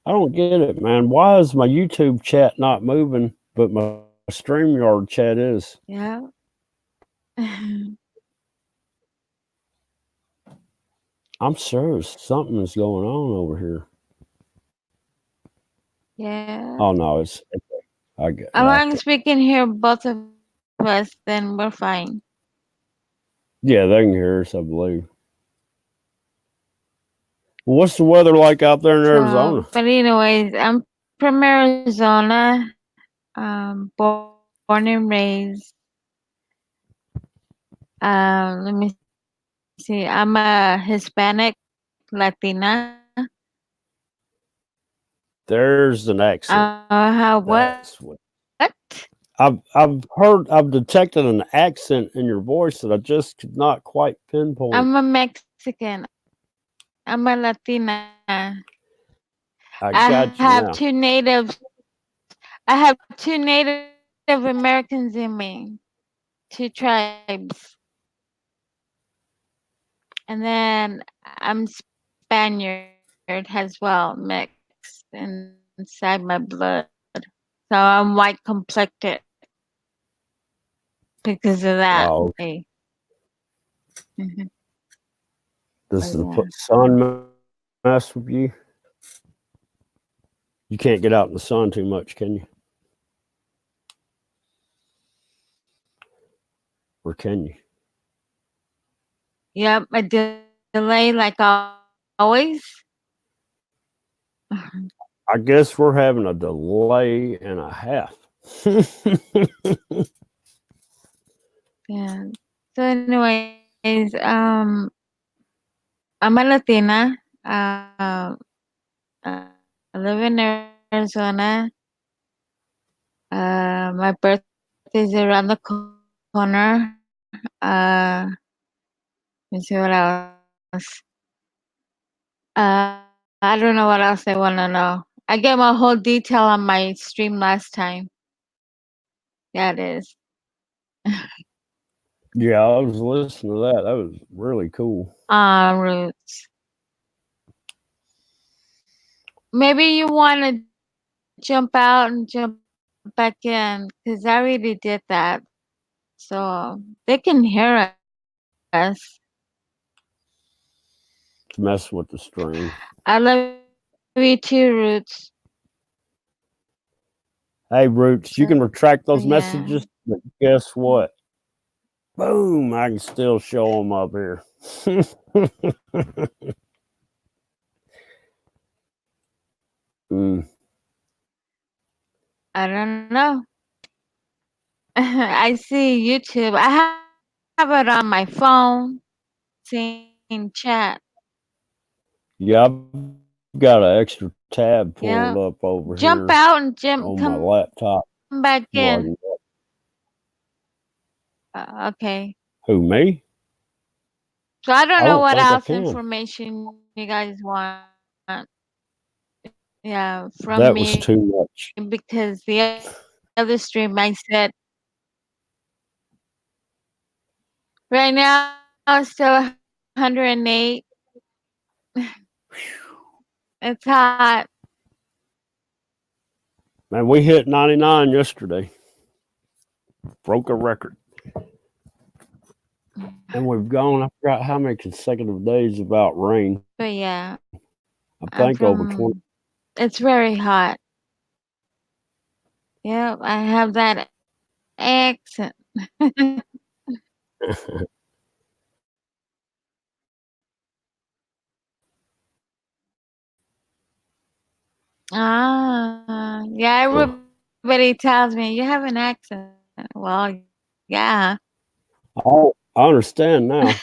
I don't get it, man. Why is my YouTube chat not moving, but my StreamYard chat is? Yeah. I'm serious. Something is going on over here. Yeah. Oh no, it's I get. As long as we can hear both of us, then we're fine. Yeah, they can hear us, I believe. Well, what's the weather like out there in Arizona? But anyways, I'm from Arizona. Born and raised. Let me see. I'm a Hispanic Latina. There's an accent. How what? That's what I've detected an accent in your voice that I just could not quite pinpoint. I'm a Mexican. I'm a Latina. I got you have now. two natives. I have two Native Americans in me, two tribes, and then I'm Spaniard as well, mixed inside my blood. So I'm white complected because of that. Oh, Hey. Mhm. this is Oh, yeah. the sun mess with you. You can't get out in the sun too much, can you? Or can you? Yep, a delay like always. I guess we're having a delay and a half. Yeah. So, anyways, I'm a Latina. I live in Arizona. My birthday is around the corner. Let's see what else. I don't know what else they want to know. I gave a whole detail on my stream last time. Yeah, it is. Yeah, I was listening to that. That was really cool. Roots. Maybe you want to jump out and jump back in because I already did that. So they can hear us. To mess with the stream. I love you too, Roots. Hey, Roots, you can retract those Yeah. messages, but guess what? Boom! I can still show them up here. I don't know. I see YouTube. I have it on my phone. Seeing chat. Yeah, I've got an extra tab pulled Yeah. up over Jump here out and on my come laptop. back Well, in. Okay. Who, me? So I don't I know don't what think I else can. information you guys want. Yeah, from That me was too much. because the other stream I said right now it's still 108. It's hot. Man, we hit 99 yesterday. Broke a record. And we've gone, I forgot how many consecutive days without rain. But yeah, I think over 20. It's very hot. Yep, I have that accent. Yeah, everybody tells me you have an accent. Well, yeah. Oh, I understand now.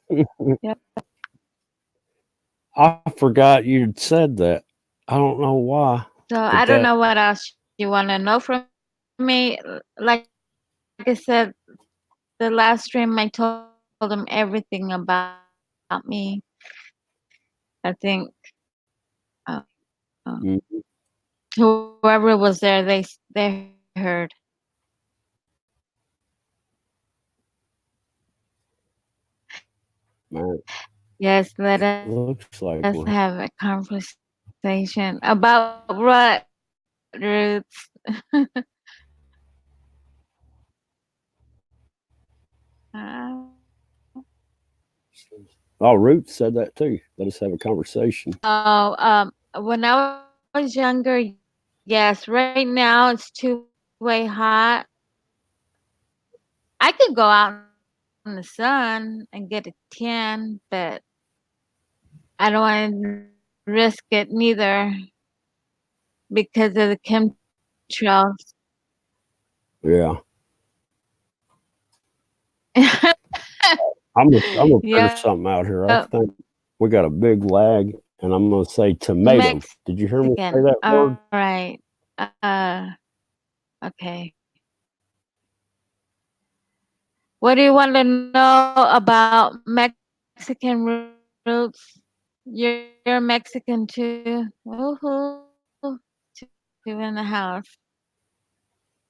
Yep. I forgot you'd said that. I don't know why. So I don't know what else you want to know from me. Like I said, the last stream I told them everything about me. I think whoever was there, they heard. Man, yes, let us looks like have a conversation about what, Roots. Oh, Roots said that too. Let us have a conversation. When I was younger, yes. Right now, it's too way hot. I could go out in the sun and get a tan, but I don't want to risk it neither because of the chemtrails. Yeah. I'm gonna figure Yeah. something out here. I think we got a big lag, and I'm gonna say tomato. Did you hear me say that word? All right. Okay. What do you want to know about Mexican roots? You're Mexican too. Woohoo! Two in the house.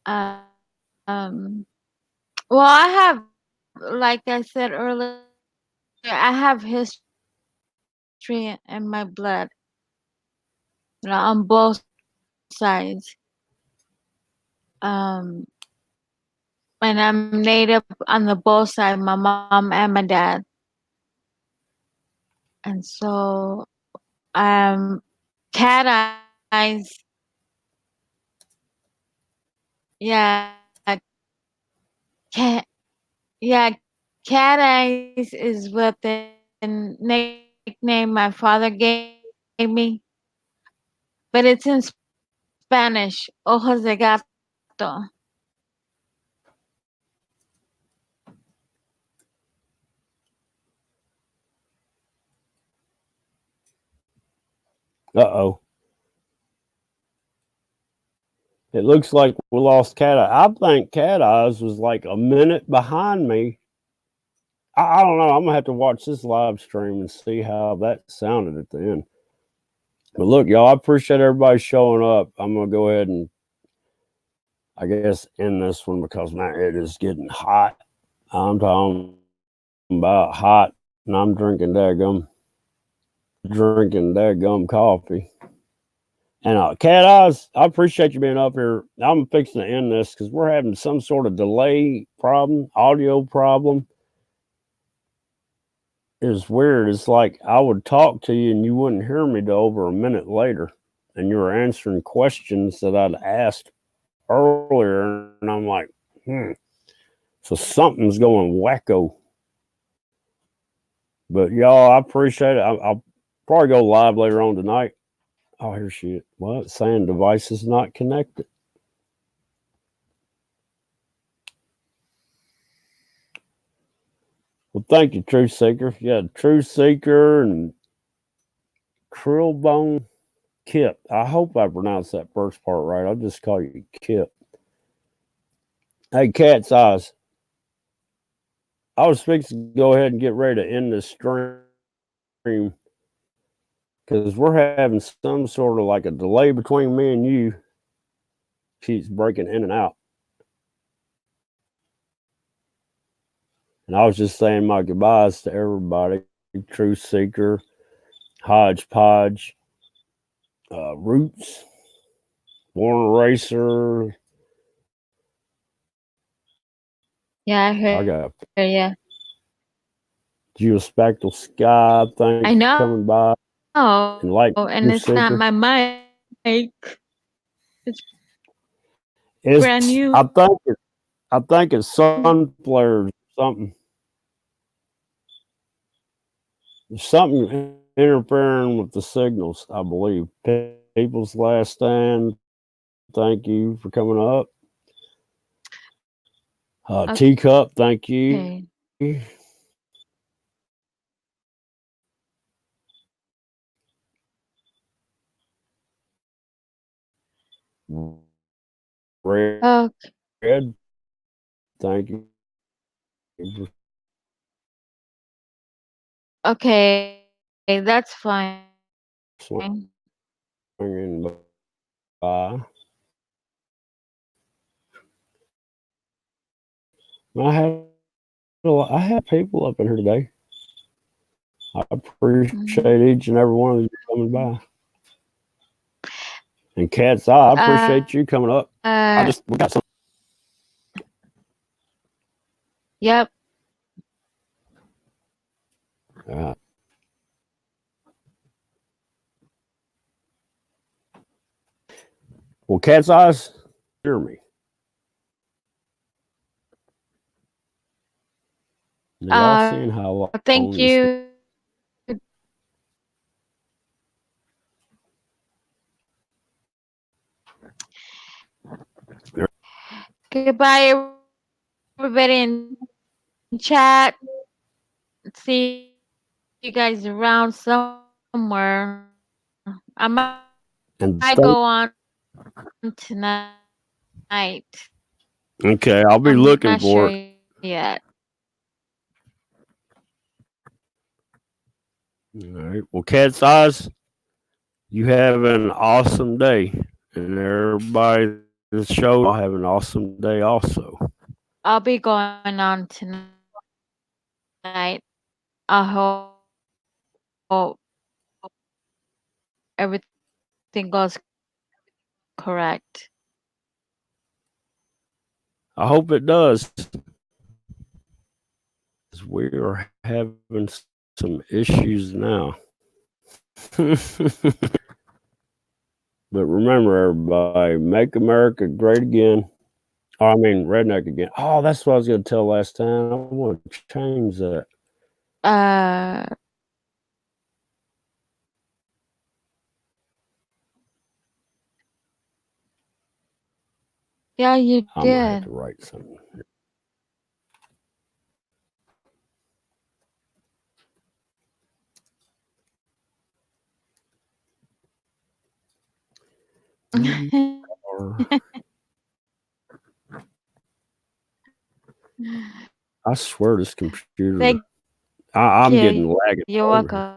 Um. Well, I have, like I said earlier, I have history in my blood, on both sides. And I'm native on the both sides, my mom and my dad. And so, cat eyes, yeah, cat, yeah, cat eyes is what the nickname my father gave me, but it's in Spanish, ojos de gato. Uh-oh. It looks like we lost Cat Eye. I think Cat Eyes was like a minute behind me. I don't know. I'm gonna have to watch this live stream and see how that sounded at the end. But look, y'all, I appreciate everybody showing up. I'm gonna go ahead and, I guess, end this one because man, it is getting hot. I'm talking about hot, and I'm drinking daggum coffee. And Cat Eyes, I appreciate you being up here. I'm fixing to end this because we're having some sort of delay problem, audio problem. It's weird. It's like I would talk to you and you wouldn't hear me till over a minute later, and you were answering questions that I'd asked earlier, and I'm like, so something's going wacko. But y'all, I appreciate it. I'll probably go live later on tonight. Oh, here's shit. Well, it's saying device is not connected. Well, thank you, Truth Seeker. Yeah, Truth Seeker and Krillbone Kip. I hope I pronounced that first part right. I'll just call you Kip. Hey, Cat's Eyes. I was fixing to go ahead and get ready to end this stream because we're having some sort of like a delay between me and you. Keeps breaking in and out. And I was just saying my goodbyes to everybody. Truth Seeker, Hodgepodge, Roots, Born Racer. Yeah, I heard. I got Yeah. Geospectral Sky. Thanks I know. for coming by. Oh, and it's not Seeker. my mic. It's It's brand new. I think it's sun flares or something. There's something interfering with the signals, I believe. People's Last Stand. Thank you for coming up. Teacup, thank you. Okay. Red, thank you. Okay, that's fine. Bye. I have people up in here today. I appreciate each and every one of you coming by. And Cat's Eye, I appreciate you coming up. We got some. Yep. Well, Cat's Eyes, hear me. Now, y'all seeing how long thank you. Goodbye, everybody in chat. see you guys around somewhere. I might And go on tonight. okay, I'll be I'm looking not for sure it. yet. All right. Well, Cat's Eyes, you have an awesome day. And everybody that's show will have an awesome day also. I'll be going on tonight. I hope everything goes correct. I hope it does. 'Cause we are having some issues now. But remember, everybody, make America great again. Oh, I mean, redneck again. Oh, that's what I was going to tell last time. I want to change that. Yeah, you I'm going to have did. to write something. I swear this computer. Thank I'm you. getting lagging. You're welcome.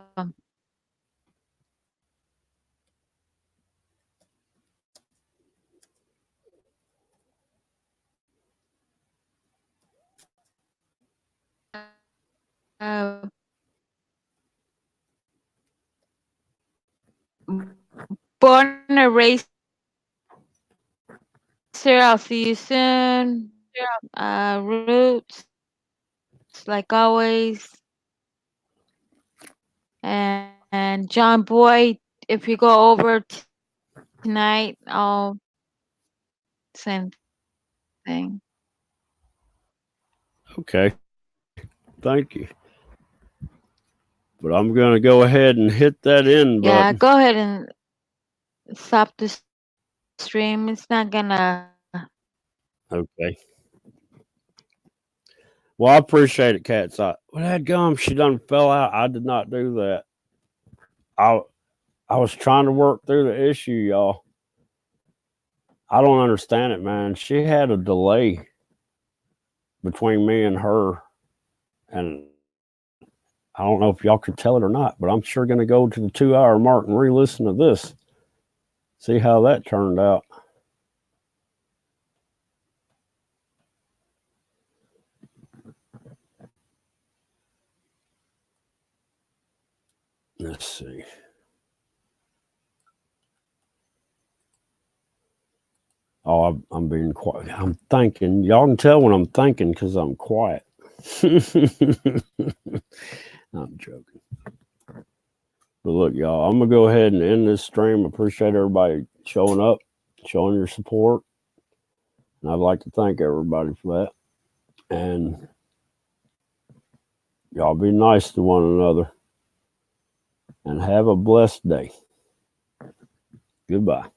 Born and raised here. I'll see you soon. Roots, like always. And John Boy, if you go over tonight, I'll same thing. Okay. Thank you. But I'm going to go ahead and hit that end button. Yeah, go ahead and stop the stream. It's not gonna. Okay. Well, I appreciate it, Cat's Eye. Well, that gum, she done fell out. I did not do that. I was trying to work through the issue, y'all. I don't understand it, man. She had a delay between me and her, and I don't know if y'all could tell it or not, but I'm sure going to go to the 2-hour mark and re-listen to this. See how that turned out. Let's see. Oh, I'm being quiet. I'm thinking. Y'all can tell when I'm thinking because I'm quiet. I'm joking. But look, y'all, I'm going to go ahead and end this stream. Appreciate everybody showing up, showing your support. And I'd like to thank everybody for that. And y'all be nice to one another. And have a blessed day. Goodbye.